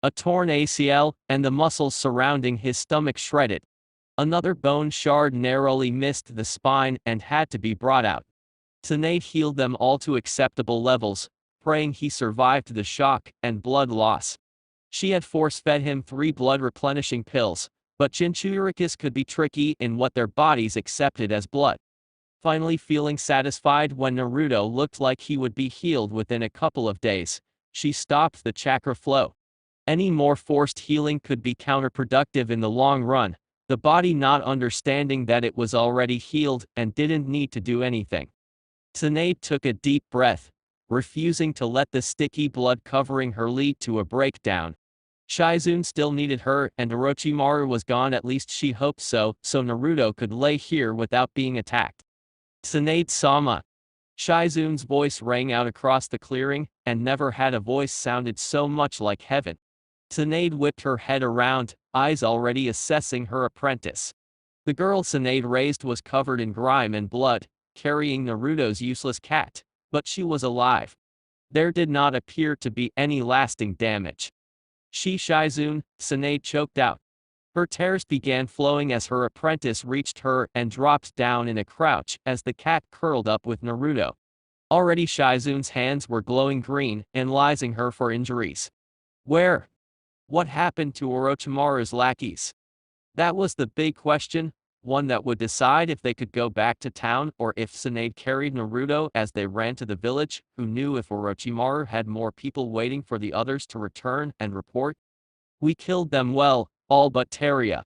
A torn ACL, and the muscles surrounding his stomach shredded. Another bone shard narrowly missed the spine and had to be brought out. Tsunade healed them all to acceptable levels, praying he survived the shock and blood loss. She had force-fed him 3 blood-replenishing pills, but Jinchurikis could be tricky in what their bodies accepted as blood. Finally feeling satisfied when Naruto looked like he would be healed within a couple of days, she stopped the chakra flow. Any more forced healing could be counterproductive in the long run, the body not understanding that it was already healed and didn't need to do anything. Tsunade took a deep breath, refusing to let the sticky blood covering her lead to a breakdown. Shizui still needed her and Orochimaru was gone, at least she hoped so Naruto could lay here without being attacked. Tsunade-sama. Shizui's voice rang out across the clearing, and never had a voice sounded so much like heaven. Tsunade whipped her head around, eyes already assessing her apprentice. The girl Tsunade raised was covered in grime and blood, carrying Naruto's useless cat, but she was alive. There did not appear to be any lasting damage. Shizui, Tsunade choked out. Her tears began flowing as her apprentice reached her and dropped down in a crouch as the cat curled up with Naruto. Already Shizu's hands were glowing green, analyzing her for injuries. Where? What happened to Orochimaru's lackeys? That was the big question, one that would decide if they could go back to town or if Tsunade carried Naruto as they ran to the village. Who knew if Orochimaru had more people waiting for the others to return and report? We killed them well, all but Teria.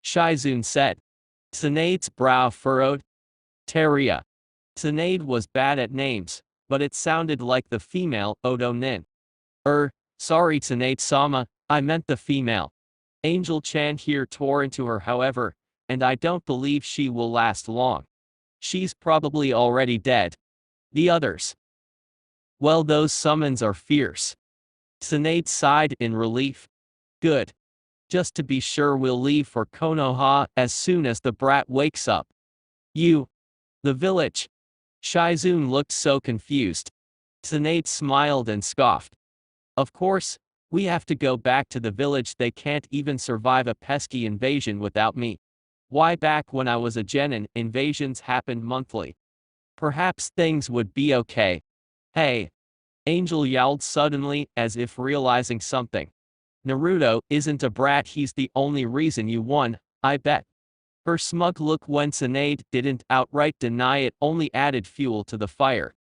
Shizui said. Tsunade's brow furrowed. Teria. Tsunade was bad at names, but it sounded like the female Odo Nin. Sorry Tsunade-sama, I meant the female. Angel-chan here tore into her however, and I don't believe she will last long. She's probably already dead. The others. Well, those summons are fierce. Tsunade sighed in relief. Good. Just to be sure we'll leave for Konoha as soon as the brat wakes up. You. The village. Shizui looked so confused. Tsunade smiled and scoffed. Of course, we have to go back to the village. They can't even survive a pesky invasion without me. Why, back when I was a genin, invasions happened monthly. Perhaps things would be okay. Hey. Angel yelled suddenly, as if realizing something. Naruto isn't a brat, he's the only reason you won, I bet. Her smug look when Tsunade didn't outright deny it only added fuel to the fire.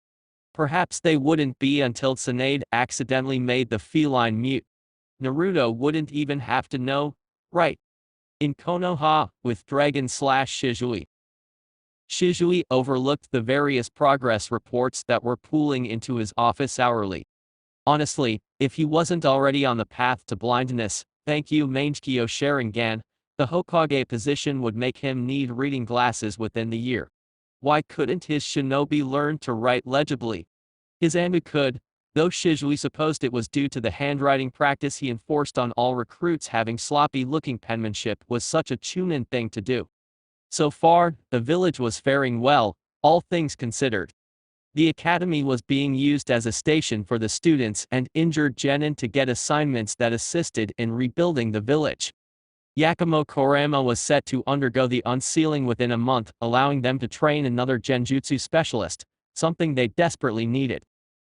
Perhaps they wouldn't be until Tsunade accidentally made the feline mute. Naruto wouldn't even have to know, right? In Konoha, with Dragon/Shizui. Shizui overlooked the various progress reports that were pooling into his office hourly. Honestly, if he wasn't already on the path to blindness, thank you Mangekyo Sharingan, the Hokage position would make him need reading glasses within the year. Why couldn't his shinobi learn to write legibly? His ANBU could, though Shizui supposed it was due to the handwriting practice he enforced on all recruits. Having sloppy-looking penmanship was such a chunin thing to do. So far, the village was faring well, all things considered. The academy was being used as a station for the students and injured genin to get assignments that assisted in rebuilding the village. Yakumo Kurama was set to undergo the unsealing within a month, allowing them to train another genjutsu specialist, something they desperately needed.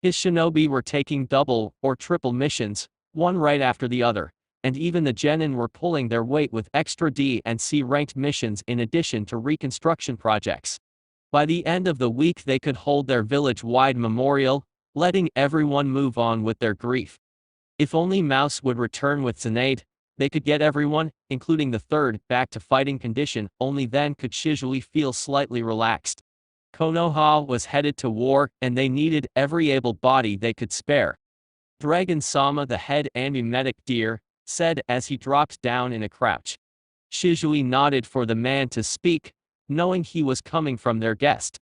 His shinobi were taking double or triple missions, one right after the other, and even the genin were pulling their weight with extra D and C ranked missions in addition to reconstruction projects. By the end of the week they could hold their village-wide memorial, letting everyone move on with their grief. If only Mouse would return with Tsunade, they could get everyone, including the third, back to fighting condition. Only then could Shizui feel slightly relaxed. Konoha was headed to war, and they needed every able body they could spare. Dragon-sama, the head ANBU medic dear, said as he dropped down in a crouch. Shizui nodded for the man to speak, knowing he was coming from their guest.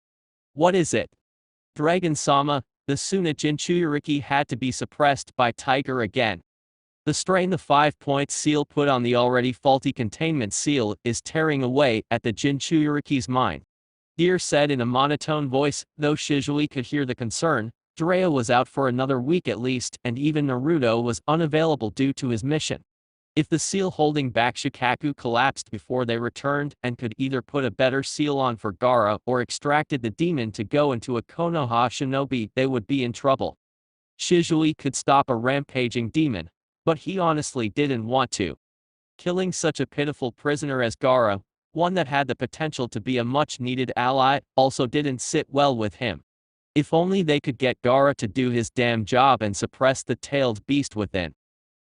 What is it? Dragon-sama, the Suna Jinchuriki had to be suppressed by Tiger again. The strain the 5-point seal put on the already faulty containment seal is tearing away at the Jinchuriki's mind. Deer said in a monotone voice, though Shizui could hear the concern. Jiraiya was out for another week at least, and even Naruto was unavailable due to his mission. If the seal holding back Shukaku collapsed before they returned and could either put a better seal on for Gaara or extracted the demon to go into a Konoha shinobi, they would be in trouble. Shizui could stop a rampaging demon, but he honestly didn't want to. Killing such a pitiful prisoner as Gaara, one that had the potential to be a much-needed ally, also didn't sit well with him. If only they could get Gaara to do his damn job and suppress the tailed beast within.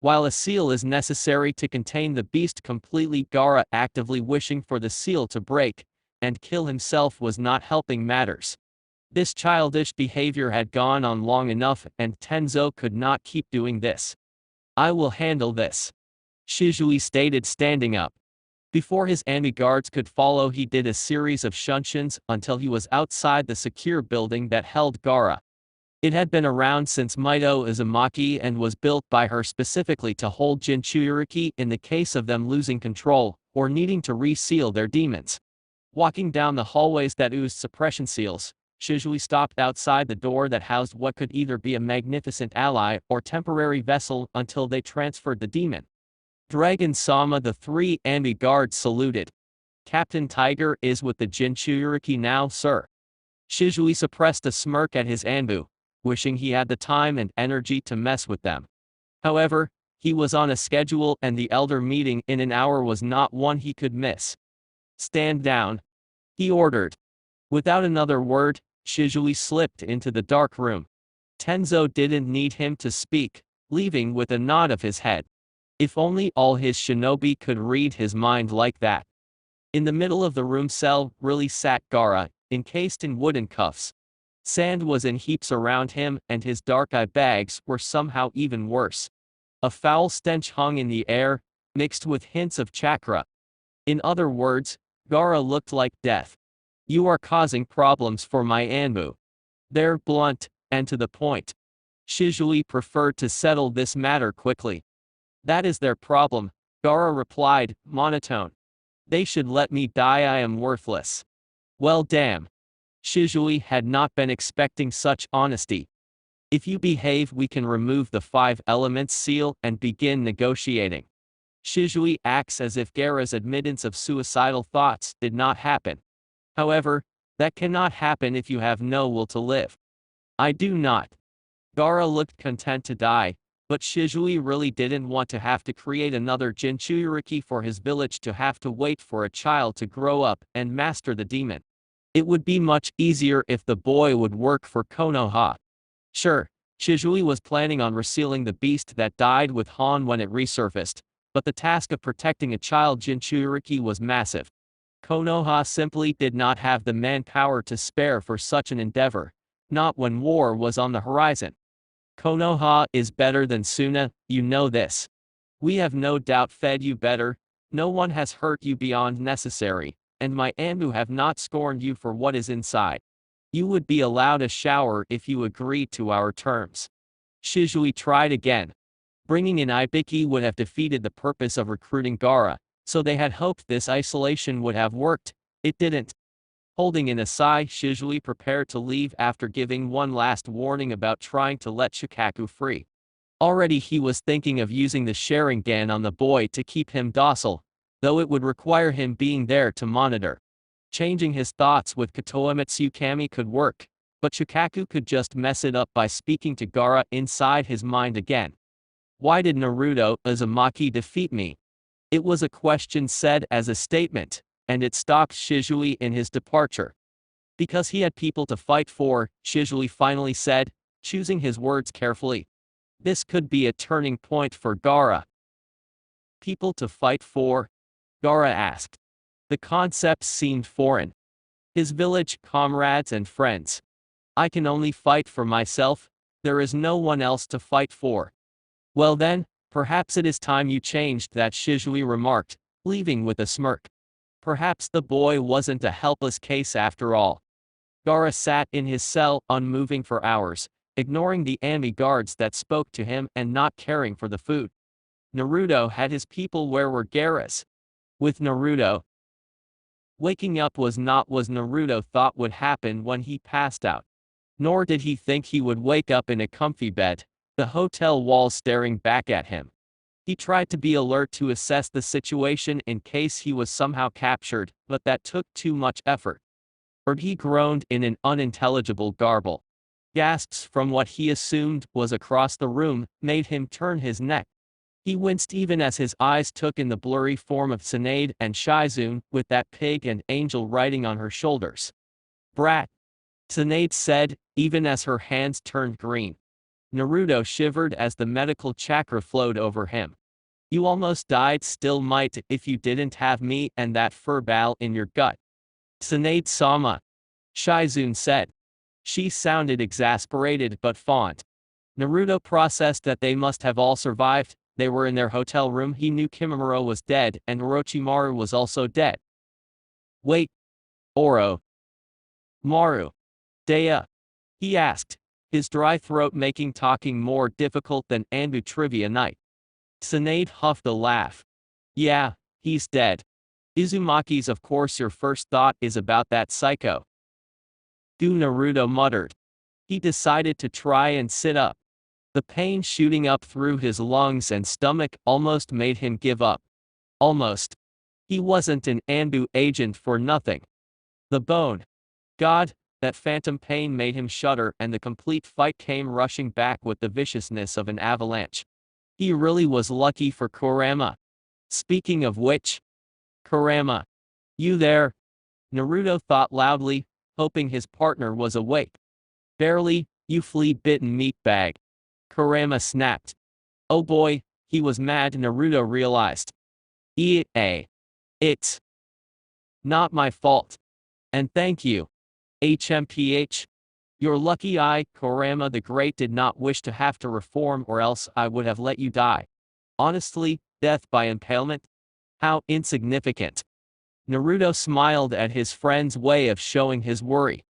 While a seal is necessary to contain the beast completely, Gaara actively wishing for the seal to break and kill himself was not helping matters. This childish behavior had gone on long enough, and Tenzo could not keep doing this. I will handle this, Shizui stated, standing up. Before his ANBU guards could follow, he did a series of shunshuns until he was outside the secure building that held Gaara. It had been around since Mito Uzumaki and was built by her specifically to hold Jinchuriki in the case of them losing control or needing to reseal their demons. Walking down the hallways that oozed suppression seals, Shizui stopped outside the door that housed what could either be a magnificent ally or temporary vessel until they transferred the demon. Dragon-sama. The three ANBU guards saluted. Captain Tiger is with the Jinchuriki now, sir. Shizui suppressed a smirk at his ANBU, wishing he had the time and energy to mess with them. However, he was on a schedule and the elder meeting in an hour was not one he could miss. Stand down, he ordered. Without another word, Shizui slipped into the dark room. Tenzo didn't need him to speak, leaving with a nod of his head. If only all his shinobi could read his mind like that. In the middle of the room cell really sat Gaara, encased in wooden cuffs. Sand was in heaps around him and his dark eye bags were somehow even worse. A foul stench hung in the air, mixed with hints of chakra. In other words, Gaara looked like death. You are causing problems for my ANBU. They're blunt, and to the point. Shizui preferred to settle this matter quickly. That is their problem, Gaara replied, monotone. They should let me die. I am worthless. Well damn. Shizui had not been expecting such honesty. If you behave, we can remove the 5 elements seal and begin negotiating. Shizui acts as if Gaara's admittance of suicidal thoughts did not happen. However, that cannot happen if you have no will to live. I do not. Gaara looked content to die, but Shizui really didn't want to have to create another Jinchuriki for his village to have to wait for a child to grow up and master the demon. It would be much easier if the boy would work for Konoha. Sure, Shizui was planning on resealing the beast that died with Han when it resurfaced, but the task of protecting a child Jinchuriki was massive. Konoha simply did not have the manpower to spare for such an endeavor, not when war was on the horizon. Konoha is better than Suna, you know this. We have no doubt fed you better, no one has hurt you beyond necessary, and my ANBU have not scorned you for what is inside. You would be allowed a shower if you agreed to our terms. Shizui tried again. Bringing in Ibiki would have defeated the purpose of recruiting Gaara, so they had hoped this isolation would have worked. It didn't. Holding in a sigh, Shizui prepared to leave after giving one last warning about trying to let Shukaku free. Already he was thinking of using the Sharingan on the boy to keep him docile, though it would require him being there to monitor. Changing his thoughts with Kotoemitsu Kami could work, but Shukaku could just mess it up by speaking to Gaara inside his mind again. Why did Naruto Uzumaki defeat me? It was a question said as a statement, and it stopped Shizui in his departure. Because he had people to fight for, Shizui finally said, choosing his words carefully. This could be a turning point for Gaara. People to fight for? Gaara asked. The concept seemed foreign. His village, comrades and friends. I can only fight for myself, there is no one else to fight for. Well then, perhaps it is time you changed that, Shizui remarked, leaving with a smirk. Perhaps the boy wasn't a helpless case after all. Gaara sat in his cell, unmoving for hours, ignoring the ANBU guards that spoke to him and not caring for the food. Naruto had his people. Where were Gaara's? With Naruto. Waking up was not what Naruto thought would happen when he passed out. Nor did he think he would wake up in a comfy bed, the hotel walls staring back at him. He tried to be alert to assess the situation in case he was somehow captured, but that took too much effort. He groaned in an unintelligible garble. Gasps from what he assumed was across the room made him turn his neck. He winced even as his eyes took in the blurry form of Tsunade and Shizui, with that pig and angel riding on her shoulders. Brat! Tsunade said, even as her hands turned green. Naruto shivered as the medical chakra flowed over him. You almost died. Still might if you didn't have me and that fur ball in your gut. Tsunade-sama. Shizui said. She sounded exasperated but fond. Naruto processed that they must have all survived. They were in their hotel room. He knew Kimimaro was dead and Orochimaru was also dead. Wait. Oro. Maru. Dea? He asked, his dry throat making talking more difficult than ANBU trivia night. Tsunade huffed a laugh. Yeah, he's dead. Uzumaki's. Of course your first thought is about that psycho. Naruto muttered. He decided to try and sit up. The pain shooting up through his lungs and stomach almost made him give up. Almost. He wasn't an ANBU agent for nothing. The bone. God, that phantom pain made him shudder, and the complete fight came rushing back with the viciousness of an avalanche. He really was lucky for Kurama. Speaking of which, Kurama. You there? Naruto thought loudly, hoping his partner was awake. Barely, you flea-bitten meatbag. Kurama snapped. Oh boy, he was mad. Naruto realized. It's not my fault. And thank you. HMPH. You're lucky Kurama the Great did not wish to have to reform, or else I would have let you die. Honestly, death by impalement? How insignificant. Naruto smiled at his friend's way of showing his worry.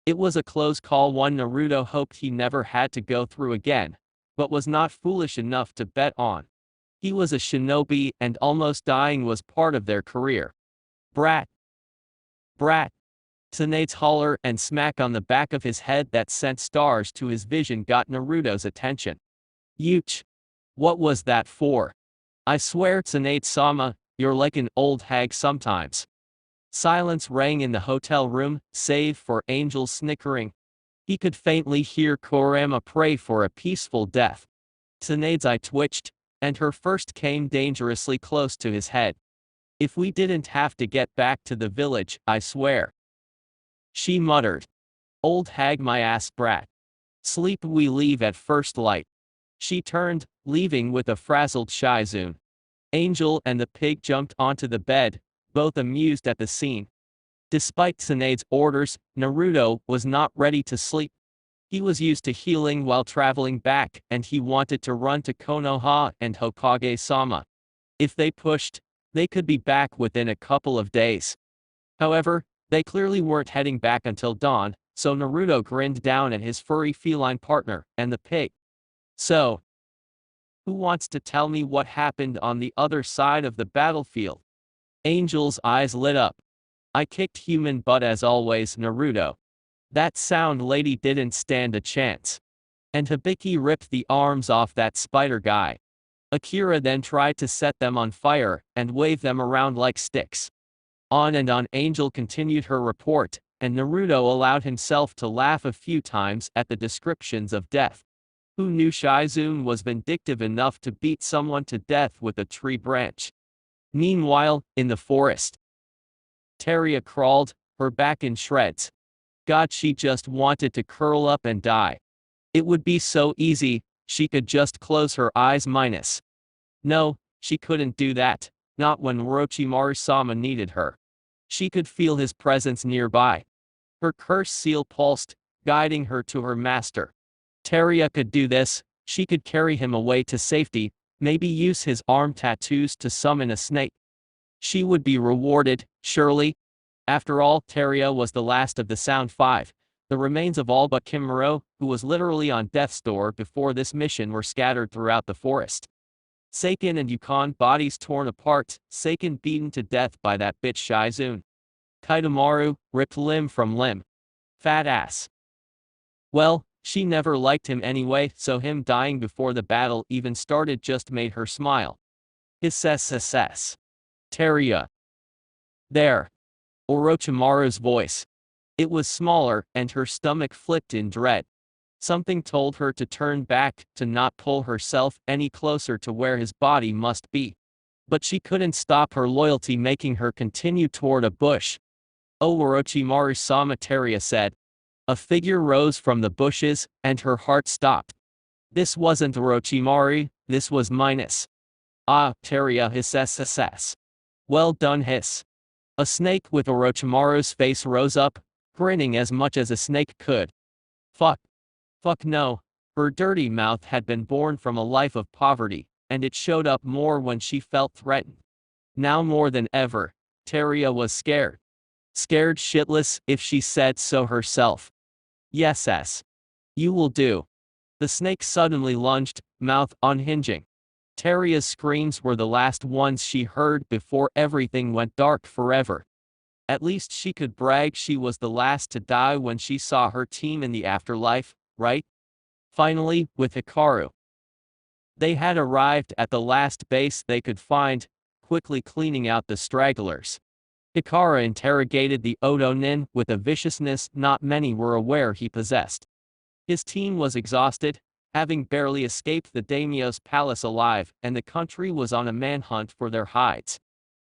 It was a close call, one Naruto hoped he never had to go through again, but was not foolish enough to bet on. He was a shinobi, and almost dying was part of their career. Brat. Brat. Tsunade's holler and smack on the back of his head that sent stars to his vision got Naruto's attention. Yuch. What was that for? I swear, Tsunade-sama, you're like an old hag sometimes. Silence rang in the hotel room, save for Angel's snickering. He could faintly hear Kurama pray for a peaceful death. Tsunade's eye twitched, and her first came dangerously close to his head. If we didn't have to get back to the village, I swear. She muttered. Old hag, my ass brat. Sleep, we leave at first light. She turned, leaving with a frazzled Shizui. Angel and the pig jumped onto the bed, both amused at the scene. Despite Tsunade's orders, Naruto was not ready to sleep. He was used to healing while traveling back, and he wanted to run to Konoha and Hokage-sama. If they pushed, they could be back within a couple of days. However, they clearly weren't heading back until dawn, so Naruto grinned down at his furry feline partner and the pig. So, who wants to tell me what happened on the other side of the battlefield? Angel's eyes lit up. I kicked human butt as always, Naruto. That sound lady didn't stand a chance. And Hibiki ripped the arms off that spider guy. Akira then tried to set them on fire and wave them around like sticks. On and on Angel continued her report, and Naruto allowed himself to laugh a few times at the descriptions of death. Who knew Shizui was vindictive enough to beat someone to death with a tree branch? Meanwhile, in the forest, Teria crawled, her back in shreds. God, she just wanted to curl up and die. It would be so easy, she could just close her eyes minus. No, she couldn't do that, not when Orochimaru-sama needed her. She could feel his presence nearby. Her curse seal pulsed, guiding her to her master. Teria could do this, she could carry him away to safety, maybe use his arm tattoos to summon a snake. She would be rewarded, surely. After all, Teria was the last of the Sound Five. The remains of all but Kimuro, who was literally on death's door before this mission, were scattered throughout the forest. Seiken and Yukon, bodies torn apart, Seiken beaten to death by that bitch Shizui. Kaitamaru, ripped limb from limb. Fat ass. Well, she never liked him anyway, so him dying before the battle even started just made her smile. Hiss. Teria. There. Orochimaru's voice. It was smaller, and her stomach flipped in dread. Something told her to turn back, to not pull herself any closer to where his body must be. But she couldn't stop her loyalty, making her continue toward a bush. Oh, Orochimaru-sama, Teria said. A figure rose from the bushes, and her heart stopped. This wasn't Orochimaru, this was Minus. Ah, Teria hiss. Well done, hiss. A snake with Orochimaru's face rose up, grinning as much as a snake could. Fuck no. Her dirty mouth had been born from a life of poverty, and it showed up more when she felt threatened. Now more than ever, Teria was scared. Scared shitless, if she said so herself. Yes. You will do. The snake suddenly lunged, mouth unhinging. Teria's screams were the last ones she heard before everything went dark forever. At least she could brag she was the last to die when she saw her team in the afterlife, right? Finally, with Hikaru. They had arrived at the last base they could find, quickly cleaning out the stragglers. Hikaru interrogated the Odo-nin with a viciousness not many were aware he possessed. His team was exhausted, having barely escaped the daimyo's palace alive, and the country was on a manhunt for their hides.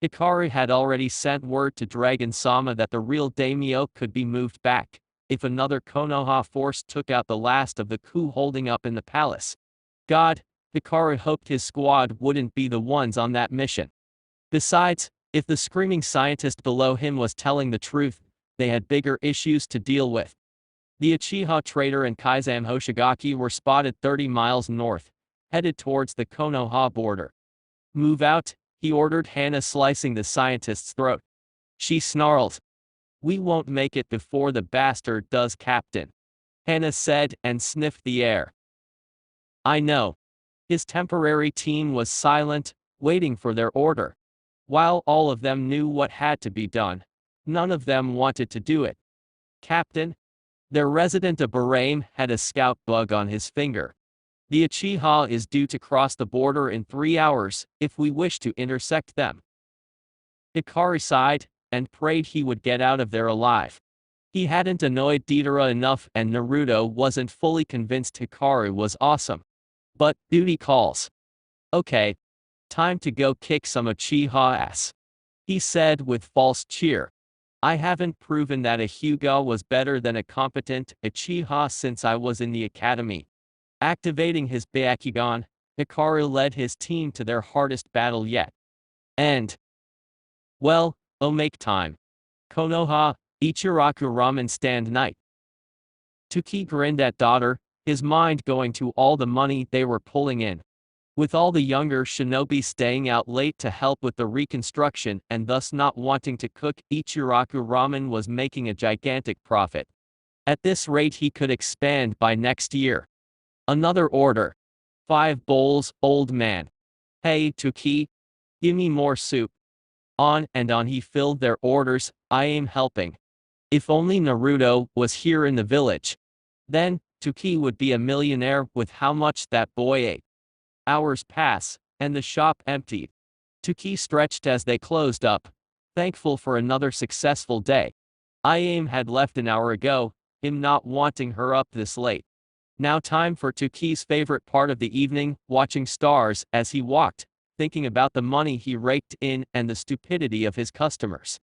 Hikaru had already sent word to Dragon Sama that the real daimyo could be moved back, if another Konoha force took out the last of the coup holding up in the palace. God, Hikaru hoped his squad wouldn't be the ones on that mission. Besides, if the screaming scientist below him was telling the truth, they had bigger issues to deal with. The Uchiha traitor and Kaizan Hoshigaki were spotted 30 miles north, headed towards the Konoha border. Move out, he ordered Hana, slicing the scientist's throat. She snarled. We won't make it before the bastard does, Captain. Hana said and sniffed the air. I know. His temporary team was silent, waiting for their order. While all of them knew what had to be done, none of them wanted to do it. Captain? Their resident of Bahrain had a scout bug on his finger. The Uchiha is due to cross the border in 3 hours, if we wish to intersect them. Hikaru sighed, and prayed he would get out of there alive. He hadn't annoyed Deidara enough, and Naruto wasn't fully convinced Hikaru was awesome. But, duty calls. Okay. Time to go kick some Uchiha ass. He said with false cheer. I haven't proven that a Hyuga was better than a competent Uchiha since I was in the academy. Activating his Byakugan, Hikaru led his team to their hardest battle yet. And, well, make time. Konoha, Ichiraku Ramen Stand Night. Tuki grinned at daughter, his mind going to all the money they were pulling in. With all the younger shinobi staying out late to help with the reconstruction and thus not wanting to cook, Ichiraku Ramen was making a gigantic profit. At this rate he could expand by next year. Another order. 5 bowls, old man. Hey, Tuki. Gimme more soup. On and on he filled their orders, I am helping. If only Naruto was here in the village. Then, Tuki would be a millionaire with how much that boy ate. Hours pass, and the shop emptied. Tuki stretched as they closed up, thankful for another successful day. Iame had left an hour ago, him not wanting her up this late. Now time for Tuki's favorite part of the evening, watching stars, as he walked, thinking about the money he raked in and the stupidity of his customers.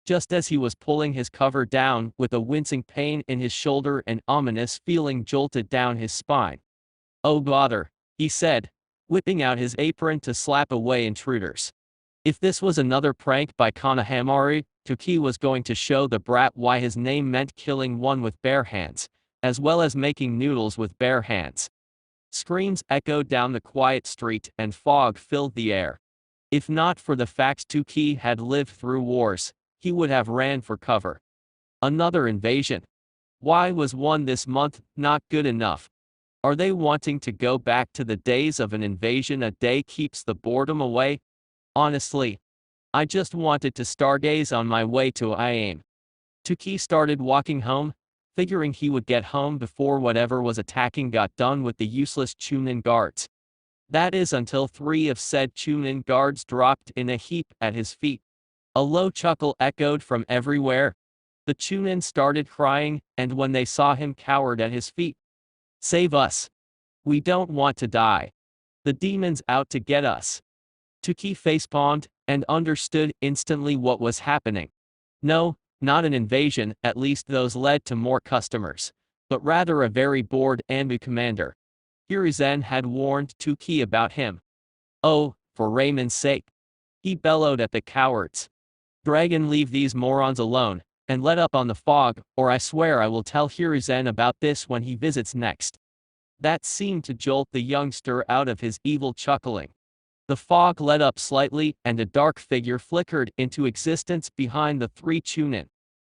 Just as he was pulling his cover down, with a wincing pain in his shoulder and ominous feeling jolted down his spine. Oh bother, he said, whipping out his apron to slap away intruders. If this was another prank by Konohamaru, Tuki was going to show the brat why his name meant killing one with bare hands, as well as making noodles with bare hands. Screams echoed down the quiet street and fog filled the air. If not for the fact Tuki had lived through wars, he would have ran for cover. Another invasion. Why was one this month not good enough? Are they wanting to go back to the days of an invasion a day keeps the boredom away? Honestly, I just wanted to stargaze on my way to Iame. Tuki started walking home, figuring he would get home before whatever was attacking got done with the useless Chunin guards. That is until 3 of said Chunin guards dropped in a heap at his feet. A low chuckle echoed from everywhere. The Chunin started crying, and when they saw him cowered at his feet. Save us. We don't want to die. The demon's out to get us. Tuki facepalmed, and understood instantly what was happening. No, not an invasion, at least those led to more customers, but rather a very bored ANBU commander. Hiruzen had warned Tuki about him. Oh, for Raymond's sake. He bellowed at the cowards. Dragon, leave these morons alone, and let up on the fog, or I swear I will tell Hiruzen about this when he visits next. That seemed to jolt the youngster out of his evil chuckling. The fog let up slightly, and a dark figure flickered into existence behind the 3 Chunin.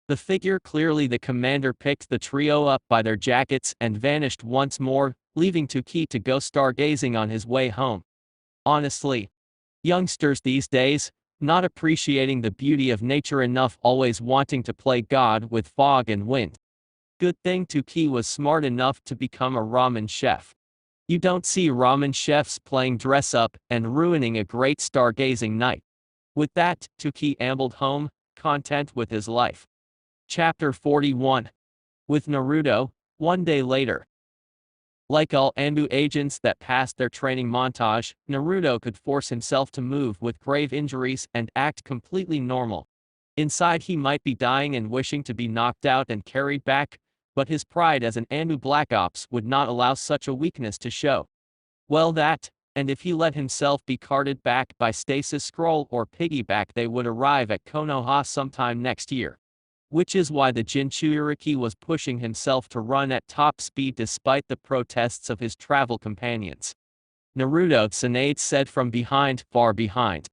The figure, clearly the commander, picked the trio up by their jackets and vanished once more, leaving Tuki to go stargazing on his way home. Honestly, youngsters these days, not appreciating the beauty of nature enough, always wanting to play God with fog and wind. Good thing Tuki was smart enough to become a ramen chef. You don't see ramen chefs playing dress up and ruining a great stargazing night. With that, Tuki ambled home, content with his life. Chapter 41. With Naruto, one day later. Like all ANBU agents that passed their training montage, Naruto could force himself to move with grave injuries and act completely normal. Inside he might be dying and wishing to be knocked out and carried back, but his pride as an ANBU Black Ops would not allow such a weakness to show. Well that, and if he let himself be carted back by stasis scroll or piggyback, they would arrive at Konoha sometime next year. Which is why the Jinchuriki was pushing himself to run at top speed despite the protests of his travel companions. Naruto, Tsunade said from behind, far behind.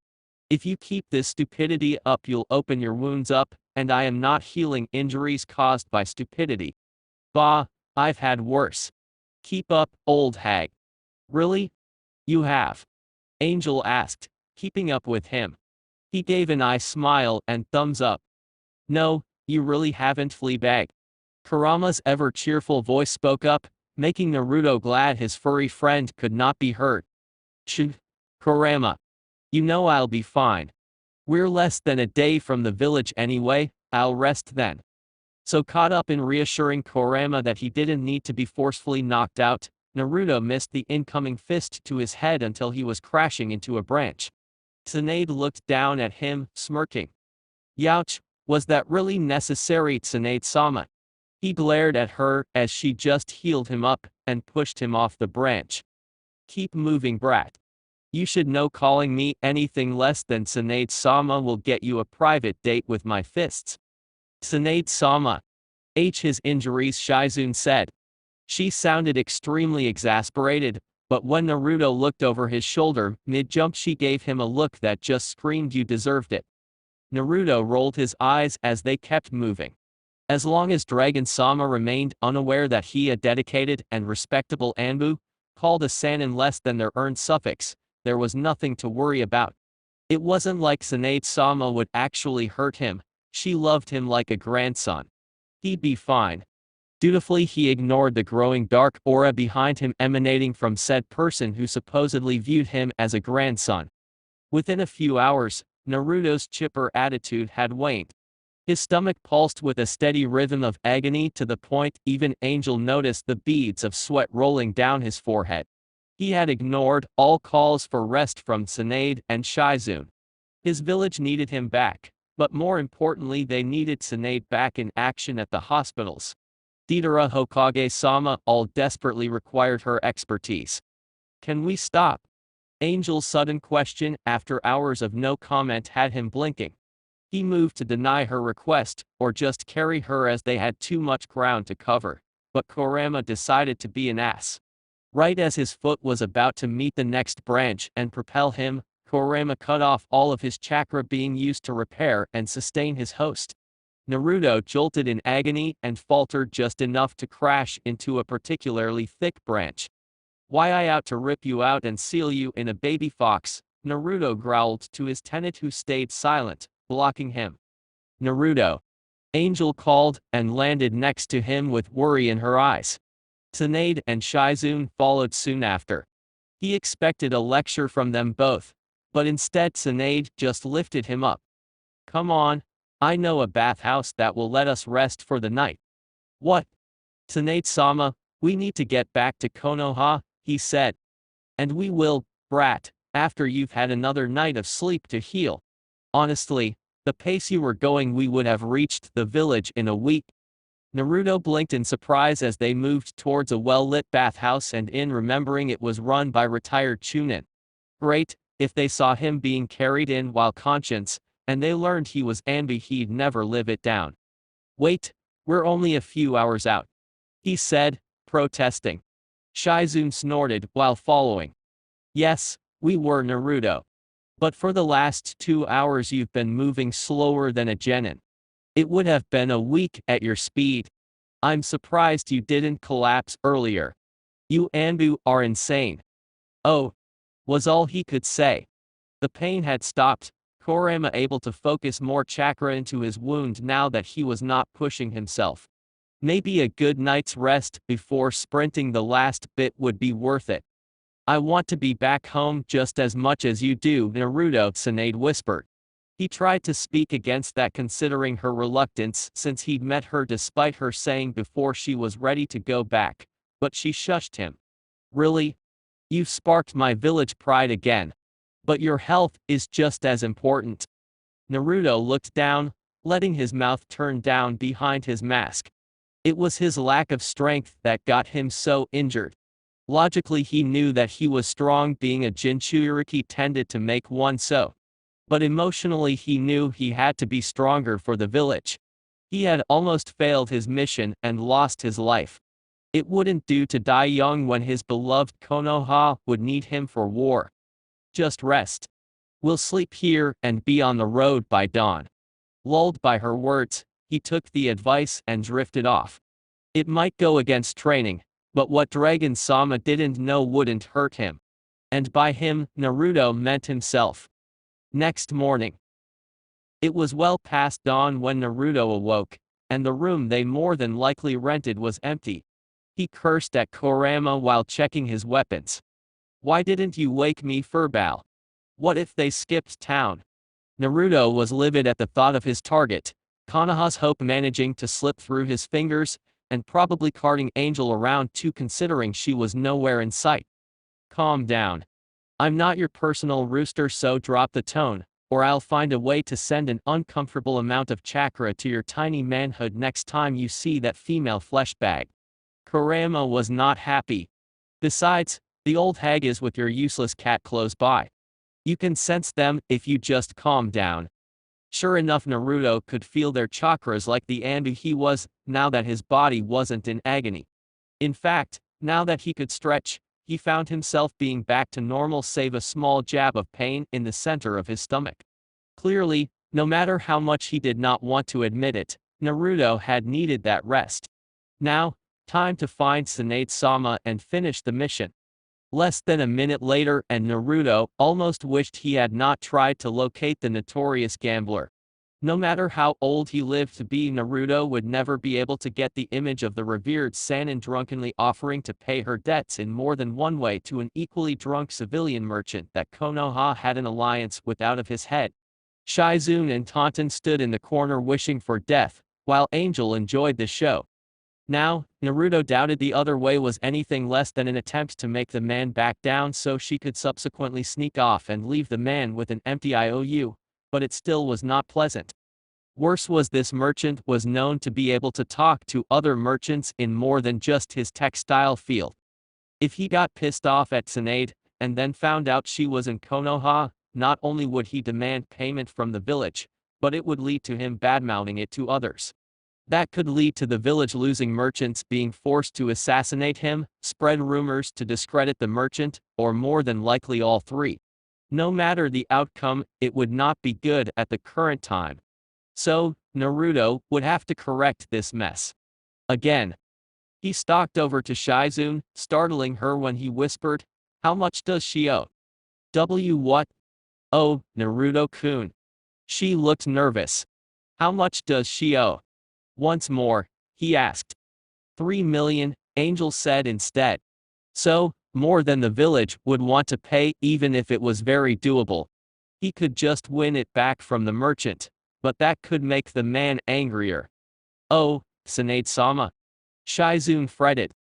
If you keep this stupidity up, you'll open your wounds up, and I am not healing injuries caused by stupidity. Bah, I've had worse. Keep up, old hag. Really? You have? Angel asked, keeping up with him. He gave an eye smile and thumbs up. No, you really haven't, Fleabag. Kurama's ever-cheerful voice spoke up, making Naruto glad his furry friend could not be hurt. Kurama. You know I'll be fine. We're less than a day from the village anyway, I'll rest then. So caught up in reassuring Kurama that he didn't need to be forcefully knocked out, Naruto missed the incoming fist to his head until he was crashing into a branch. Tsunade looked down at him, smirking. Youch, was that really necessary, Tsunade-sama? He glared at her as she just healed him up and pushed him off the branch. Keep moving, brat. You should know calling me anything less than Tsunade-sama will get you a private date with my fists. Tsunade-sama. His injuries, Shizui said. She sounded extremely exasperated, but when Naruto looked over his shoulder, mid-jump she gave him a look that just screamed you deserved it. Naruto rolled his eyes as they kept moving. As long as Dragon-sama remained unaware that he, a dedicated and respectable ANBU, called a Sannin less than their earned suffix, there was nothing to worry about. It wasn't like Tsunade-sama would actually hurt him, she loved him like a grandson. He'd be fine. Dutifully he ignored the growing dark aura behind him emanating from said person who supposedly viewed him as a grandson. Within a few hours, Naruto's chipper attitude had waned. His stomach pulsed with a steady rhythm of agony to the point even Angel noticed the beads of sweat rolling down his forehead. He had ignored all calls for rest from Tsunade and Shizui. His village needed him back, but more importantly they needed Tsunade back in action at the hospitals. Deidara Hokage-sama all desperately required her expertise. Can we stop? Angel's sudden question after hours of no comment had him blinking. He moved to deny her request, or just carry her as they had too much ground to cover, but Kurama decided to be an ass. Right as his foot was about to meet the next branch and propel him, Kurama cut off all of his chakra being used to repair and sustain his host. Naruto jolted in agony and faltered just enough to crash into a particularly thick branch. Why I out to rip you out and seal you in a baby fox, Naruto growled to his tenant who stayed silent, blocking him. Naruto. Angel called and landed next to him with worry in her eyes. Tsunade and Shizui followed soon after. He expected a lecture from them both, but instead Tsunade just lifted him up. Come on, I know a bathhouse that will let us rest for the night. What? Tsunade-sama, we need to get back to Konoha, he said. And we will, brat, after you've had another night of sleep to heal. Honestly, the pace you were going we would have reached the village in a week. Naruto blinked in surprise as they moved towards a well-lit bathhouse and inn, remembering it was run by retired Chunin. Great, if they saw him being carried in while conscious, and they learned he was ANBU, he'd never live it down. Wait, we're only a few hours out, he said, protesting. Shizui snorted while following. Yes, we were, Naruto. But for the last 2 hours you've been moving slower than a genin. It would have been a week at your speed. I'm surprised you didn't collapse earlier. You ANBU are insane. Oh, was all he could say. The pain had stopped. Kurama able to focus more chakra into his wound now that he was not pushing himself. Maybe a good night's rest before sprinting the last bit would be worth it. I want to be back home just as much as you do, Naruto, Tsunade whispered. He tried to speak against that considering her reluctance since he'd met her despite her saying before she was ready to go back, but she shushed him. Really? You've sparked my village pride again. But your health is just as important. Naruto looked down, letting his mouth turn down behind his mask. It was his lack of strength that got him so injured. Logically he knew that he was strong, being a Jinchuriki tended to make one so. But emotionally he knew he had to be stronger for the village. He had almost failed his mission and lost his life. It wouldn't do to die young when his beloved Konoha would need him for war. Just rest. We'll sleep here and be on the road by dawn. Lulled by her words, he took the advice and drifted off. It might go against training, but what Dragon-sama didn't know wouldn't hurt him. And by him, Naruto meant himself. Next morning. It was well past dawn when Naruto awoke, and the room they more than likely rented was empty. He cursed at Kurama while checking his weapons. Why didn't you wake me, furball? What if they skipped town? Naruto was livid at the thought of his target, Konoha's hope managing to slip through his fingers, and probably carting Angel around too considering she was nowhere in sight. Calm down. I'm not your personal rooster, so drop the tone, or I'll find a way to send an uncomfortable amount of chakra to your tiny manhood next time you see that female flesh bag. Kurama was not happy. Besides, the old hag is with your useless cat close by. You can sense them if you just calm down. Sure enough, Naruto could feel their chakras like the ANBU he was, now that his body wasn't in agony. In fact, now that he could stretch, he found himself being back to normal save a small jab of pain in the center of his stomach. Clearly, no matter how much he did not want to admit it, Naruto had needed that rest. Now, time to find Tsunade-sama and finish the mission. Less than a minute later and Naruto almost wished he had not tried to locate the notorious gambler. No matter how old he lived to be, Naruto would never be able to get the image of the revered Sannin drunkenly offering to pay her debts in more than one way to an equally drunk civilian merchant that Konoha had an alliance with out of his head. Shizui and Taunton stood in the corner wishing for death, while Angel enjoyed the show. Now, Naruto doubted the other way was anything less than an attempt to make the man back down so she could subsequently sneak off and leave the man with an empty IOU, but it still was not pleasant. Worse was this merchant was known to be able to talk to other merchants in more than just his textile field. If he got pissed off at Tsunade, and then found out she was in Konoha, not only would he demand payment from the village, but it would lead to him badmouthing it to others. That could lead to the village losing merchants being forced to assassinate him, spread rumors to discredit the merchant, or more than likely all three. No matter the outcome, it would not be good at the current time. So, Naruto would have to correct this mess. Again. He stalked over to Shizui, startling her when he whispered, "How much does she owe?" What? Oh, Naruto-kun. She looked nervous. How much does she owe? Once more, he asked. 3 million, Angel said instead. So, more than the village would want to pay even if it was very doable. He could just win it back from the merchant, but that could make the man angrier. Oh, Tsunade-sama. Shizui fretted.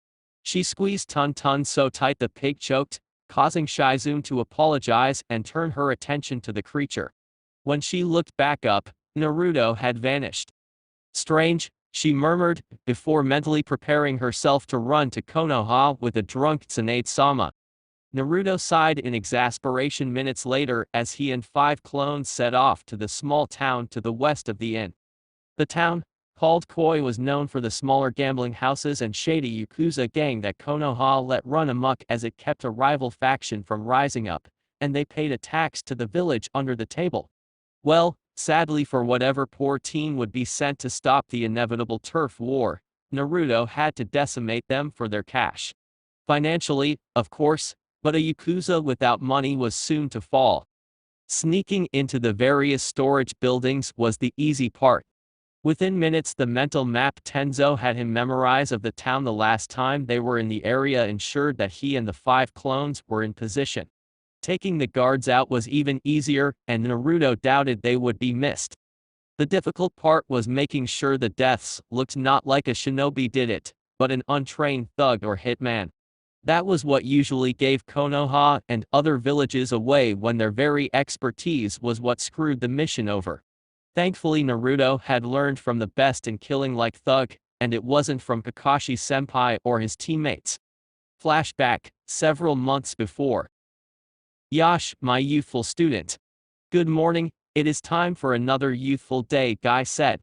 She squeezed Tun so tight the pig choked, causing Shizui to apologize and turn her attention to the creature. When she looked back up, Naruto had vanished. Strange, she murmured, before mentally preparing herself to run to Konoha with a drunk Tsunade-sama. Naruto sighed in exasperation minutes later as he and 5 clones set off to the small town to the west of the inn. The town, called Koi, was known for the smaller gambling houses and shady Yakuza gang that Konoha let run amok as it kept a rival faction from rising up, and they paid a tax to the village under the table. Well, sadly for whatever poor team would be sent to stop the inevitable turf war, Naruto had to decimate them for their cash. Financially, of course, but a Yakuza without money was soon to fall. Sneaking into the various storage buildings was the easy part. Within minutes the mental map Tenzo had him memorize of the town the last time they were in the area ensured that he and the 5 clones were in position. Taking the guards out was even easier, and Naruto doubted they would be missed. The difficult part was making sure the deaths looked not like a shinobi did it, but an untrained thug or hitman. That was what usually gave Konoha and other villages away when their very expertise was what screwed the mission over. Thankfully Naruto had learned from the best in killing like thug, and it wasn't from Kakashi-senpai or his teammates. Flashback, several months before. Yash, my youthful student. Good morning, it is time for another youthful day, Guy said.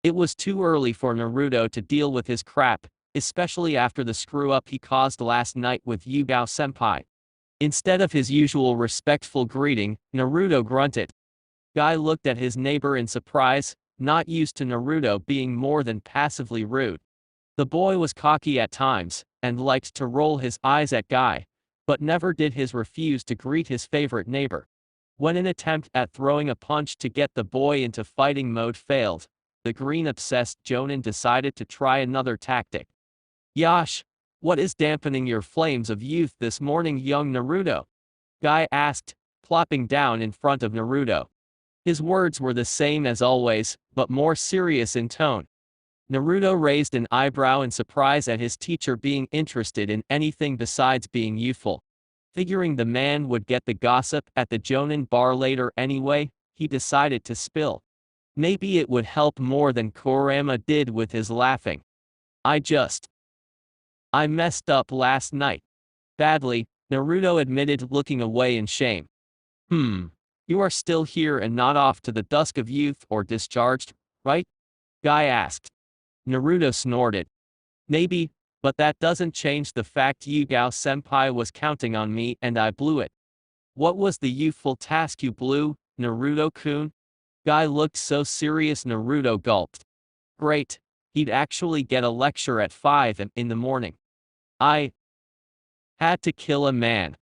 It was too early for Naruto to deal with his crap, especially after the screw-up he caused last night with Yugao-senpai. Instead of his usual respectful greeting, Naruto grunted. Guy looked at his neighbor in surprise, not used to Naruto being more than passively rude. The boy was cocky at times, and liked to roll his eyes at Guy, but never did his refuse to greet his favorite neighbor. When an attempt at throwing a punch to get the boy into fighting mode failed, the green-obsessed Jonin decided to try another tactic. Yash, what is dampening your flames of youth this morning, young Naruto? Guy asked, plopping down in front of Naruto. His words were the same as always, but more serious in tone. Naruto raised an eyebrow in surprise at his teacher being interested in anything besides being youthful. Figuring the man would get the gossip at the Jonin bar later anyway, he decided to spill. Maybe it would help more than Kurama did with his laughing. I messed up last night. Badly, Naruto admitted, looking away in shame. You are still here and not off to the dusk of youth or discharged, right? Guy asked. Naruto snorted. Maybe, but that doesn't change the fact Yugao-senpai was counting on me and I blew it. What was the youthful task you blew, Naruto-kun? Guy looked so serious Naruto gulped. Great, he'd actually get a lecture at 5 in the morning. I had to kill a man.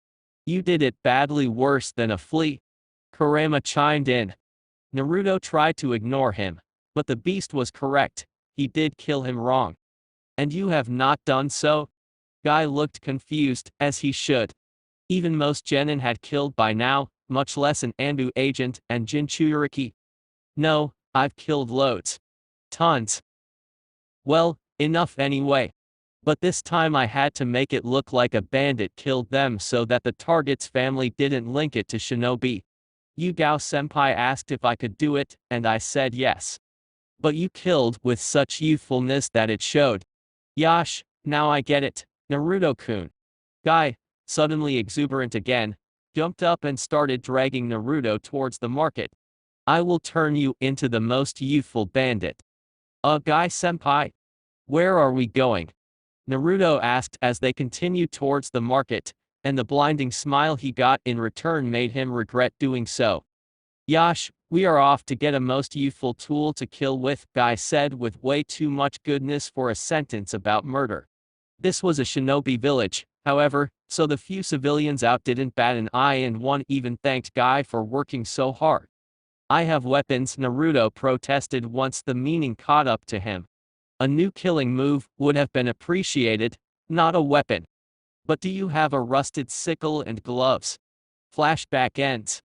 You did it badly, worse than a flea. Kurama chimed in. Naruto tried to ignore him, but the beast was correct, he did kill him wrong. And you have not done so? Guy looked confused, as he should. Even most genin had killed by now, much less an ANBU agent and Jinchuriki. No, I've killed loads. Tons. Well, enough anyway. But this time I had to make it look like a bandit killed them so that the target's family didn't link it to shinobi. Yugao-senpai asked if I could do it, and I said yes. But you killed with such youthfulness that it showed. Yash, now I get it, Naruto-kun. Guy, suddenly exuberant again, jumped up and started dragging Naruto towards the market. I will turn you into the most youthful bandit. Guy-senpai? Where are we going? Naruto asked as they continued towards the market, and the blinding smile he got in return made him regret doing so. Yash, we are off to get a most youthful tool to kill with, Guy said with way too much goodness for a sentence about murder. This was a shinobi village, however, so the few civilians out didn't bat an eye and one even thanked Guy for working so hard. I have weapons, Naruto protested once the meaning caught up to him. A new killing move would have been appreciated, not a weapon. But do you have a rusted sickle and gloves? Flashback ends.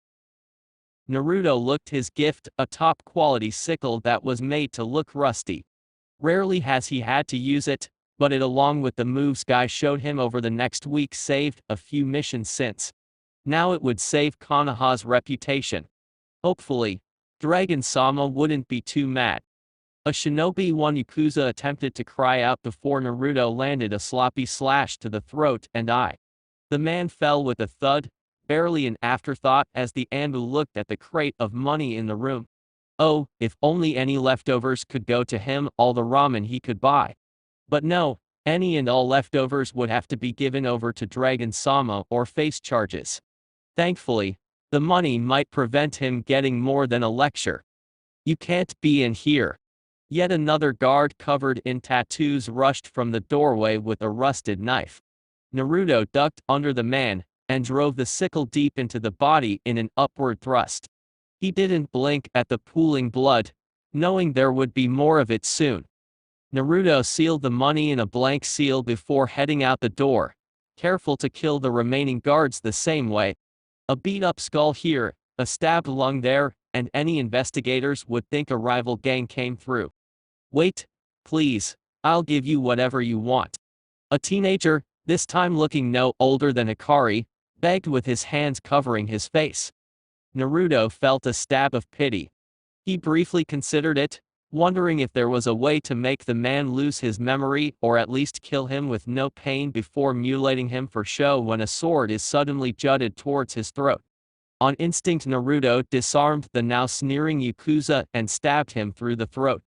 Naruto looked his gift, a top-quality sickle that was made to look rusty. Rarely has he had to use it, but it along with the moves Guy showed him over the next week saved a few missions since. Now it would save Konoha's reputation. Hopefully, Dragon-sama wouldn't be too mad. A shinobi one Yakuza attempted to cry out before Naruto landed a sloppy slash to the throat and eye. The man fell with a thud, barely an afterthought as the ANBU looked at the crate of money in the room. Oh, if only any leftovers could go to him, all the ramen he could buy. But no, any and all leftovers would have to be given over to Dragon-sama or face charges. Thankfully, the money might prevent him getting more than a lecture. You can't be in here. Yet another guard covered in tattoos rushed from the doorway with a rusted knife. Naruto ducked under the man, and drove the sickle deep into the body in an upward thrust. He didn't blink at the pooling blood, knowing there would be more of it soon. Naruto sealed the money in a blank seal before heading out the door, careful to kill the remaining guards the same way. A beat-up skull here, a stabbed lung there, and any investigators would think a rival gang came through. Wait, please, I'll give you whatever you want. A teenager, this time looking no older than Hikaru, begged with his hands covering his face. Naruto felt a stab of pity. He briefly considered it, wondering if there was a way to make the man lose his memory or at least kill him with no pain before mutilating him for show when a sword is suddenly jutted towards his throat. On instinct, Naruto disarmed the now sneering Yakuza and stabbed him through the throat.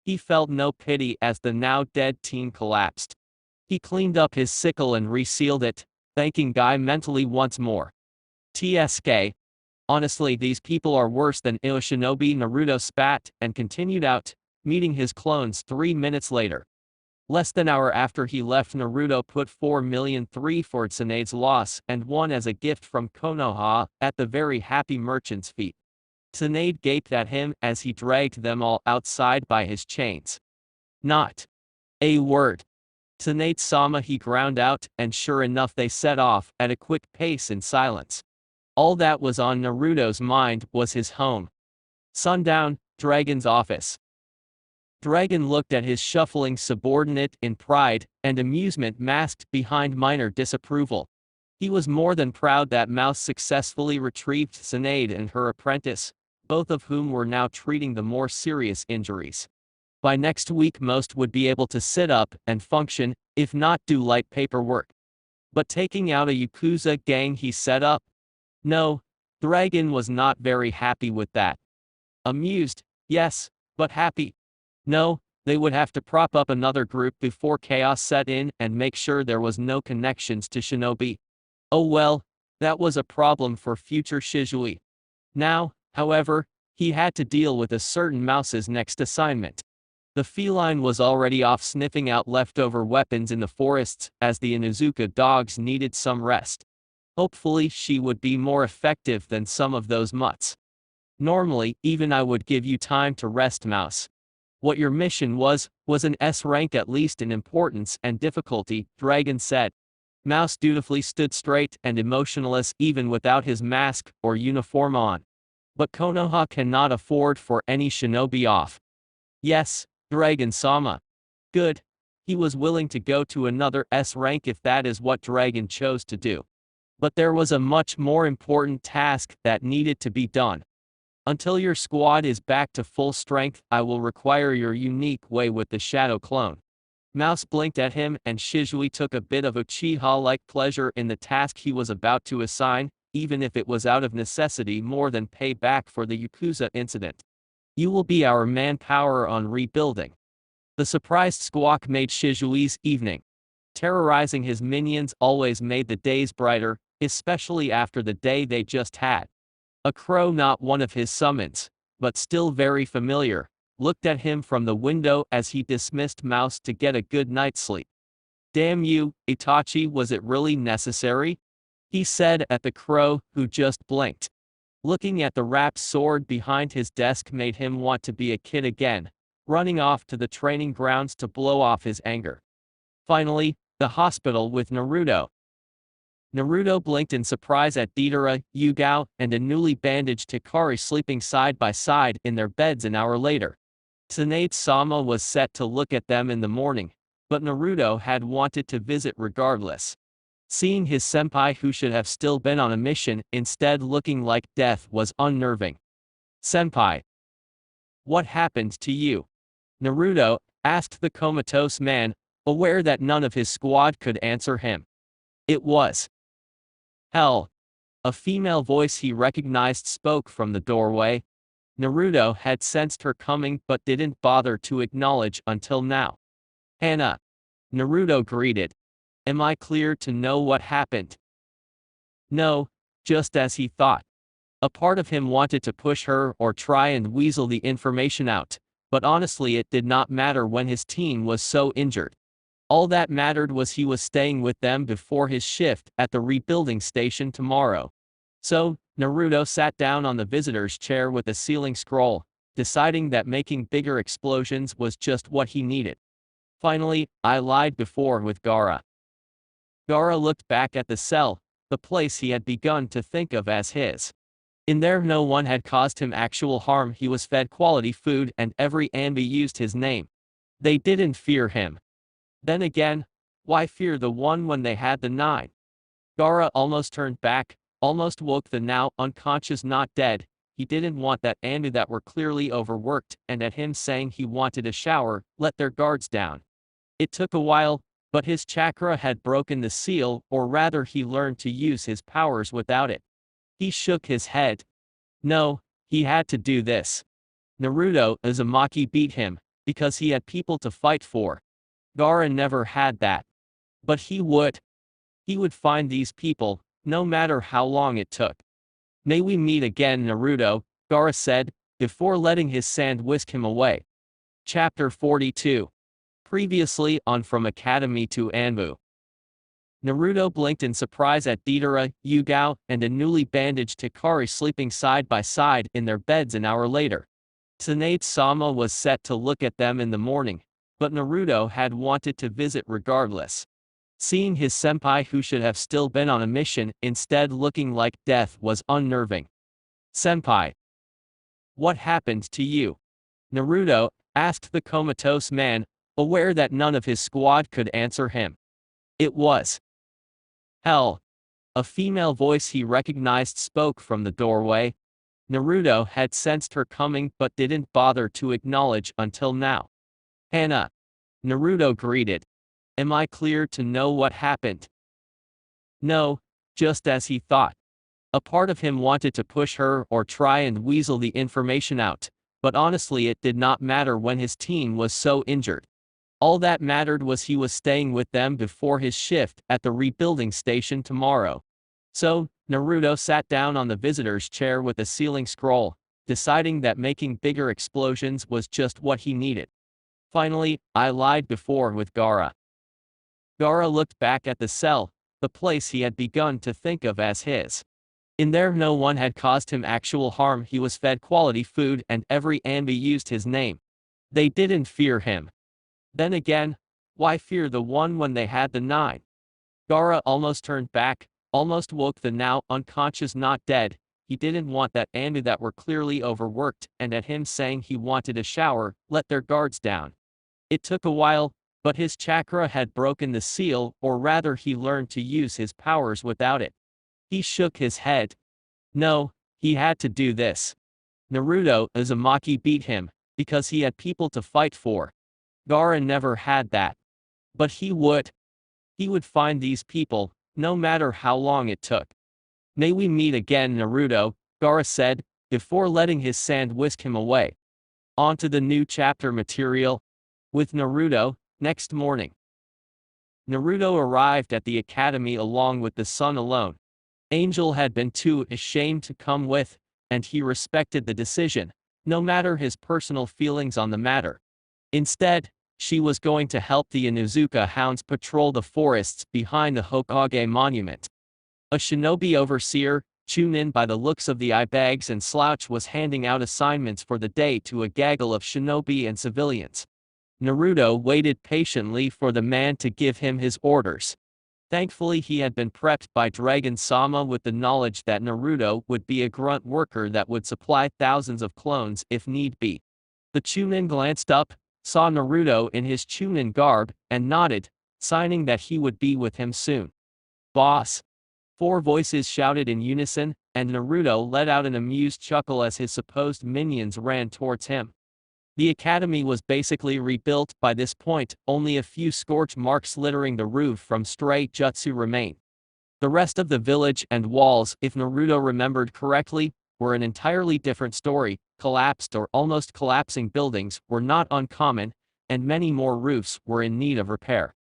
He felt no pity as the now dead teen collapsed. He cleaned up his sickle and resealed it, thanking Guy mentally once more. TSK. Honestly, these people are worse than Shinobi. Naruto spat and continued out, meeting his clones 3 minutes later. Less than an hour after he left, Naruto put 4,000,003 for Tsunade's loss and one as a gift from Konoha at the very happy merchant's feet. Tsunade gaped at him as he dragged them all outside by his chains. Not a word. Tsunade-sama, he ground out, and sure enough they set off at a quick pace in silence. All that was on Naruto's mind was his home. Sundown, Dragon's office. Dragon looked at his shuffling subordinate in pride and amusement masked behind minor disapproval. He was more than proud that Mouse successfully retrieved Tsunade and her apprentice, both of whom were now treating the more serious injuries. By next week most would be able to sit up and function, if not do light paperwork. But taking out a Yakuza gang he set up? No, Dragon was not very happy with that. Amused, yes, but happy? No, they would have to prop up another group before chaos set in and make sure there was no connections to Shinobi. Oh well, that was a problem for future Shizui. Now, however, he had to deal with a certain Mouse's next assignment. The feline was already off sniffing out leftover weapons in the forests as the Inuzuka dogs needed some rest. Hopefully she would be more effective than some of those mutts. Normally, even I would give you time to rest, Mouse. What your mission was an S rank at least in importance and difficulty, Dragon said. Mouse dutifully stood straight and emotionless even without his mask or uniform on. But Konoha cannot afford for any shinobi off. Yes, Dragon-sama. Good. He was willing to go to another S rank if that is what Dragon chose to do. But there was a much more important task that needed to be done. Until your squad is back to full strength, I will require your unique way with the shadow clone. Mouse blinked at him and Shizui took a bit of Uchiha-like pleasure in the task he was about to assign, even if it was out of necessity more than pay back for the Yakuza incident. You will be our manpower on rebuilding. The surprised squawk made Shizui's evening. Terrorizing his minions always made the days brighter, especially after the day they just had. A crow, not one of his summons, but still very familiar, looked at him from the window as he dismissed Mouse to get a good night's sleep. Damn you, Itachi, was it really necessary? He said at the crow, who just blinked. Looking at the wrapped sword behind his desk made him want to be a kid again, running off to the training grounds to blow off his anger. Finally, the hospital with Naruto. Naruto blinked in surprise at Deidara, Yugao, and a newly bandaged Hikaru sleeping side by side in their beds an hour later. Tsunade-sama was set to look at them in the morning, but Naruto had wanted to visit regardless. Seeing his senpai, who should have still been on a mission, instead looking like death was unnerving. Senpai. What happened to you? Naruto asked the comatose man, aware that none of his squad could answer him. It was hell. A female voice he recognized spoke from the doorway. Naruto had sensed her coming but didn't bother to acknowledge until now. Hana. Naruto greeted. Am I clear to know what happened? No, just as he thought. A part of him wanted to push her or try and weasel the information out, but honestly it did not matter when his team was so injured. All that mattered was he was staying with them before his shift at the rebuilding station tomorrow. So, Naruto sat down on the visitor's chair with a sealing scroll, deciding that making bigger explosions was just what he needed. Finally, I lied before with Gaara. Gaara looked back at the cell, the place he had begun to think of as his. In there no one had caused him actual harm, he was fed quality food and every ANBU used his name. They didn't fear him. Then again, why fear the one when they had the nine? Gaara almost turned back, almost woke the now unconscious not dead. He didn't want that ANBU that were clearly overworked, and at him saying he wanted a shower, let their guards down. It took a while, but his chakra had broken the seal, or rather he learned to use his powers without it. He shook his head. No, he had to do this. Naruto, Uzumaki beat him, because he had people to fight for. Gaara never had that. But he would. He would find these people, no matter how long it took. May we meet again, Naruto, Gaara said, before letting his sand whisk him away. Chapter 42. Previously on From Academy to ANBU. Naruto blinked in surprise at Deidara, Yugao, and a newly bandaged Hikaru sleeping side by side in their beds an hour later. Tsunade-sama was set to look at them in the morning, but Naruto had wanted to visit regardless. Seeing his senpai who should have still been on a mission instead looking like death was unnerving. "Senpai, what happened to you?" Naruto asked the comatose man, aware that none of his squad could answer him. "It was hell." A female voice he recognized spoke from the doorway. Naruto had sensed her coming but didn't bother to acknowledge until now. "Hana," Naruto greeted. "Am I clear to know what happened?" No, just as he thought. A part of him wanted to push her or try and weasel the information out, but honestly it did not matter when his team was so injured. All that mattered was he was staying with them before his shift at the rebuilding station tomorrow. So, Naruto sat down on the visitor's chair with a sealing scroll, deciding that making bigger explosions was just what he needed. Finally, I lied before with Gaara. Gaara looked back at the cell, the place he had begun to think of as his. In there no one had caused him actual harm, he was fed quality food and every ANBU used his name. They didn't fear him. Then again, why fear the one when they had the nine? Gaara almost turned back, almost woke the now unconscious not dead. He didn't want that ANBU that were clearly overworked, and at him saying he wanted a shower, let their guards down. It took a while, but his chakra had broken the seal, or rather he learned to use his powers without it. He shook his head. No, he had to do this. Naruto, Uzumaki beat him, because he had people to fight for. Gaara never had that. But he would. He would find these people, no matter how long it took. May we meet again, Naruto, Gaara said, before letting his sand whisk him away. On to the new chapter material. With Naruto, next morning. Naruto arrived at the academy along with the sun alone. Angel had been too ashamed to come with, and he respected the decision, no matter his personal feelings on the matter. Instead, she was going to help the Inuzuka hounds patrol the forests behind the Hokage monument. A shinobi overseer, Chunin by the looks of the eye bags and slouch, was handing out assignments for the day to a gaggle of shinobi and civilians. Naruto waited patiently for the man to give him his orders. Thankfully he had been prepped by Dragon-sama with the knowledge that Naruto would be a grunt worker that would supply thousands of clones if need be. The Chunin glanced up, saw Naruto in his Chunin garb, and nodded, signing that he would be with him soon. "Boss!" Four voices shouted in unison, and Naruto let out an amused chuckle as his supposed minions ran towards him. The academy was basically rebuilt by this point, only a few scorch marks littering the roof from stray jutsu remain. The rest of the village and walls, if Naruto remembered correctly, were an entirely different story. Collapsed or almost collapsing buildings were not uncommon, and many more roofs were in need of repair.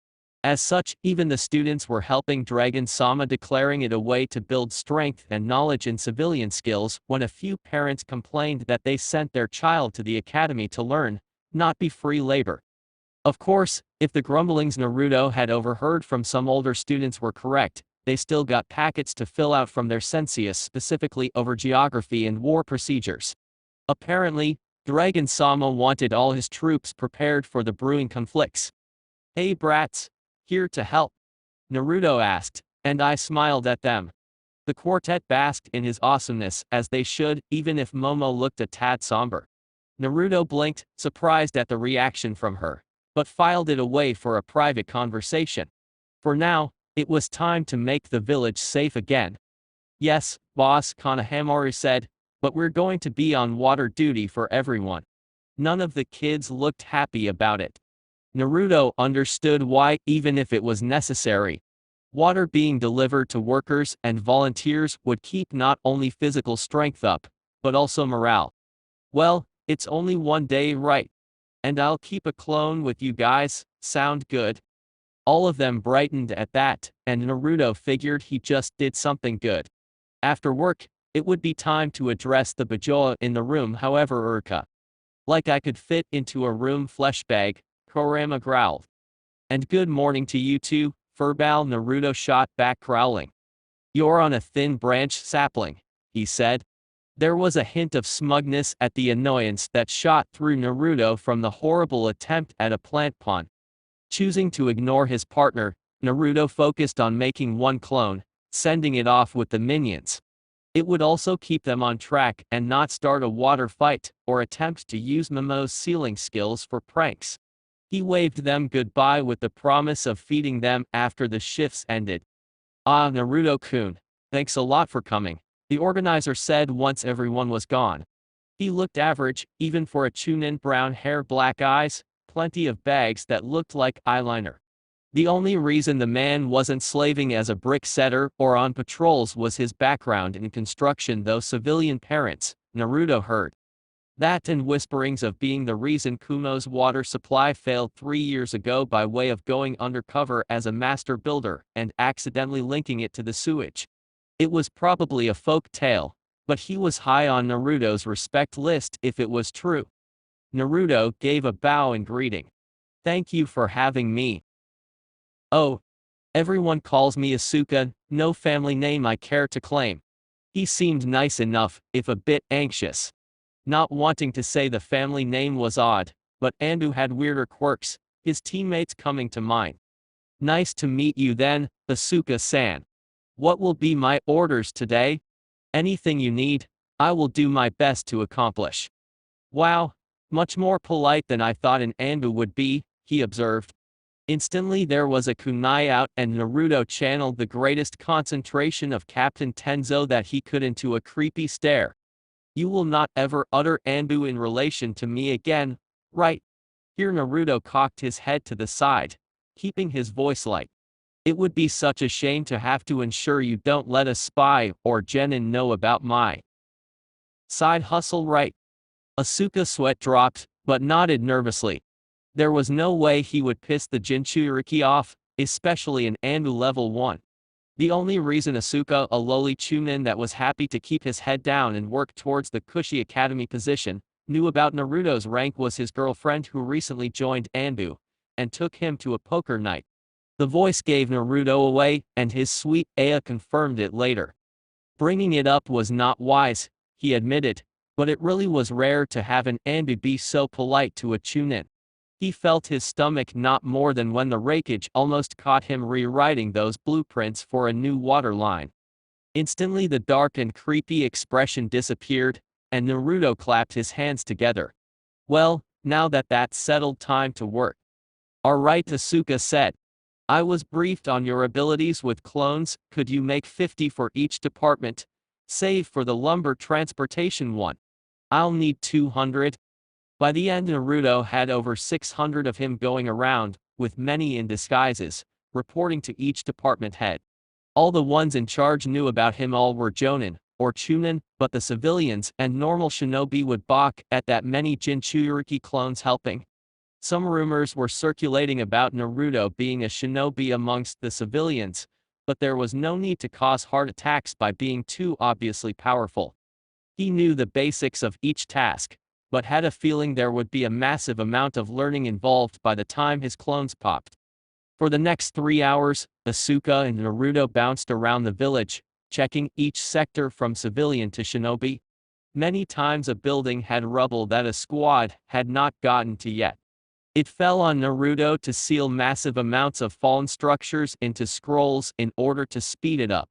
As such, even the students were helping Dragon-sama, declaring it a way to build strength and knowledge in civilian skills, when a few parents complained that they sent their child to the academy to learn, not be free labor. Of course, if the grumblings Naruto had overheard from some older students were correct, they still got packets to fill out from their senseis specifically over geography and war procedures. Apparently, Dragon Sama wanted all his troops prepared for the brewing conflicts. "Hey brats, here to help?" Naruto asked, and I smiled at them. The quartet basked in his awesomeness as they should, even if Momo looked a tad somber. Naruto blinked, surprised at the reaction from her, but filed it away for a private conversation. For now, it was time to make the village safe again. "Yes, boss," Konohamaru said, "but we're going to be on water duty for everyone." None of the kids looked happy about it. Naruto understood why, even if it was necessary. Water being delivered to workers and volunteers would keep not only physical strength up, but also morale. "Well, it's only one day, right? And I'll keep a clone with you guys, sound good?" All of them brightened at that, and Naruto figured he just did something good. After work, it would be time to address the Bajoa in the room. However, like I could fit into a room flesh bag, Kurama growled. "And good morning to you too, Furball," Naruto shot back, growling. "You're on a thin branch, sapling," he said. There was a hint of smugness at the annoyance that shot through Naruto from the horrible attempt at a plant pun. Choosing to ignore his partner, Naruto focused on making one clone, sending it off with the minions. It would also keep them on track and not start a water fight or attempt to use Momo's sealing skills for pranks. He waved them goodbye with the promise of feeding them after the shifts ended. "Ah, Naruto-kun, thanks a lot for coming," the organizer said once everyone was gone. He looked average, even for a chunin, brown hair, black eyes, plenty of bags that looked like eyeliner. The only reason the man wasn't slaving as a brick setter or on patrols was his background in construction, though civilian parents, Naruto heard. That and whisperings of being the reason Kumo's water supply failed 3 years ago by way of going undercover as a master builder and accidentally linking it to the sewage. It was probably a folk tale, but he was high on Naruto's respect list if it was true. Naruto gave a bow in greeting. "Thank you for having me." "Oh, everyone calls me Asuka, no family name I care to claim." He seemed nice enough, if a bit anxious. Not wanting to say the family name was odd, but ANBU had weirder quirks, his teammates coming to mind. "Nice to meet you then, Asuka-san. What will be my orders today? Anything you need, I will do my best to accomplish." "Wow, much more polite than I thought an ANBU would be," he observed. Instantly there was a kunai out and Naruto channeled the greatest concentration of Captain Tenzo that he could into a creepy stare. "You will not ever utter ANBU in relation to me again, right?" Here Naruto cocked his head to the side, keeping his voice light. "It would be such a shame to have to ensure you don't let a spy or genin know about my side hustle, right?" Asuka's sweat dropped, but nodded nervously. There was no way he would piss the Jinchuriki off, especially in ANBU level 1. The only reason Asuka, a lowly chunin that was happy to keep his head down and work towards the cushy academy position, knew about Naruto's rank was his girlfriend who recently joined ANBU, and took him to a poker night. The voice gave Naruto away, and his sweet Aya confirmed it later. Bringing it up was not wise, he admitted, but it really was rare to have an ANBU be so polite to a chunin. He felt his stomach knot more than when the rakeage almost caught him rewriting those blueprints for a new water line. Instantly the dark and creepy expression disappeared, and Naruto clapped his hands together. "Well, now that's settled, time to work." "Alright," Asuka said. "I was briefed on your abilities with clones, could you make 50 for each department? Save for the lumber transportation one. I'll need 200. By the end Naruto had over 600 of him going around, with many in disguises, reporting to each department head. All the ones in charge knew about him, all were jonin, or chunin, but the civilians and normal shinobi would balk at that many Jinchuriki clones helping. Some rumors were circulating about Naruto being a shinobi amongst the civilians, but there was no need to cause heart attacks by being too obviously powerful. He knew the basics of each task, but had a feeling there would be a massive amount of learning involved by the time his clones popped. For the next 3 hours, Asuka and Naruto bounced around the village, checking each sector from civilian to shinobi. Many times a building had rubble that a squad had not gotten to yet. It fell on Naruto to seal massive amounts of fallen structures into scrolls in order to speed it up.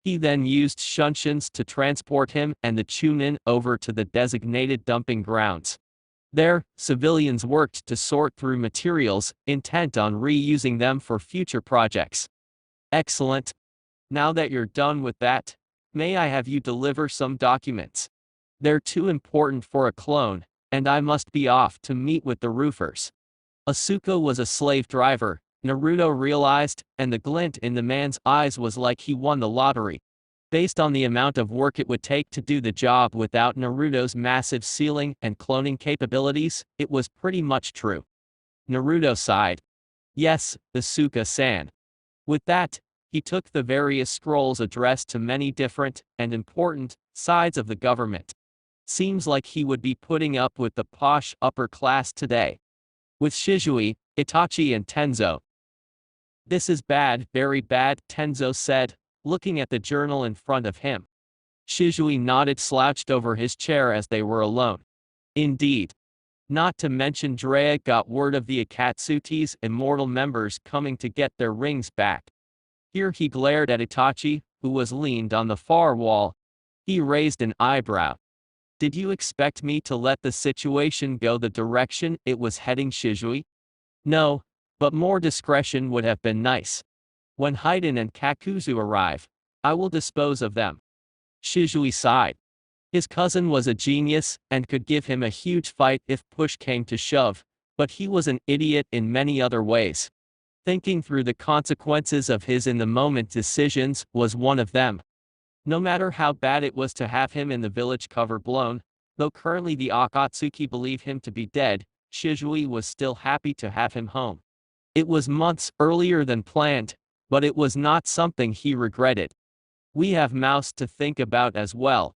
He then used shunshuns to transport him and the Chunin over to the designated dumping grounds. There, civilians worked to sort through materials, intent on reusing them for future projects. Excellent. Now that you're done with that, may I have you deliver some documents? They're too important for a clone, and I must be off to meet with the roofers. Asuka was a slave driver, Naruto realized, and the glint in the man's eyes was like he won the lottery. Based on the amount of work it would take to do the job without Naruto's massive sealing and cloning capabilities, it was pretty much true. Naruto sighed. Yes, Asuka-san. With that, he took the various scrolls addressed to many different, and important, sides of the government. Seems like he would be putting up with the posh upper class today. With Shizui, Itachi and Tenzo. This is bad, very bad, Tenzo said, looking at the journal in front of him. Shizui nodded, slouched over his chair as they were alone. Indeed. Not to mention Drea got word of the Akatsuti's immortal members coming to get their rings back. Here he glared at Itachi, who was leaned on the far wall. He raised an eyebrow. Did you expect me to let the situation go the direction it was heading, Shizui? No, but more discretion would have been nice. When Haiden and Kakuzu arrive, I will dispose of them. Shizui sighed. His cousin was a genius and could give him a huge fight if push came to shove, but he was an idiot in many other ways. Thinking through the consequences of his in-the-moment decisions was one of them. No matter how bad it was to have him in the village cover blown, though currently the Akatsuki believe him to be dead, Shizui was still happy to have him home. It was months earlier than planned, but it was not something he regretted. We have Mouse to think about as well.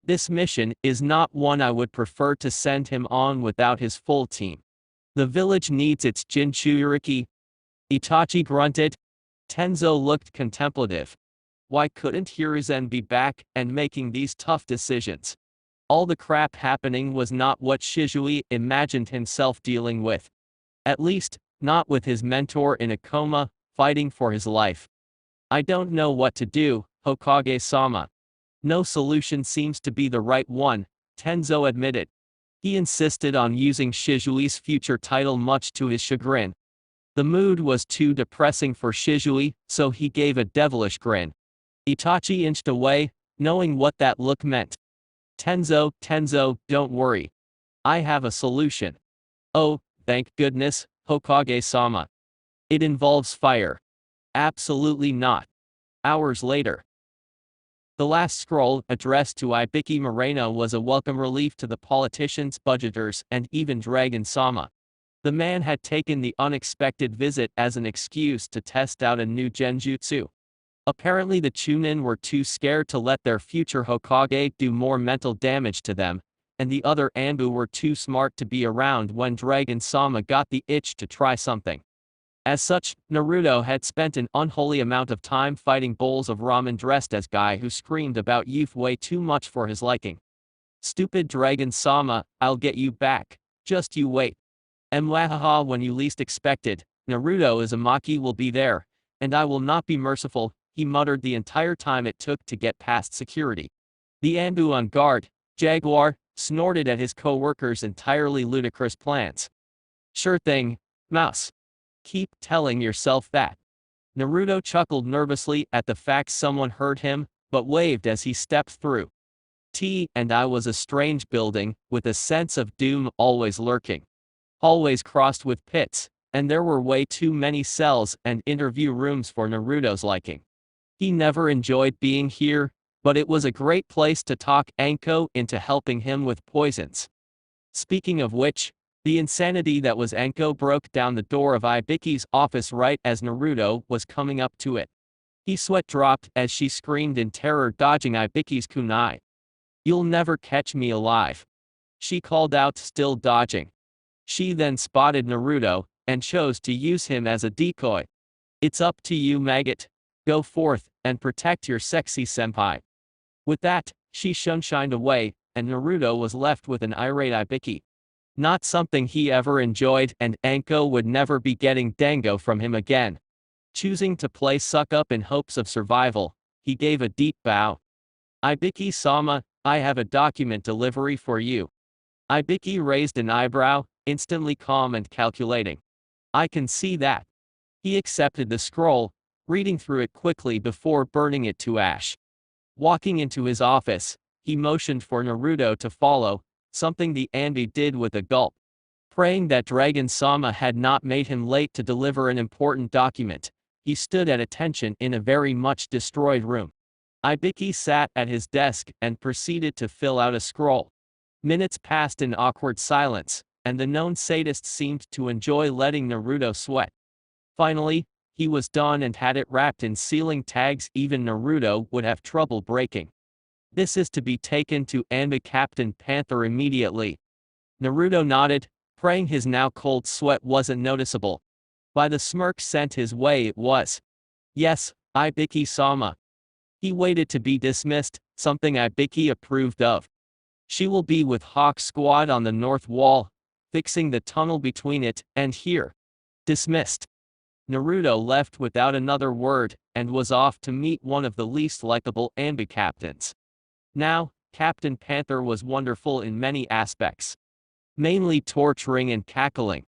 This mission is not one I would prefer to send him on without his full team. The village needs its Jinchuriki. Itachi grunted. Tenzo looked contemplative. Why couldn't Hiruzen be back and making these tough decisions? All the crap happening was not what Shizui imagined himself dealing with. At least, not with his mentor in a coma, fighting for his life. I don't know what to do, Hokage-sama. No solution seems to be the right one, Tenzo admitted. He insisted on using Shizui's future title much to his chagrin. The mood was too depressing for Shizui, so he gave a devilish grin. Itachi inched away, knowing what that look meant. Tenzo, don't worry. I have a solution. Oh, thank goodness, Hokage-sama. It involves fire. Absolutely not. Hours later. The last scroll, addressed to Ibiki Moreno, was a welcome relief to the politicians, budgeters, and even Dragon-sama. The man had taken the unexpected visit as an excuse to test out a new genjutsu. Apparently the Chunin were too scared to let their future Hokage do more mental damage to them, and the other ANBU were too smart to be around when Dragon-sama got the itch to try something. As such, Naruto had spent an unholy amount of time fighting bowls of ramen dressed as guy who screamed about youth way too much for his liking. Stupid Dragon-sama, I'll get you back, just you wait. Mwahaha, when you least expected, Naruto Uzumaki will be there, and I will not be merciful, he muttered the entire time it took to get past security. The ANBU on guard, Jaguar, snorted at his co-workers' entirely ludicrous plans. Sure thing, Mouse. Keep telling yourself that. Naruto chuckled nervously at the fact someone heard him, but waved as he stepped through. And I was a strange building, with a sense of doom always lurking. Hallways crossed with pits, and there were way too many cells and interview rooms for Naruto's liking. He never enjoyed being here, but it was a great place to talk Anko into helping him with poisons. Speaking of which, the insanity that was Anko broke down the door of Ibiki's office right as Naruto was coming up to it. His sweat dropped as she screamed in terror, dodging Ibiki's kunai. You'll never catch me alive. she called out, still dodging. She then spotted Naruto, and chose to use him as a decoy. It's up to you, maggot. Go forth, and protect your sexy senpai. With that, she shunshined away, and Naruto was left with an irate Ibiki. Not something he ever enjoyed, and Anko would never be getting dango from him again. Choosing to play suck-up in hopes of survival, he gave a deep bow. Ibiki-sama, I have a document delivery for you. Ibiki raised an eyebrow, instantly calm and calculating. I can see that. He accepted the scroll, reading through it quickly before burning it to ash. Walking into his office, he motioned for Naruto to follow, something the ANBU did with a gulp. Praying that Dragon-sama had not made him late to deliver an important document, he stood at attention in a very much destroyed room. Ibiki sat at his desk and proceeded to fill out a scroll. Minutes passed in awkward silence, and the known sadist seemed to enjoy letting Naruto sweat. Finally, he was done and had it wrapped in sealing tags even Naruto would have trouble breaking. This is to be taken to ANBU Captain Panther immediately. Naruto nodded, praying his now cold sweat wasn't noticeable. By the smirk sent his way it was. Yes, Ibiki-sama. He waited to be dismissed, something Ibiki approved of. She will be with Hawk Squad on the north wall, fixing the tunnel between it and here. Dismissed. Naruto left without another word, and was off to meet one of the least likable ANBU captains. Now, Captain Panther was wonderful in many aspects. Mainly torturing and cackling.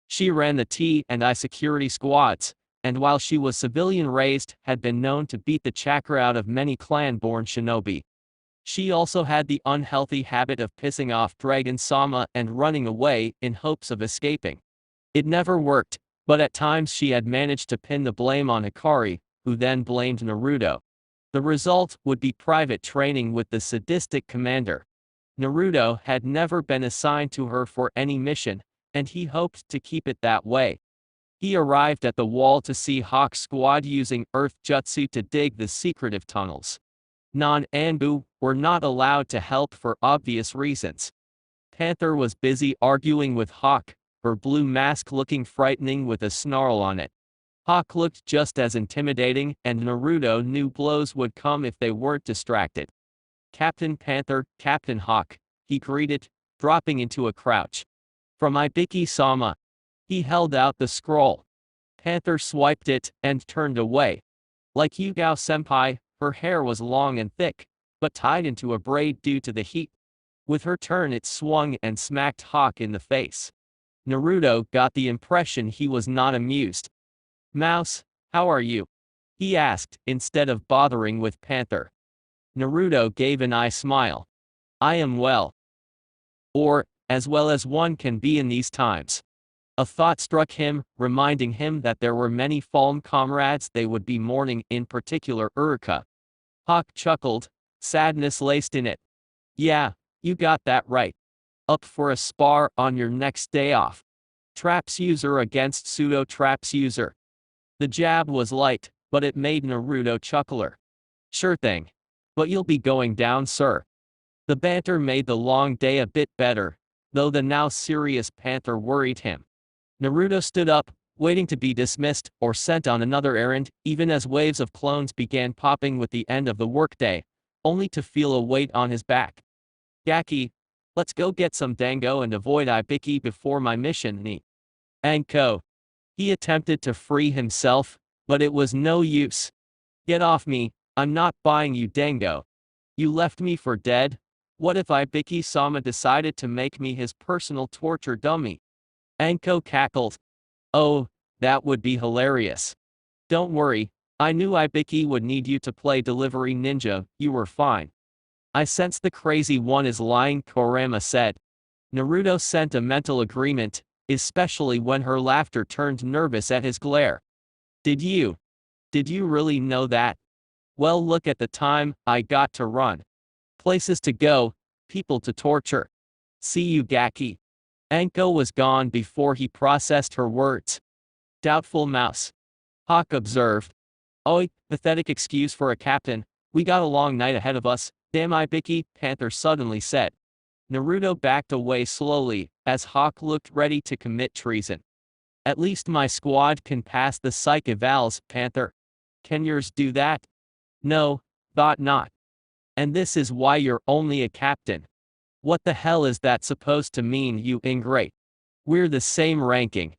She ran the T&I security squads, and while she was civilian-raised, had been known to beat the chakra out of many clan-born shinobi. She also had the unhealthy habit of pissing off Dragon-sama and running away in hopes of escaping. It never worked, but at times she had managed to pin the blame on Hikaru, who then blamed Naruto. The result would be private training with the sadistic commander. Naruto had never been assigned to her for any mission, and he hoped to keep it that way. He arrived at the wall to see Hawk Squad using Earth Jutsu to dig the secretive tunnels. Non-ANBU were not allowed to help for obvious reasons. Panther was busy arguing with Hawk, her blue mask looking frightening with a snarl on it. Hawk looked just as intimidating, and Naruto knew blows would come if they weren't distracted. Captain Panther, Captain Hawk, he greeted, dropping into a crouch. From Ibiki-sama. He held out the scroll. Panther swiped it, and turned away. Like Yugao-senpai, her hair was long and thick, but tied into a braid due to the heat. With her turn it swung and smacked Hawk in the face. Naruto got the impression he was not amused. Mouse, how are you? He asked, instead of bothering with Panther. Naruto gave an eye smile. I am well. Or, as well as one can be in these times. A thought struck him, reminding him that there were many fallen comrades they would be mourning, in particular Uruka. Hawk chuckled, sadness laced in it. Yeah, you got that right. Up for a spar on your next day off. Traps user against pseudo traps user. The jab was light, but it made Naruto chuckler. Sure thing. But you'll be going down, sir. The banter made the long day a bit better, though the now serious Panther worried him. Naruto stood up, waiting to be dismissed or sent on another errand, even as waves of clones began popping with the end of the workday, only to feel a weight on his back. Gaki, let's go get some dango and avoid Ibiki before my mission, ni. Anko. He attempted to free himself, but it was no use. Get off me, I'm not buying you dango. You left me for dead? What if Ibiki-sama decided to make me his personal torture dummy? Anko cackled. Oh, that would be hilarious. Don't worry, I knew Ibiki would need you to play delivery ninja, you were fine. I sense the crazy one is lying, Kurama said. Naruto sent a mental agreement, especially when her laughter turned nervous at his glare. Did you really know that? Well, look at the time, I got to run. Places to go, people to torture. See you, Gaki. Anko was gone before he processed her words. Doubtful mouse. Hawk observed. Oi, pathetic excuse for a captain, we got a long night ahead of us, damn Ibiki, Panther suddenly said. Naruto backed away slowly, as Hawk looked ready to commit treason. At least my squad can pass the psych evals, Panther. Can yours do that? No, thought not. And this is why you're only a captain. What the hell is that supposed to mean, you ingrate? We're the same ranking.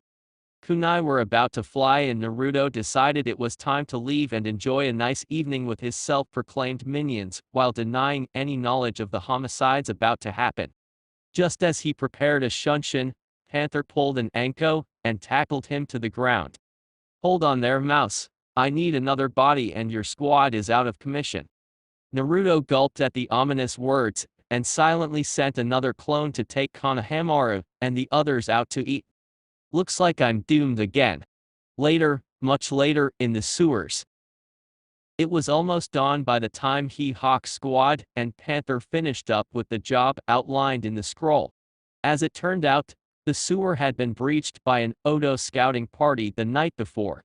Kunai were about to fly and Naruto decided it was time to leave and enjoy a nice evening with his self-proclaimed minions, while denying any knowledge of the homicides about to happen. Just as he prepared a shunshin, Panther pulled an Anko, and tackled him to the ground. Hold on there, Mouse. I need another body and your squad is out of commission. Naruto gulped at the ominous words, and silently sent another clone to take Konohamaru, and the others out to eat. Looks like I'm doomed again. Later, much later, in the sewers. It was almost dawn by the time Hawk's squad and Panther finished up with the job outlined in the scroll. As it turned out, the sewer had been breached by an Odo scouting party the night before.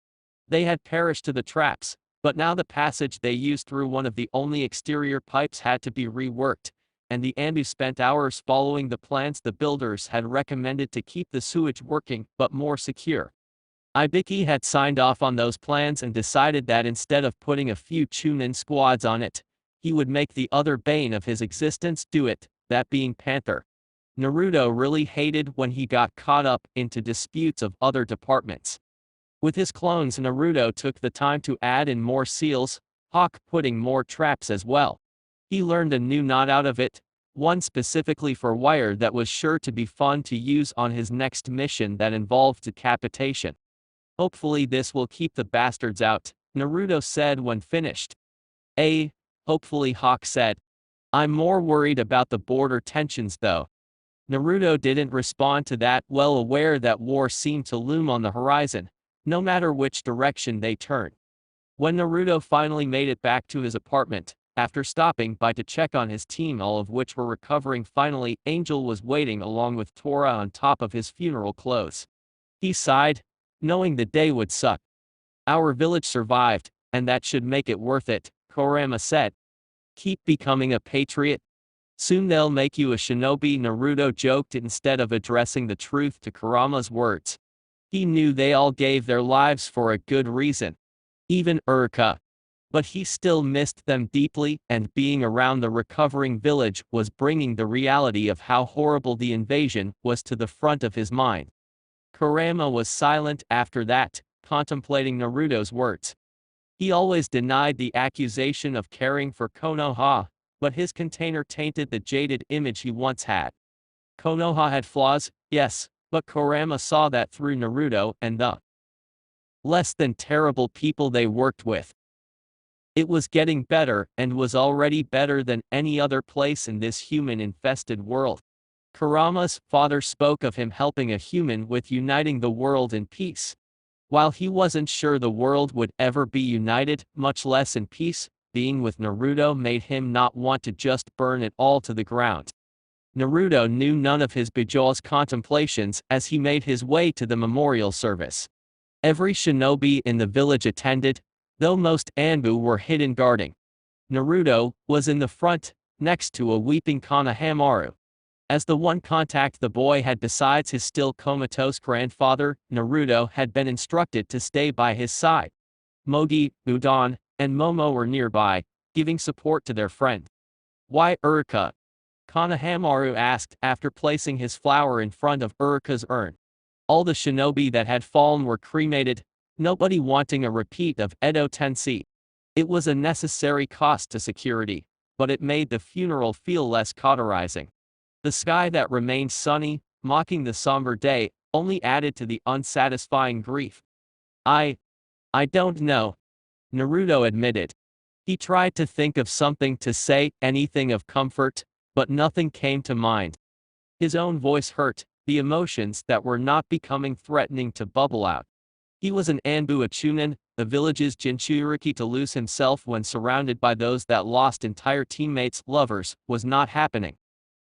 They had perished to the traps, but now the passage they used through one of the only exterior pipes had to be reworked, and the ANBU spent hours following the plans the builders had recommended to keep the sewage working but more secure. Ibiki had signed off on those plans and decided that instead of putting a few Chunin squads on it, he would make the other bane of his existence do it, that being Panther. Naruto really hated when he got caught up into disputes of other departments. With his clones, Naruto took the time to add in more seals, Hawk putting more traps as well. He learned a new knot out of it, one specifically for wire that was sure to be fun to use on his next mission that involved decapitation. Hopefully this will keep the bastards out, Naruto said when finished. Hopefully, Hawk said. I'm more worried about the border tensions though. Naruto didn't respond to that, well aware that war seemed to loom on the horizon, no matter which direction they turned. When Naruto finally made it back to his apartment, after stopping by to check on his team, all of which were recovering, finally, Angel was waiting along with Tora on top of his funeral clothes. He sighed, knowing the day would suck. Our village survived, and that should make it worth it, Kurama said. Keep becoming a patriot. Soon they'll make you a shinobi, Naruto joked instead of addressing the truth to Kurama's words. He knew they all gave their lives for a good reason. Even Uruka. But he still missed them deeply, and being around the recovering village was bringing the reality of how horrible the invasion was to the front of his mind. Kurama was silent after that, contemplating Naruto's words. He always denied the accusation of caring for Konoha, but his container tainted the jaded image he once had. Konoha had flaws, yes, but Kurama saw that through Naruto and the less than terrible people they worked with. It was getting better, and was already better than any other place in this human-infested world. Kurama's father spoke of him helping a human with uniting the world in peace. While he wasn't sure the world would ever be united, much less in peace, being with Naruto made him not want to just burn it all to the ground. Naruto knew none of his Bijou's contemplations as he made his way to the memorial service. Every shinobi in the village attended, though most ANBU were hidden guarding. Naruto was in the front, next to a weeping Konohamaru. As the one contact the boy had besides his still comatose grandfather, Naruto had been instructed to stay by his side. Mogi, Udon, and Momo were nearby, giving support to their friend. Why Uruka? Konohamaru asked after placing his flower in front of Uruka's urn. All the shinobi that had fallen were cremated, nobody wanting a repeat of Edo Tensei. It was a necessary cost to security, but it made the funeral feel less cauterizing. The sky that remained sunny, mocking the somber day, only added to the unsatisfying grief. I don't know, Naruto admitted. He tried to think of something to say, anything of comfort, but nothing came to mind. His own voice hurt, the emotions that were not becoming threatening to bubble out. He was an ANBU, a Chunin, the village's Jinchuriki. To lose himself when surrounded by those that lost entire teammates, lovers, was not happening.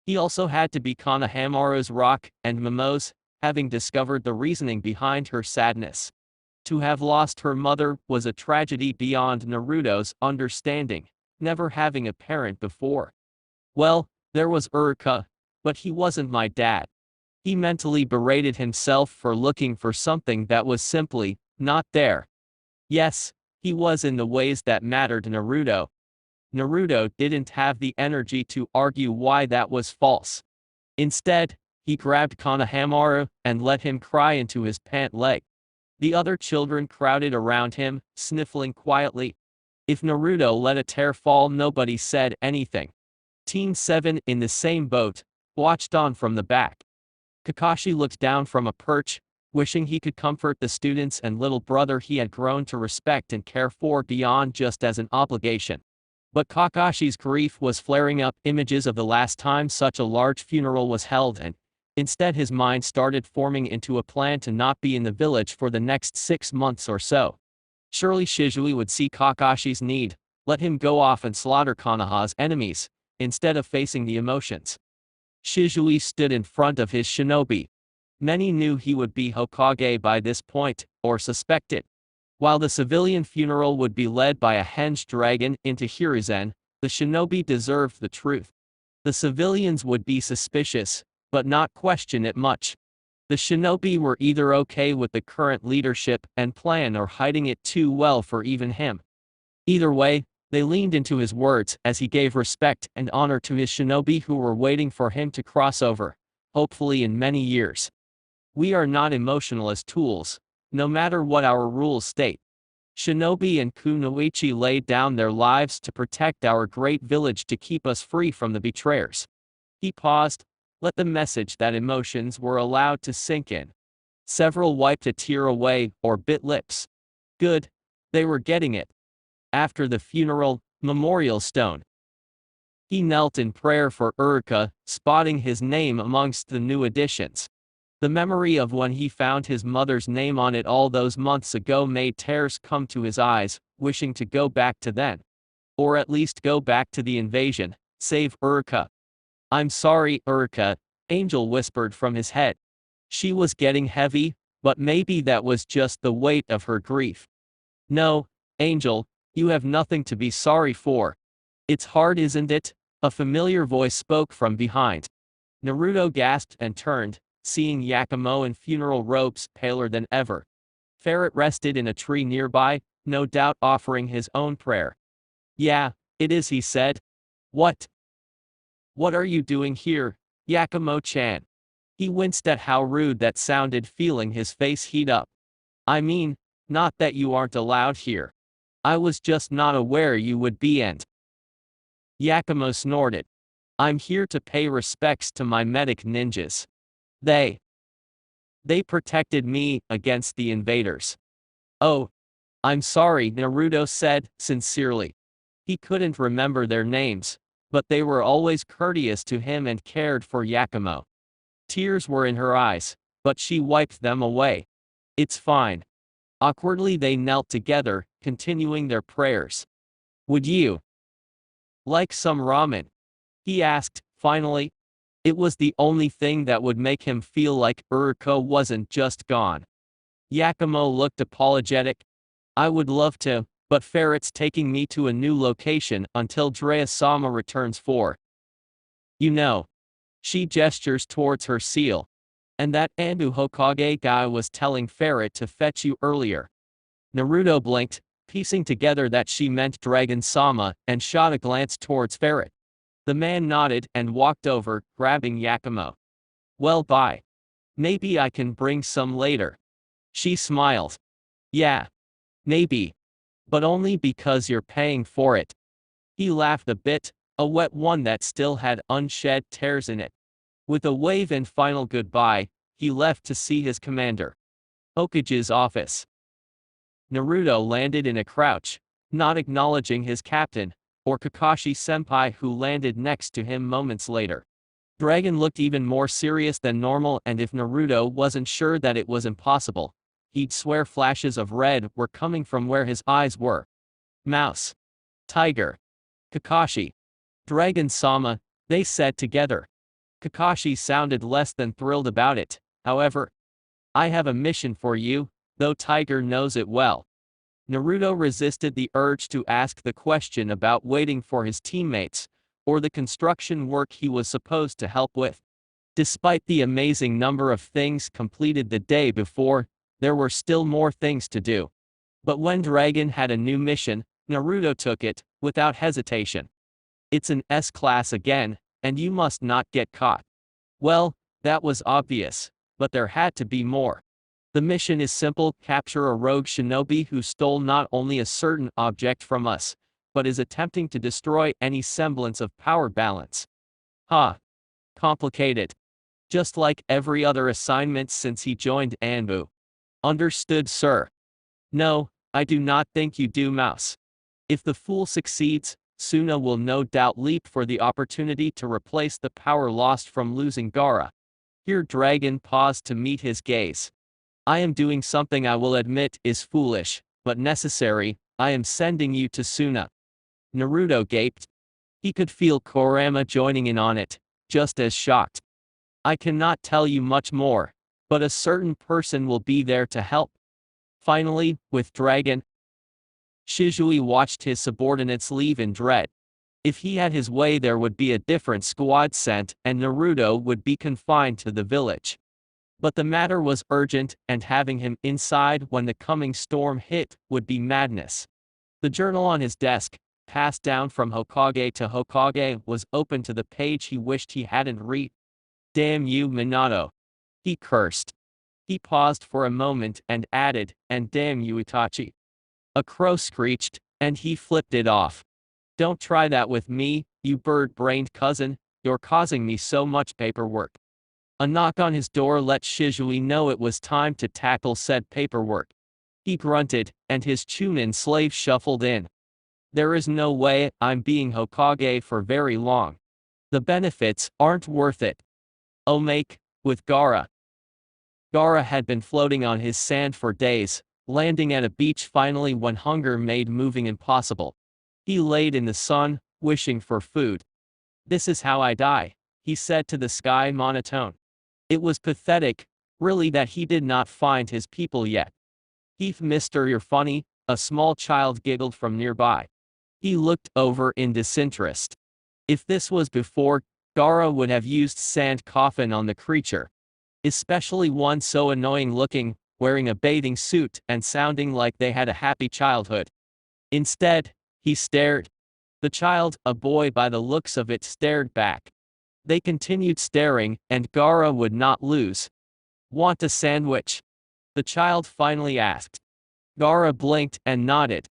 He also had to be Konohamaru's rock, and Momo's, having discovered the reasoning behind her sadness. To have lost her mother was a tragedy beyond Naruto's understanding, never having a parent before. Well, there was Uruka, But he wasn't my dad. He mentally berated himself for looking for something that was simply not there. Yes, he was in the ways that mattered to Naruto. Naruto didn't have the energy to argue why that was false. Instead, he grabbed Konohamaru and let him cry into his pant leg. The other children crowded around him, sniffling quietly. If Naruto let a tear fall, nobody said anything. Team 7, in the same boat, watched on from the back. Kakashi looked down from a perch, wishing he could comfort the students and little brother he had grown to respect and care for beyond just as an obligation. But Kakashi's grief was flaring up images of the last time such a large funeral was held, and instead his mind started forming into a plan to not be in the village for the next 6 months or so. Surely Shizui would see Kakashi's need, let him go off and slaughter Konoha's enemies, instead of facing the emotions. Shizui stood in front of his shinobi. Many knew he would be Hokage by this point, or suspected. While the civilian funeral would be led by a henge dragon into Hiruzen, the shinobi deserved the truth. The civilians would be suspicious, but not question it much. The shinobi were either okay with the current leadership and plan or hiding it too well for even him. Either way, they leaned into his words as he gave respect and honor to his shinobi who were waiting for him to cross over, hopefully in many years. We are not emotionalist tools, no matter what our rules state. Shinobi and kunoichi laid down their lives to protect our great village to keep us free from the betrayers. He paused, let the message that emotions were allowed to sink in. Several wiped a tear away or bit lips. Good, they were getting it. After the funeral, memorial stone. He knelt in prayer for Uruka, spotting his name amongst the new additions. The memory of when he found his mother's name on it all those months ago made tears come to his eyes, wishing to go back to then. Or at least go back to the invasion, save Uruka. I'm sorry, Uruka, Angel whispered from his head. She was getting heavy, but maybe that was just the weight of her grief. No, Angel, you have nothing to be sorry for. It's hard, isn't it? A familiar voice spoke from behind. Naruto gasped and turned, seeing Yakumo in funeral robes, paler than ever. Ferret rested in a tree nearby, no doubt offering his own prayer. Yeah, it is, he said. What? What are you doing here, Yakumo-chan? He winced at how rude that sounded, feeling his face heat up. I mean, not that you aren't allowed here. I was just not aware you would be, and Yakumo snorted. I'm here to pay respects to my medic ninjas. They protected me against the invaders. Oh, I'm sorry, Naruto said, sincerely. He couldn't remember their names, but they were always courteous to him and cared for Yakumo. Tears were in her eyes, but she wiped them away. It's fine. Awkwardly they knelt together, continuing their prayers. Would you like some ramen? He asked, finally. It was the only thing that would make him feel like Uruka wasn't just gone. Yakumo looked apologetic. I would love to, but Ferret's taking me to a new location until Drea-sama returns for. You know. She gestures towards her seal. And that ANBU Hokage guy was telling Ferret to fetch you earlier. Naruto blinked, piecing together that she meant Dragon-sama, and shot a glance towards Ferret. The man nodded and walked over, grabbing Yakumo. Well, bye. Maybe I can bring some later. She smiled. Yeah. Maybe. But only because you're paying for it. He laughed a bit, a wet one that still had unshed tears in it. With a wave and final goodbye, he left to see his commander. Hokage's office. Naruto landed in a crouch, not acknowledging his captain, or Kakashi-senpai who landed next to him moments later. Dragon looked even more serious than normal, and if Naruto wasn't sure that it was impossible, he'd swear flashes of red were coming from where his eyes were. Mouse. Tiger. Kakashi. Dragon-sama, they said together. Kakashi sounded less than thrilled about it, however. I have a mission for you, though Tiger knows it well. Naruto resisted the urge to ask the question about waiting for his teammates, or the construction work he was supposed to help with. Despite the amazing number of things completed the day before, there were still more things to do. But when Dragon had a new mission, Naruto took it, without hesitation. It's an S-class again, and you must not get caught. Well, that was obvious, but there had to be more. The mission is simple: capture a rogue shinobi who stole not only a certain object from us, but is attempting to destroy any semblance of power balance. Huh. Complicated. Just like every other assignment since he joined ANBU. Understood, sir. No, I do not think you do, Mouse. If the fool succeeds, Suna will no doubt leap for the opportunity to replace the power lost from losing Gaara. Here Dragon paused to meet his gaze. I am doing something I will admit is foolish, but necessary. I am sending you to Suna. Naruto gaped. He could feel Kurama joining in on it, just as shocked. I cannot tell you much more, but a certain person will be there to help. Finally, with Dragon, Shizui watched his subordinates leave in dread. If he had his way, there would be a different squad sent, and Naruto would be confined to the village. But the matter was urgent, and having him inside when the coming storm hit would be madness. The journal on his desk, passed down from Hokage to Hokage, was open to the page he wished he hadn't read. Damn you, Minato. He cursed. He paused for a moment and added, and damn you, Itachi. A crow screeched, and he flipped it off. Don't try that with me, you bird-brained cousin, you're causing me so much paperwork. A knock on his door let Shizui know it was time to tackle said paperwork. He grunted, and his Chunin slave shuffled in. There is no way I'm being Hokage for very long. The benefits aren't worth it. Oh, make with Gaara. Gaara had been floating on his sand for days, landing at a beach finally when hunger made moving impossible. He laid in the sun, wishing for food. This is how I die, he said to the sky monotone. It was pathetic, really, that he did not find his people yet. Heath, mister, you're funny, a small child giggled from nearby. He looked over in disinterest. If this was before, Gaara would have used sand coffin on the creature. Especially one so annoying looking, wearing a bathing suit and sounding like they had a happy childhood. Instead, he stared. The child, a boy by the looks of it, stared back. They continued staring, and Gaara would not lose. Want a sandwich? The child finally asked. Gaara blinked and nodded.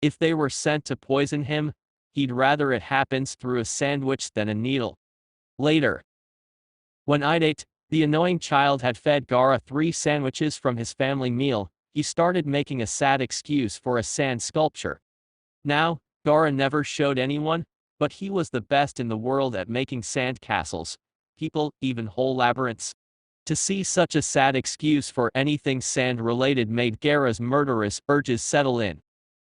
If they were sent to poison him, he'd rather it happens through a sandwich than a needle. Later, when Idate, the annoying child, had fed Gaara 3 sandwiches from his family meal, he started making a sad excuse for a sand sculpture. Now, Gaara never showed anyone, but he was the best in the world at making sand castles, people, even whole labyrinths. To see such a sad excuse for anything sand-related made Gaara's murderous urges settle in.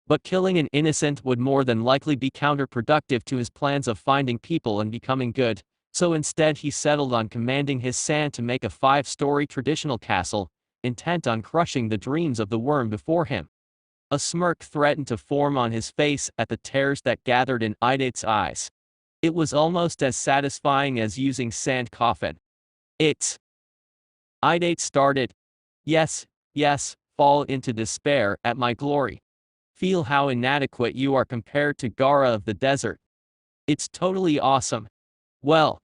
But killing an innocent would more than likely be counterproductive to his plans of finding people and becoming good, so instead he settled on commanding his sand to make a 5-story traditional castle, intent on crushing the dreams of the worm before him. A smirk threatened to form on his face at the tears that gathered in Idate's eyes. It was almost as satisfying as using sand coffin. It's... Idate started. Yes, fall into despair at my glory. Feel how inadequate you are compared to Gaara of the desert. It's totally awesome. Well,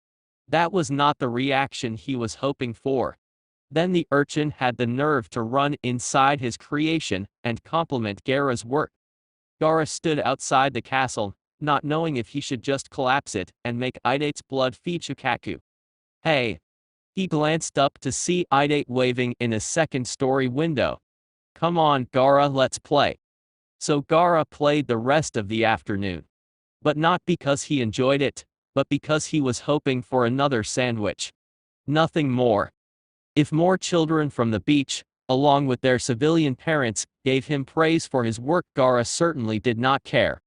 that was not the reaction he was hoping for. Then the urchin had the nerve to run inside his creation and compliment Gaara's work. Gaara stood outside the castle, not knowing if he should just collapse it and make Idate's blood feed Shukaku. Hey! He glanced up to see Idate waving in a 2nd-story window. Come on, Gaara, let's play. So Gaara played the rest of the afternoon. But not because he enjoyed it, but because he was hoping for another sandwich. Nothing more. If more children from the beach, along with their civilian parents, gave him praise for his work, Gaara certainly did not care.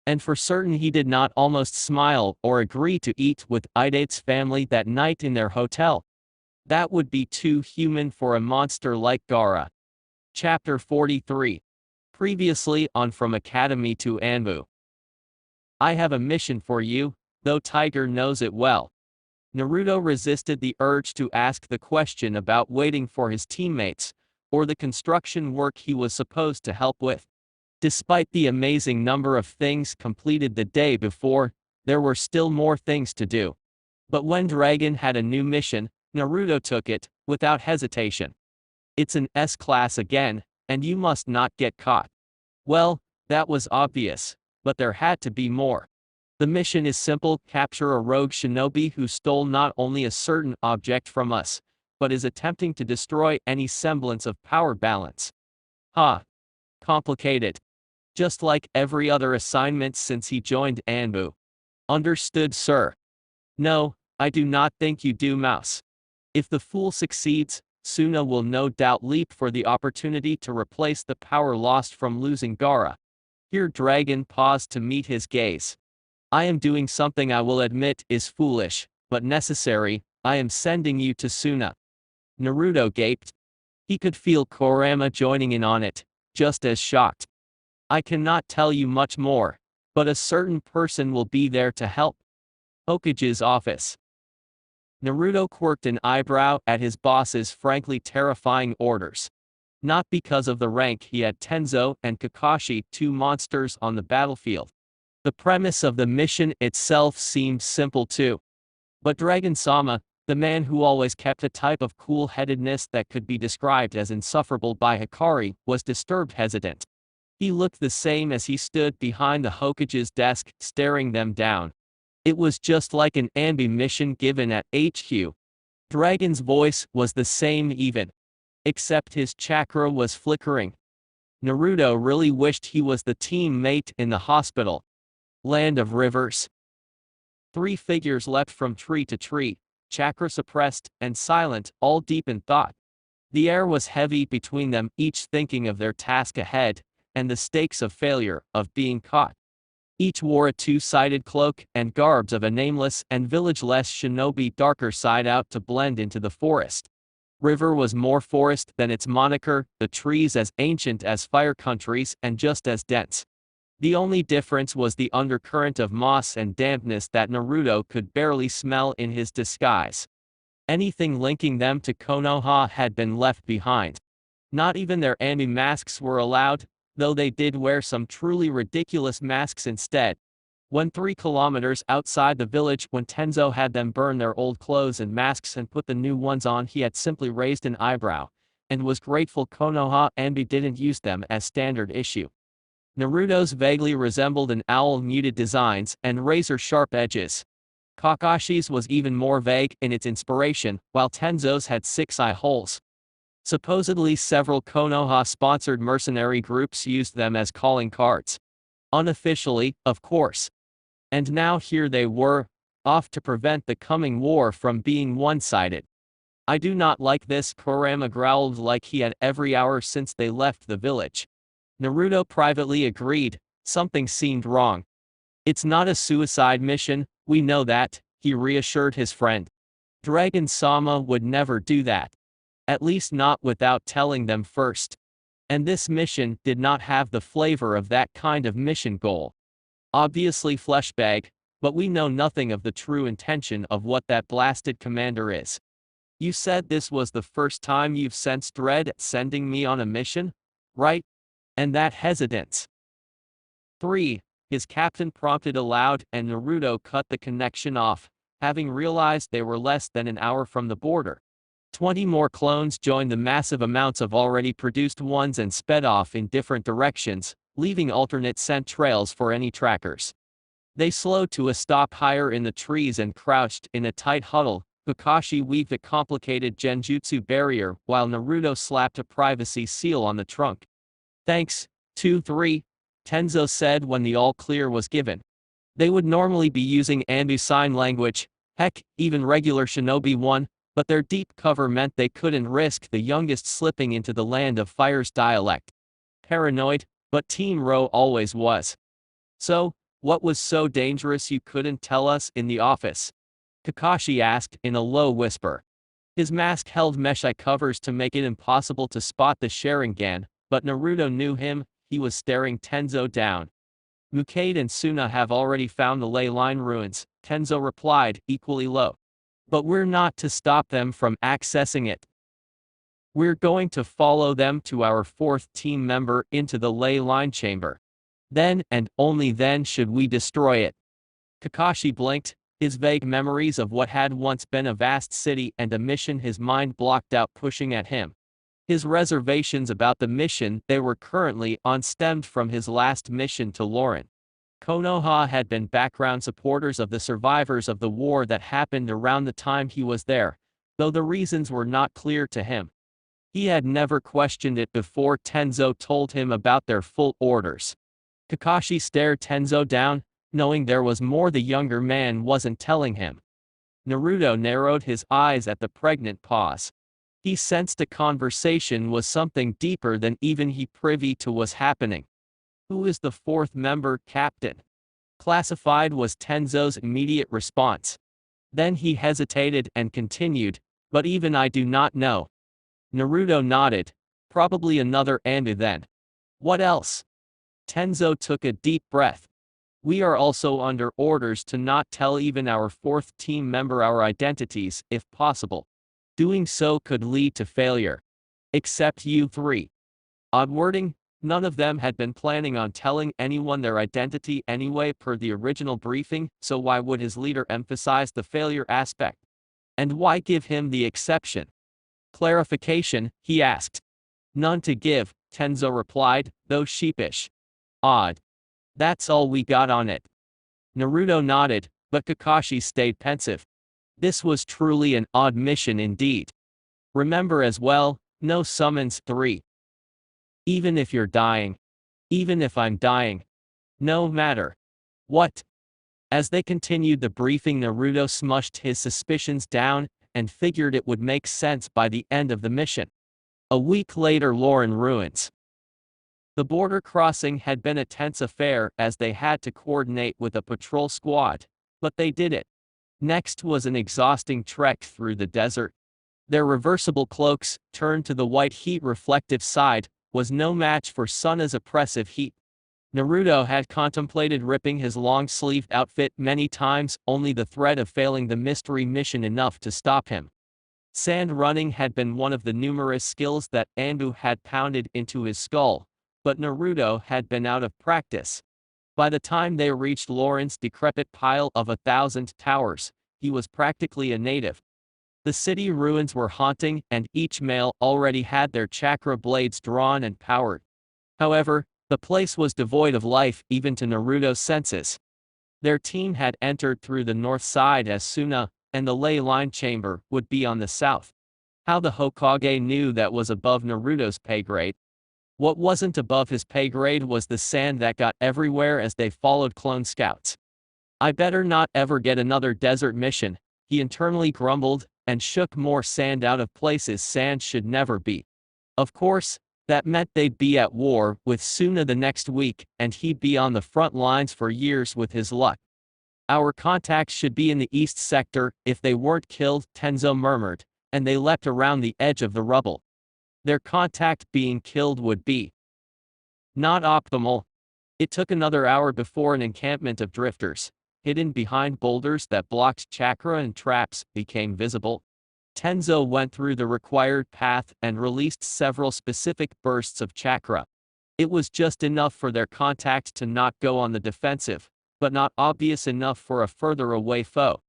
And for certain he did not almost smile or agree to eat with Idate's family that night in their hotel. That would be too human for a monster like Gaara. Chapter 43. Previously on From Academy to ANBU. I have a mission for you, though Tiger knows it well. Naruto resisted the urge to ask the question about waiting for his teammates, or the construction work he was supposed to help with. Despite the amazing number of things completed the day before, there were still more things to do. But when Dragon had a new mission, Naruto took it, without hesitation. It's an S-class again, and you must not get caught. Well, that was obvious, but there had to be more. The mission is simple: capture a rogue shinobi who stole not only a certain object from us, but is attempting to destroy any semblance of power balance. Complicated. Just like every other assignment since he joined ANBU. Understood, sir. No, I do not think you do, Mouse. If the fool succeeds, Suna will no doubt leap for the opportunity to replace the power lost from losing Gaara. Here Dragon paused to meet his gaze. I am doing something I will admit is foolish, but necessary. I am sending you to Suna. Naruto gaped. He could feel Kurama joining in on it, just as shocked. I cannot tell you much more, but a certain person will be there to help. Hokage's office. Naruto quirked an eyebrow at his boss's frankly terrifying orders. Not because of the rank he had. Tenzo and Kakashi, two monsters on the battlefield. The premise of the mission itself seemed simple too. But Dragon-sama, the man who always kept a type of cool-headedness that could be described as insufferable by Hikaru, was disturbed, hesitant. He looked the same as he stood behind the Hokage's desk, staring them down. It was just like an ANBU mission given at HQ. Dragon's voice was the same even. Except his chakra was flickering. Naruto really wished he was the teammate in the hospital. Land of rivers. Three figures leapt from tree to tree, chakra suppressed and silent, all deep in thought. The air was heavy between them, each thinking of their task ahead, and the stakes of failure, of being caught. Each wore a two-sided cloak and garbs of a nameless and village-less shinobi, darker side out to blend into the forest. River was more forest than its moniker, the trees as ancient as fire countries and just as dense. The only difference was the undercurrent of moss and dampness that Naruto could barely smell in his disguise. Anything linking them to Konoha had been left behind. Not even their ANBU masks were allowed, though they did wear some truly ridiculous masks instead. When 3 kilometers outside the village, when Tenzo had them burn their old clothes and masks and put the new ones on, he had simply raised an eyebrow, and was grateful Konoha ANBU didn't use them as standard issue. Naruto's vaguely resembled an owl, muted designs and razor-sharp edges. Kakashi's was even more vague in its inspiration, while Tenzo's had 6 eye holes. Supposedly several Konoha-sponsored mercenary groups used them as calling cards. Unofficially, of course. And now here they were, off to prevent the coming war from being one-sided. I do not like this, Kurama growled like he had every hour since they left the village. Naruto privately agreed, something seemed wrong. It's not a suicide mission, we know that, he reassured his friend. Dragon-sama would never do that. At least not without telling them first. And this mission did not have the flavor of that kind of mission goal. Obviously fleshbag, but we know nothing of the true intention of what that blasted commander is. You said this was the first time you've sensed dread at sending me on a mission, right? And that hesitance. 3. His captain prompted aloud, and Naruto cut the connection off, having realized they were less than an hour from the border. 20 more clones joined the massive amounts of already produced ones and sped off in different directions, leaving alternate scent trails for any trackers. They slowed to a stop higher in the trees and crouched in a tight huddle. Kakashi weaved a complicated genjutsu barrier, while Naruto slapped a privacy seal on the trunk. Thanks, 2-3, Tenzo said when the all-clear was given. They would normally be using ANBU sign language, heck, even regular Shinobi 1, but their deep cover meant they couldn't risk the youngest slipping into the Land of Fire's dialect. Paranoid, but Team Ro always was. So, what was so dangerous you couldn't tell us in the office? Kakashi asked in a low whisper. His mask held mesh eye covers to make it impossible to spot the Sharingan, but Naruto knew him, he was staring Tenzo down. Mukade and Suna have already found the ley line ruins, Tenzo replied, equally low. But we're not to stop them from accessing it. We're going to follow them to our fourth team member into the ley line chamber. Then, and only then, should we destroy it. Kakashi blinked, his vague memories of what had once been a vast city and a mission his mind blocked out pushing at him. His reservations about the mission they were currently on stemmed from his last mission to Lauren. Konoha had been background supporters of the survivors of the war that happened around the time he was there, though the reasons were not clear to him. He had never questioned it before Tenzo told him about their full orders. Kakashi stared Tenzo down, knowing there was more the younger man wasn't telling him. Naruto narrowed his eyes at the pregnant pause. He sensed a conversation was something deeper than even he privy to was happening. Who is the fourth member, Captain? Classified was Tenzo's immediate response. Then he hesitated and continued, but even I do not know. Naruto nodded. Probably another ANBU then. What else? Tenzo took a deep breath. We are also under orders to not tell even our fourth team member our identities, if possible. Doing so could lead to failure. Except you three. Odd wording, none of them had been planning on telling anyone their identity anyway per the original briefing, so why would his leader emphasize the failure aspect? And why give him the exception? Clarification, he asked. None to give, Tenzo replied, though sheepish. Odd. That's all we got on it. Naruto nodded, but Kakashi stayed pensive. This was truly an odd mission indeed. Remember as well, no summons 3. Even if you're dying. Even if I'm dying. No matter. What? As they continued the briefing, Naruto smushed his suspicions down and figured it would make sense by the end of the mission. A week later, Lauren Ruins. The border crossing had been a tense affair as they had to coordinate with a patrol squad, but they did it. Next was an exhausting trek through the desert. Their reversible cloaks, turned to the white heat-reflective side, was no match for Suna's oppressive heat. Naruto had contemplated ripping his long-sleeved outfit many times, only the threat of failing the mystery mission enough to stop him. Sand running had been one of the numerous skills that ANBU had pounded into his skull, but Naruto had been out of practice. By the time they reached Lauren's decrepit pile of 1,000 towers, he was practically a native. The city ruins were haunting, and each male already had their chakra blades drawn and powered. However, the place was devoid of life even to Naruto's senses. Their team had entered through the north side as Suna, and the ley line chamber would be on the south. How the Hokage knew that was above Naruto's pay grade. What wasn't above his pay grade was the sand that got everywhere as they followed clone scouts. I better not ever get another desert mission, he internally grumbled, and shook more sand out of places sand should never be. Of course, that meant they'd be at war with Suna the next week, and he'd be on the front lines for years with his luck. Our contacts should be in the east sector, if they weren't killed, Tenzo murmured, and they leapt around the edge of the rubble. Their contact being killed would be not optimal. It took another hour before an encampment of drifters, hidden behind boulders that blocked chakra and traps, became visible. Tenzo went through the required path and released several specific bursts of chakra. It was just enough for their contact to not go on the defensive, but not obvious enough for a further away foe.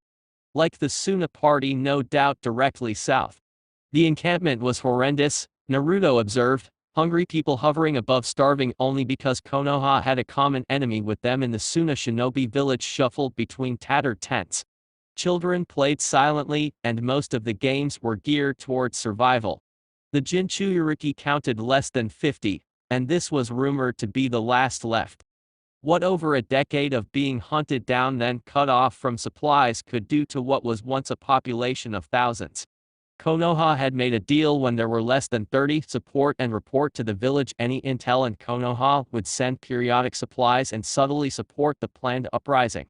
Like the Suna party, no doubt directly south. The encampment was horrendous, Naruto observed, hungry people hovering above starving only because Konoha had a common enemy with them in the Suna shinobi village shuffled between tattered tents. Children played silently, and most of the games were geared towards survival. The Jinchuriki counted less than 50, and this was rumored to be the last left. What over a decade of being hunted down then cut off from supplies could do to what was once a population of thousands. Konoha had made a deal when there were less than 30, support and report to the village any intel, and Konoha would send periodic supplies and subtly support the planned uprising.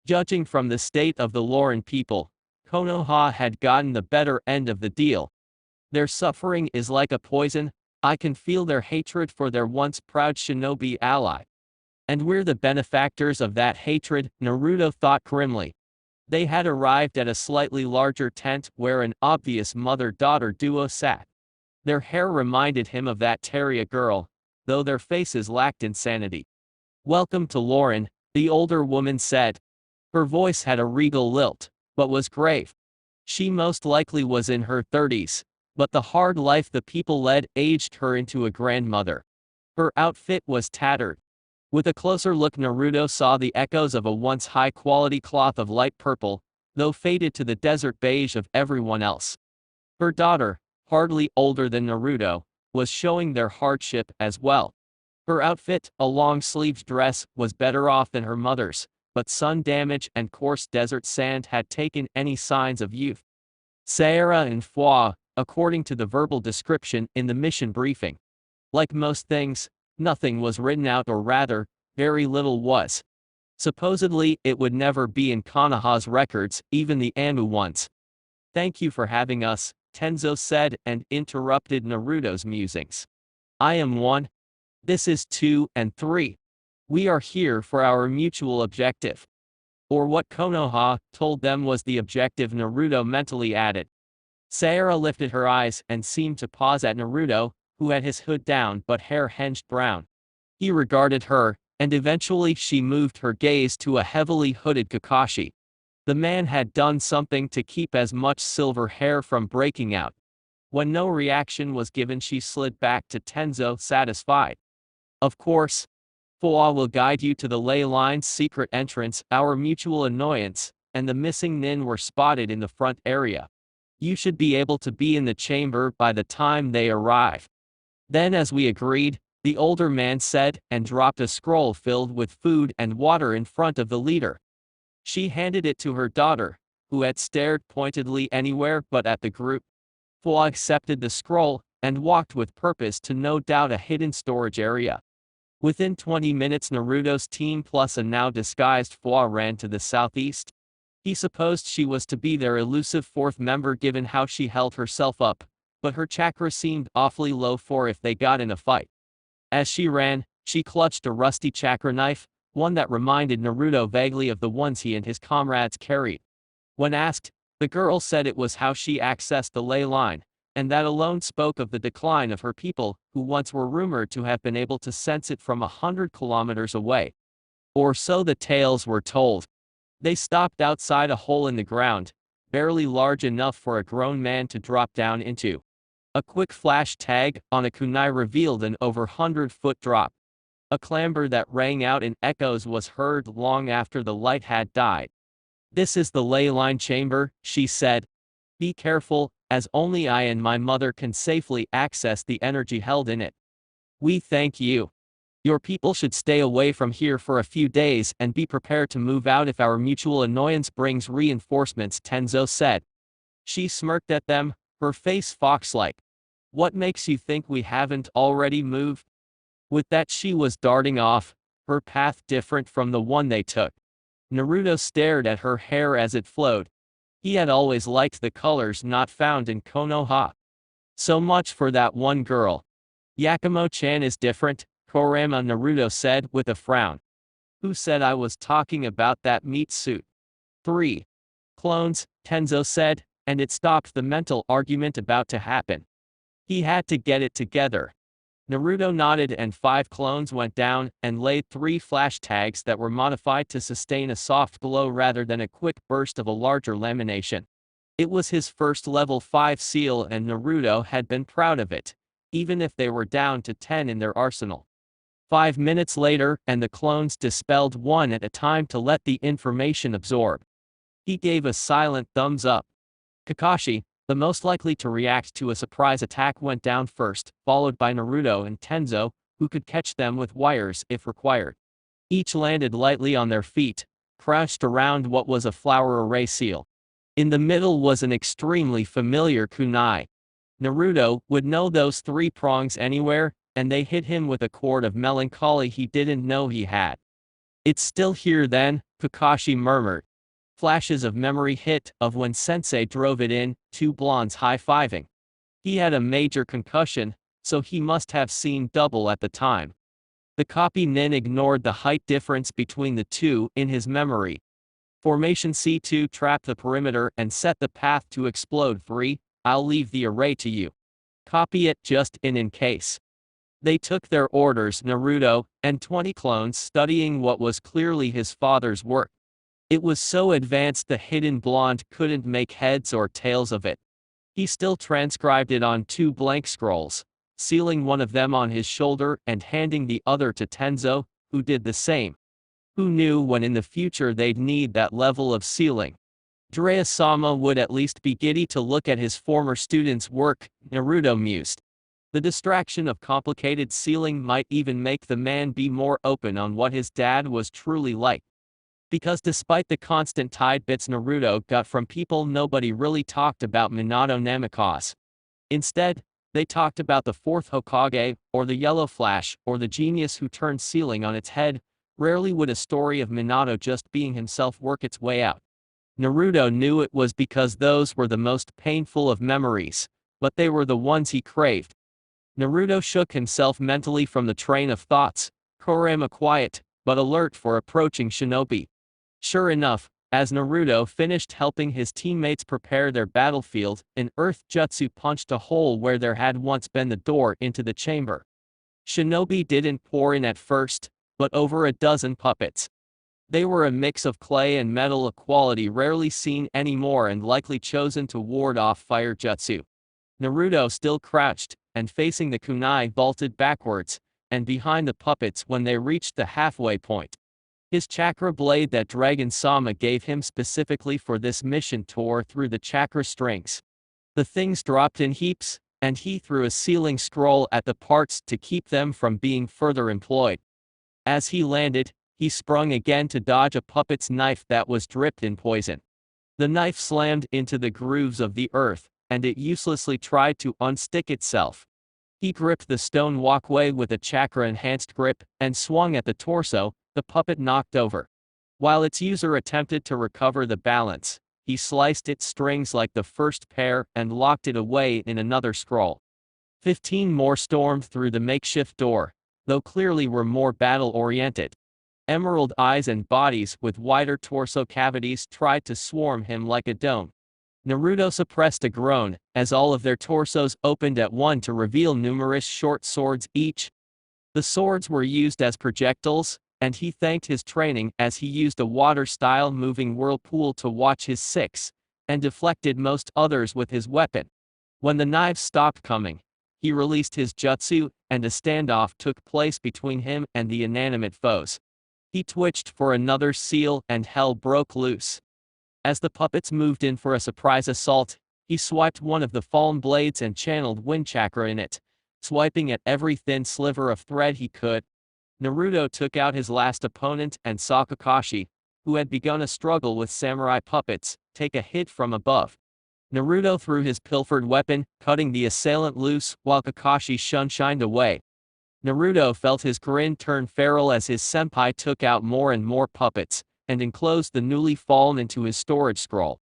Judging from the state of the Lauren people, Konoha had gotten the better end of the deal. Their suffering is like a poison, I can feel their hatred for their once proud shinobi ally. And we're the benefactors of that hatred, Naruto thought grimly. They had arrived at a slightly larger tent where an obvious mother-daughter duo sat. Their hair reminded him of that Teria girl, though their faces lacked insanity. "Welcome to Lauren," the older woman said. Her voice had a regal lilt, but was grave. She most likely was in her 30s, but the hard life the people led aged her into a grandmother. Her outfit was tattered. With a closer look, Naruto saw the echoes of a once high-quality cloth of light purple, though faded to the desert beige of everyone else. Her daughter, hardly older than Naruto, was showing their hardship as well. Her outfit, a long-sleeved dress, was better off than her mother's, but sun damage and coarse desert sand had taken any signs of youth. Sarah and foi, according to the verbal description in the mission briefing. Like most things, nothing was written out, or rather, very little was. Supposedly, it would never be in Konoha's records, even the ANBU ones. "Thank you for having us," Tenzo said, and interrupted Naruto's musings. "I am 1. This is 2 and 3. We are here for our mutual objective." Or what Konoha told them was the objective, Naruto mentally added. Sarah lifted her eyes and seemed to pause at Naruto, who had his hood down but hair hinged brown. He regarded her, and eventually she moved her gaze to a heavily hooded Kakashi. The man had done something to keep as much silver hair from breaking out. When no reaction was given, she slid back to Tenzo, satisfied. "Of course. Foa will guide you to the ley line's secret entrance. Our mutual annoyance and the missing nin were spotted in the front area. You should be able to be in the chamber by the time they arrive." Then, as we agreed, the older man said, and dropped a scroll filled with food and water in front of the leader. She handed it to her daughter, who had stared pointedly anywhere but at the group. Foa accepted the scroll, and walked with purpose to no doubt a hidden storage area. Within 20 minutes, Naruto's team plus a now disguised Foa ran to the southeast. He supposed she was to be their elusive fourth member given how she held herself up, but her chakra seemed awfully low for if they got in a fight. As she ran, she clutched a rusty chakra knife, one that reminded Naruto vaguely of the ones he and his comrades carried. When asked, the girl said it was how she accessed the ley line, and that alone spoke of the decline of her people, who once were rumored to have been able to sense it from 100 kilometers away. Or so the tales were told. They stopped outside a hole in the ground, barely large enough for a grown man to drop down into. A quick flash tag on a kunai revealed an over 100-foot drop. A clamor that rang out in echoes was heard long after the light had died. "This is the ley line chamber," she said. "Be careful, as only I and my mother can safely access the energy held in it. We thank you. Your people should stay away from here for a few days and be prepared to move out if our mutual annoyance brings reinforcements," Tenzo said. She smirked at them, her face fox-like. "What makes you think we haven't already moved?" With that, she was darting off, her path different from the one they took. Naruto stared at her hair as it flowed. He had always liked the colors not found in Konoha. So much for that one girl. "Yakumo-chan is different," Kurama, Naruto said with a frown. "Who said I was talking about that meat suit?" 3 clones, Tenzo said, and it stopped the mental argument about to happen. He had to get it together. Naruto nodded, and 5 clones went down and laid 3 flash tags that were modified to sustain a soft glow rather than a quick burst of a larger lamination. It was his first level 5 seal, and Naruto had been proud of it, even if they were down to 10 in their arsenal. 5 minutes later, and the clones dispelled one at a time to let the information absorb. He gave a silent thumbs up. Kakashi, the most likely to react to a surprise attack, went down first, followed by Naruto and Tenzo, who could catch them with wires if required. Each landed lightly on their feet, crouched around what was a flower array seal. In the middle was an extremely familiar kunai. Naruto would know those 3 prongs anywhere, and they hit him with a chord of melancholy he didn't know he had. "It's still here then," Kakashi murmured. Flashes of memory hit of when Sensei drove it in, 2 blondes high-fiving. He had a major concussion, so he must have seen double at the time. The copy nin ignored the height difference between the two in his memory. Formation C2 trap the perimeter and set the path to explode 3, I'll leave the array to you. Copy it just in case. They took their orders, Naruto, and 20 clones studying what was clearly his father's work. It was so advanced the hidden blonde couldn't make heads or tails of it. He still transcribed it on 2 blank scrolls, sealing one of them on his shoulder and handing the other to Tenzo, who did the same. Who knew when in the future they'd need that level of sealing? Jiraiya-sama would at least be giddy to look at his former student's work, Naruto mused. The distraction of complicated sealing might even make the man be more open on what his dad was truly like. Because despite the constant tidbits Naruto got from people, nobody really talked about Minato Namikaze. Instead, they talked about the 4th Hokage, or the Yellow Flash, or the genius who turned sealing on its head. Rarely would a story of Minato just being himself work its way out. Naruto knew it was because those were the most painful of memories, but they were the ones he craved. Naruto shook himself mentally from the train of thoughts, Kurama quiet, but alert for approaching shinobi. Sure enough, as Naruto finished helping his teammates prepare their battlefield, an earth jutsu punched a hole where there had once been the door into the chamber. Shinobi didn't pour in at first, but over a dozen puppets. They were a mix of clay and metal, a quality rarely seen anymore and likely chosen to ward off fire jutsu. Naruto still crouched, and facing the kunai vaulted backwards, and behind the puppets when they reached the halfway point. His chakra blade that Dragon-sama gave him specifically for this mission tore through the chakra strings. The things dropped in heaps, and he threw a sealing scroll at the parts to keep them from being further employed. As he landed, he sprung again to dodge a puppet's knife that was dripped in poison. The knife slammed into the grooves of the earth, and it uselessly tried to unstick itself. He gripped the stone walkway with a chakra-enhanced grip, and swung at the torso, the puppet knocked over. While its user attempted to recover the balance, he sliced its strings like the first pair and locked it away in another scroll. 15 more stormed through the makeshift door, though clearly were more battle-oriented. Emerald eyes and bodies with wider torso cavities tried to swarm him like a dome. Naruto suppressed a groan, as all of their torsos opened at one to reveal numerous short swords each. The swords were used as projectiles, and he thanked his training as he used a water-style moving whirlpool to watch his 6, and deflected most others with his weapon. When the knives stopped coming, he released his jutsu, and a standoff took place between him and the inanimate foes. He twitched for another seal and hell broke loose. As the puppets moved in for a surprise assault, he swiped one of the fallen blades and channeled wind chakra in it, swiping at every thin sliver of thread he could. Naruto took out his last opponent and saw Kakashi, who had begun a struggle with samurai puppets, take a hit from above. Naruto threw his pilfered weapon, cutting the assailant loose, while Kakashi shined away. Naruto felt his grin turn feral as his senpai took out more and more puppets, and enclosed the newly fallen into his storage scroll.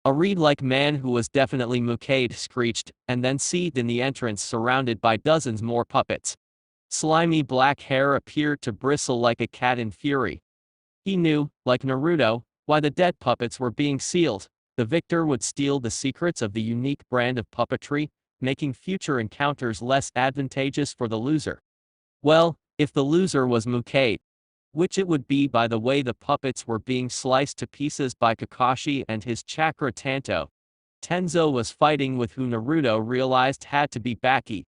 A reed-like man who was definitely Mukade screeched, and then seethed in the entrance surrounded by dozens more puppets. Slimy black hair appeared to bristle like a cat in fury. He knew, like Naruto, why the dead puppets were being sealed. The victor would steal the secrets of the unique brand of puppetry, making future encounters less advantageous for the loser. Well, if the loser was Mukade, which it would be by the way the puppets were being sliced to pieces by Kakashi and his chakra Tanto. Tenzo was fighting with who Naruto realized had to be Baki.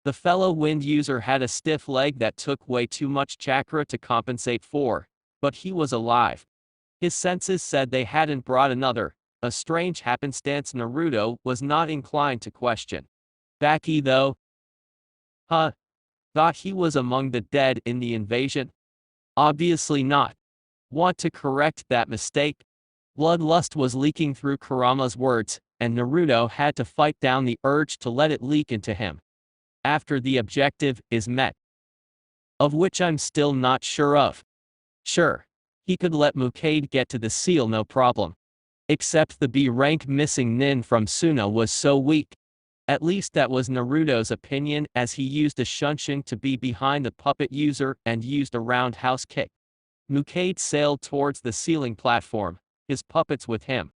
The fellow wind user had a stiff leg that took way too much chakra to compensate for, but he was alive. His senses said they hadn't brought another, a strange happenstance Naruto was not inclined to question. Baki though? Thought he was among the dead in the invasion? Obviously not. Want to correct that mistake? Bloodlust was leaking through Kurama's words, and Naruto had to fight down the urge to let it leak into him. After the objective is met. Of which I'm still not sure of. Sure, he could let Mukade get to the seal no problem. Except the B-rank missing nin from Suna was so weak. At least that was Naruto's opinion as he used a shunshin to be behind the puppet user and used a roundhouse kick. Mukade sailed towards the ceiling platform, his puppets with him.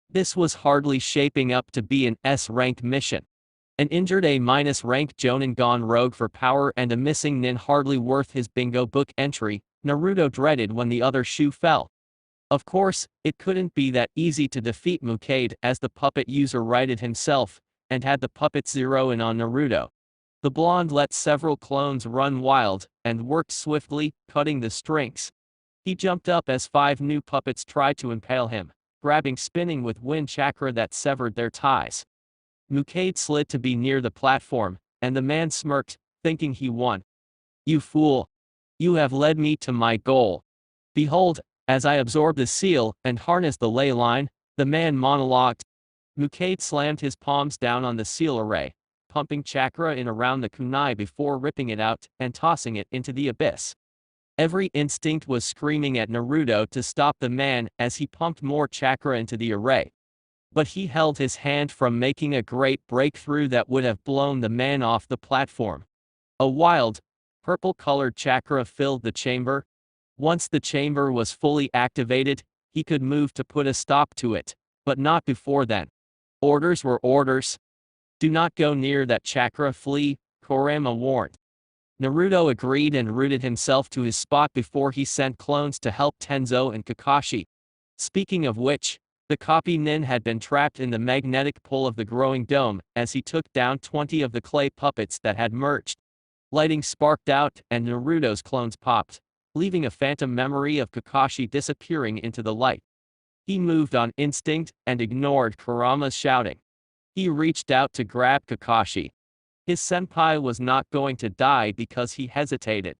This was hardly shaping up to be an S-rank mission. An injured A-ranked Jonin gone rogue for power and a missing nin hardly worth his bingo book entry, Naruto dreaded when the other shoe fell. Of course, it couldn't be that easy to defeat Mukade as the puppet user righted himself, and had the puppets zero in on Naruto. The blonde let several clones run wild, and worked swiftly, cutting the strings. He jumped up as 5 new puppets tried to impale him, grabbing spinning with wind chakra that severed their ties. Mukade slid to be near the platform, and the man smirked, thinking he won. "You fool! You have led me to my goal. Behold, as I absorb the seal and harness the ley line," the man monologued. Mukade slammed his palms down on the seal array, pumping chakra in around the kunai before ripping it out and tossing it into the abyss. Every instinct was screaming at Naruto to stop the man as he pumped more chakra into the array. But he held his hand from making a great breakthrough that would have blown the man off the platform. A wild, purple-colored chakra filled the chamber. Once the chamber was fully activated, he could move to put a stop to it, but not before then. Orders were orders. "Do not go near that chakra, flee," Kurama warned. Naruto agreed and rooted himself to his spot before he sent clones to help Danzo and Kakashi. Speaking of which, the copy nin had been trapped in the magnetic pull of the growing dome as he took down 20 of the clay puppets that had merged. Lighting sparked out and Naruto's clones popped, leaving a phantom memory of Kakashi disappearing into the light. He moved on instinct and ignored Kurama's shouting. He reached out to grab Kakashi. His senpai was not going to die because he hesitated.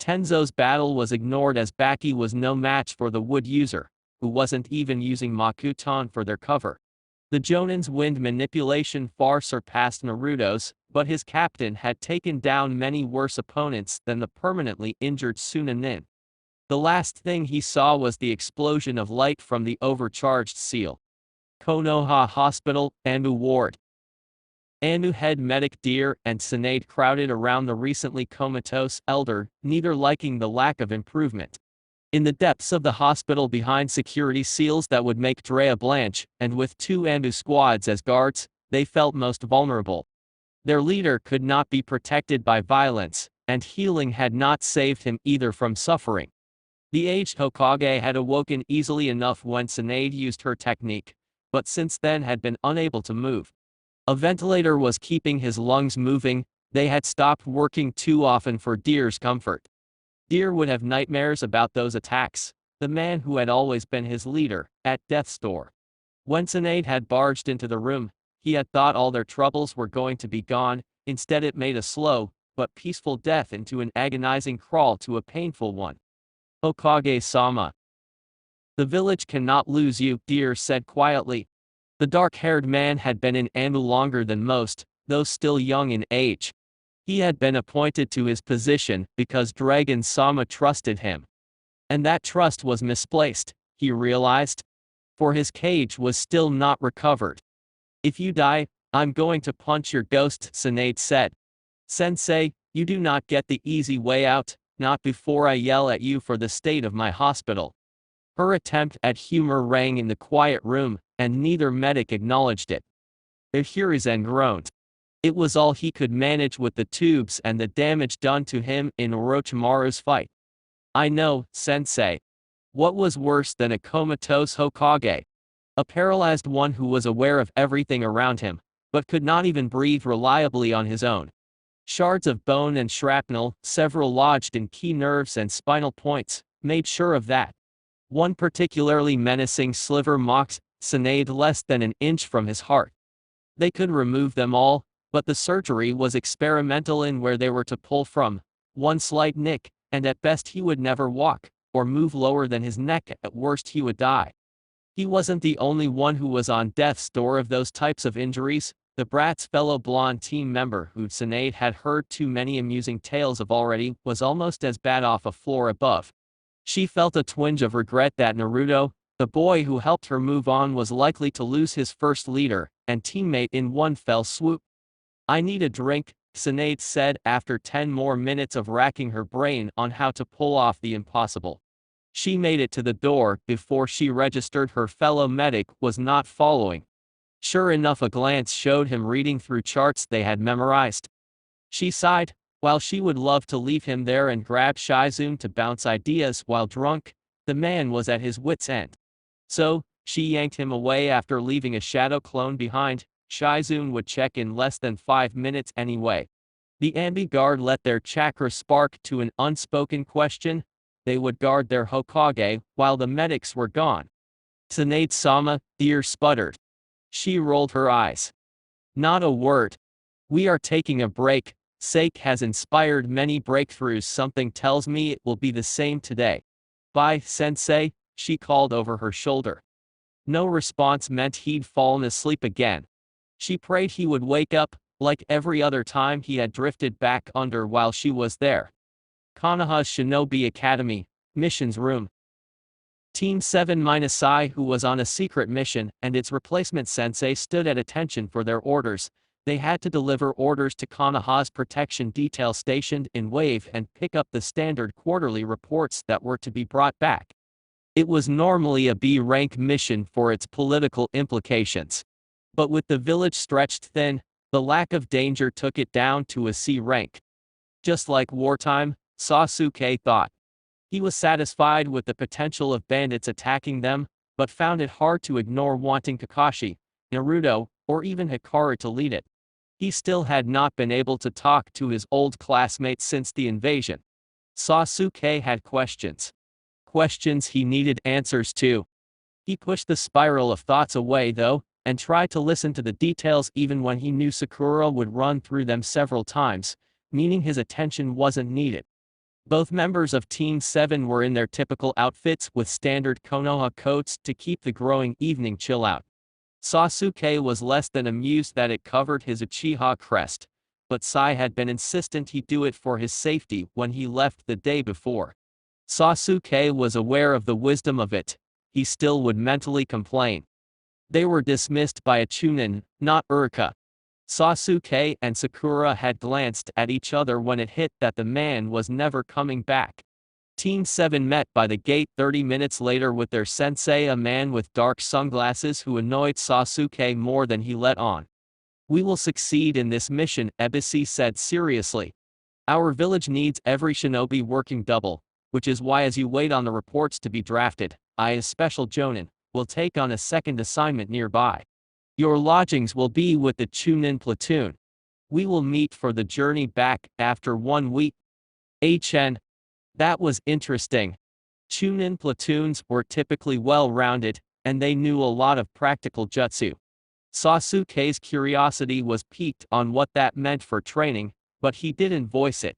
Tenzo's battle was ignored as Baki was no match for the wood user, who wasn't even using Makuton for their cover. The Jonin's wind manipulation far surpassed Naruto's, but his captain had taken down many worse opponents than the permanently injured Tsunade. The last thing he saw was the explosion of light from the overcharged seal. Konoha Hospital, ANBU Ward. ANBU head medic Deer and Tsunade crowded around the recently comatose elder, neither liking the lack of improvement. In the depths of the hospital behind security seals that would make Drea blanch, and with 2 ANBU squads as guards, they felt most vulnerable. Their leader could not be protected by violence, and healing had not saved him either from suffering. The aged Hokage had awoken easily enough when Tsunade used her technique, but since then had been unable to move. A ventilator was keeping his lungs moving. They had stopped working too often for Deer's comfort. Deer would have nightmares about those attacks, the man who had always been his leader, at death's door. When Tsunade had barged into the room, he had thought all their troubles were going to be gone. Instead it made a slow, but peaceful death into an agonizing crawl to a painful one. "Hokage-sama. The village cannot lose you," Deer said quietly. The dark-haired man had been in ANBU longer than most, though still young in age. He had been appointed to his position because Dragon-sama trusted him. And that trust was misplaced, he realized. For his cage was still not recovered. "If you die, I'm going to punch your ghost," Tsunade said. "Sensei, you do not get the easy way out, not before I yell at you for the state of my hospital." Her attempt at humor rang in the quiet room, and neither medic acknowledged it. Hiruzen groaned. It was all he could manage with the tubes and the damage done to him in Orochimaru's fight. "I know, sensei." What was worse than a comatose Hokage? A paralyzed one who was aware of everything around him, but could not even breathe reliably on his own. Shards of bone and shrapnel, several lodged in key nerves and spinal points, made sure of that. One particularly menacing sliver mocked Tsunade less than an inch from his heart. They could remove them all, but the surgery was experimental in where they were to pull from. One slight nick, and at best he would never walk, or move lower than his neck, at worst he would die. He wasn't the only one who was on death's door of those types of injuries. The brat's fellow blonde team member who Tsunade had heard too many amusing tales of already was almost as bad off a floor above. She felt a twinge of regret that Naruto, the boy who helped her move on, was likely to lose his first leader and teammate in one fell swoop. "I need a drink," Tsunade said after 10 more minutes of racking her brain on how to pull off the impossible. She made it to the door before she registered her fellow medic was not following. Sure enough, a glance showed him reading through charts they had memorized. She sighed. While she would love to leave him there and grab Shizui to bounce ideas while drunk, the man was at his wits' end. So, she yanked him away after leaving a shadow clone behind. Shizui would check in less than 5 minutes anyway. The ANBU guard let their chakra spark to an unspoken question. They would guard their Hokage while the medics were gone. Tsunade-sama, ear sputtered. She rolled her eyes. Not a word. We are taking a break. Sake has inspired many breakthroughs. Something tells me it will be the same today. Bye, sensei, she called over her shoulder. No response meant he'd fallen asleep again. She prayed he would wake up, like every other time he had drifted back under while she was there. Konoha's Shinobi Academy, missions room. Team 7-I, who was on a secret mission, and its replacement sensei stood at attention for their orders. They had to deliver orders to Konoha's protection detail stationed in Wave and pick up the standard quarterly reports that were to be brought back. It was normally a B-rank mission for its political implications. But with the village stretched thin, the lack of danger took it down to a C rank. Just like wartime, Sasuke thought. He was satisfied with the potential of bandits attacking them, but found it hard to ignore wanting Kakashi, Naruto, or even Hikaru to lead it. He still had not been able to talk to his old classmates since the invasion. Sasuke had questions. Questions he needed answers to. He pushed the spiral of thoughts away though, and tried to listen to the details even when he knew Sakura would run through them several times, meaning his attention wasn't needed. Both members of Team 7 were in their typical outfits with standard konoha coats to keep the growing evening chill out. Sasuke was less than amused that it covered his Uchiha crest, but Sai had been insistent he do it for his safety when he left the day before. Sasuke was aware of the wisdom of it. He still would mentally complain. They were dismissed by a Chunin, not Urika. Sasuke and Sakura had glanced at each other when it hit that the man was never coming back. Team 7 met by the gate 30 minutes later with their sensei, a man with dark sunglasses who annoyed Sasuke more than he let on. We will succeed in this mission, Ebisi said seriously. Our village needs every shinobi working double, which is why as you wait on the reports to be drafted, I as Special Jonin, will take on a second assignment nearby. Your lodgings will be with the Chunin platoon. We will meet for the journey back after 1 week. HN. That was interesting. Chunin platoons were typically well-rounded, and they knew a lot of practical jutsu. Sasuke's curiosity was piqued on what that meant for training, but he didn't voice it.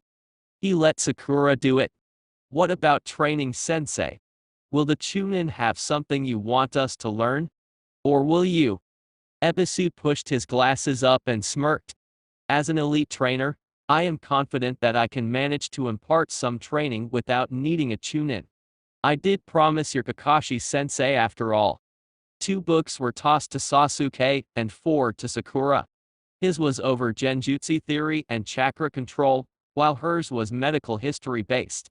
He let Sakura do it. What about training sensei? Will the Chunin have something you want us to learn? Or will you? Ebisu pushed his glasses up and smirked. As an elite trainer, I am confident that I can manage to impart some training without needing a Chunin. I did promise your Kakashi-sensei after all. 2 books were tossed to Sasuke and 4 to Sakura. His was over genjutsu theory and chakra control, while hers was medical history based.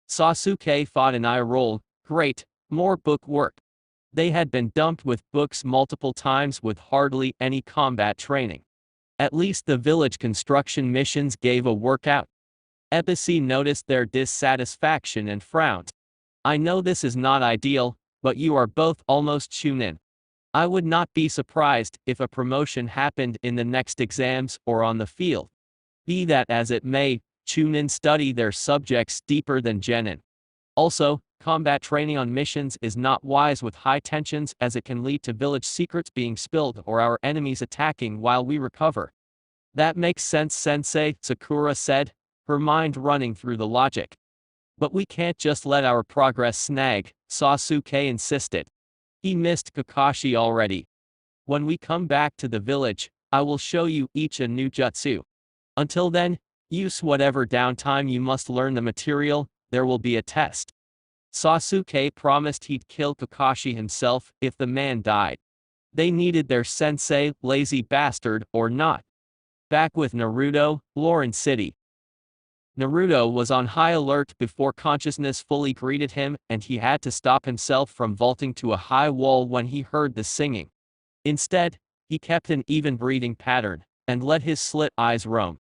Sasuke fought an eye roll. Great, more book work. They had been dumped with books multiple times with hardly any combat training. At least the village construction missions gave a workout. Ebisi noticed their dissatisfaction and frowned. I know this is not ideal, but you are both almost Chunin. I would not be surprised if a promotion happened in the next exams or on the field. Be that as it may, Chunin study their subjects deeper than Genin. Also, combat training on missions is not wise with high tensions as it can lead to village secrets being spilled or our enemies attacking while we recover. That makes sense, sensei, Sakura said, her mind running through the logic. But we can't just let our progress snag, Sasuke insisted. He missed Kakashi already. When we come back to the village, I will show you each a new jutsu. Until then, use whatever downtime you must learn the material. There will be a test. Sasuke promised he'd kill Kakashi himself if the man died. They needed their sensei, lazy bastard or not. Back with Naruto, Lauren City. Naruto was on high alert before consciousness fully greeted him, and he had to stop himself from vaulting to a high wall when he heard the singing. Instead, he kept an even breathing pattern, and let his slit eyes roam.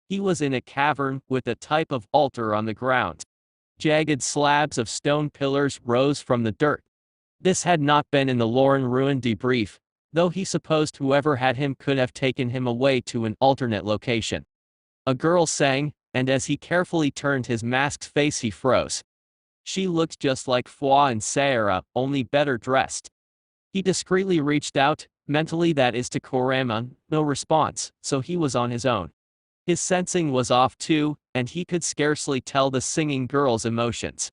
He was in a cavern with a type of altar on the ground. Jagged slabs of stone pillars rose from the dirt. This had not been in the Lauren ruin debrief, though he supposed whoever had him could have taken him away to an alternate location. A girl sang, and as he carefully turned his masked face he froze. She looked just like Fua and Sayara, only better dressed. He discreetly reached out, mentally that is to Kurama, no response, so he was on his own. His sensing was off too, and he could scarcely tell the singing girl's emotions.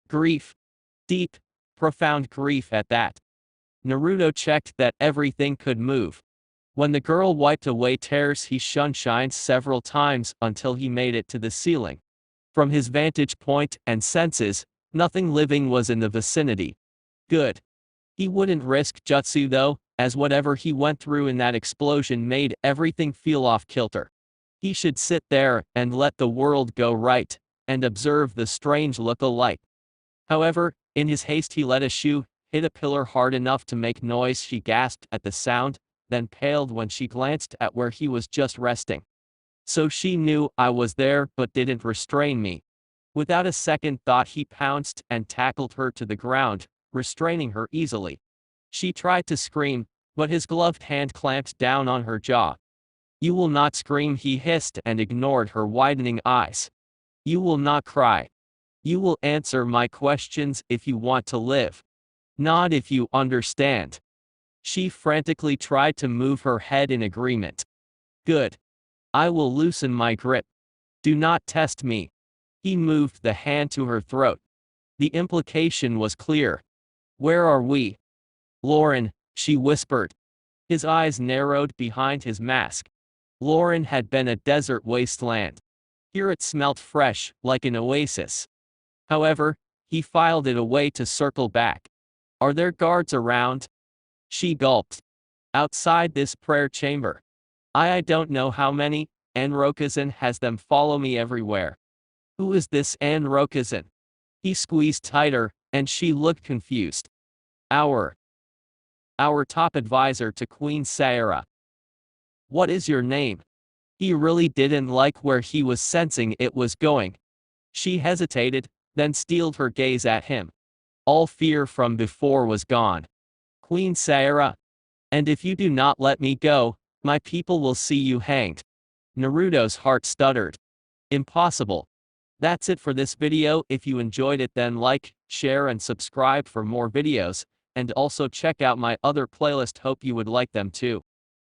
Grief. Deep, profound grief at that. Naruto checked that everything could move. When the girl wiped away tears he shined several times until he made it to the ceiling. From his vantage point and senses, nothing living was in the vicinity. Good. He wouldn't risk jutsu though, as whatever he went through in that explosion made everything feel off kilter. He should sit there and let the world go right, and observe the strange look-alike. However, in his haste he let a shoe hit a pillar hard enough to make noise. She gasped at the sound, then paled when she glanced at where he was just resting. So she knew I was there but didn't restrain me. Without a second thought he pounced and tackled her to the ground, restraining her easily. She tried to scream, but his gloved hand clamped down on her jaw. You will not scream, he hissed and ignored her widening eyes. You will not cry. You will answer my questions if you want to live. Nod if you understand. She frantically tried to move her head in agreement. Good. I will loosen my grip. Do not test me. He moved the hand to her throat. The implication was clear. Where are we? Lauren, she whispered. His eyes narrowed behind his mask. Lauren had been a desert wasteland. Here it smelt fresh, like an oasis. However, he filed it away to circle back. Are there guards around? She gulped. Outside this prayer chamber. I don't know how many, Anrokazan has them follow me everywhere. Who is this Anrokazan? He squeezed tighter, and she looked confused. Our top advisor to Queen Sayara. What is your name? He really didn't like where he was sensing it was going. She hesitated, then steeled her gaze at him. All fear from before was gone. Queen Sayara. And if you do not let me go, my people will see you hanged. Naruto's heart stuttered. Impossible. That's it for this video. If you enjoyed it then like, share and subscribe for more videos, and also check out my other playlist. Hope you would like them too.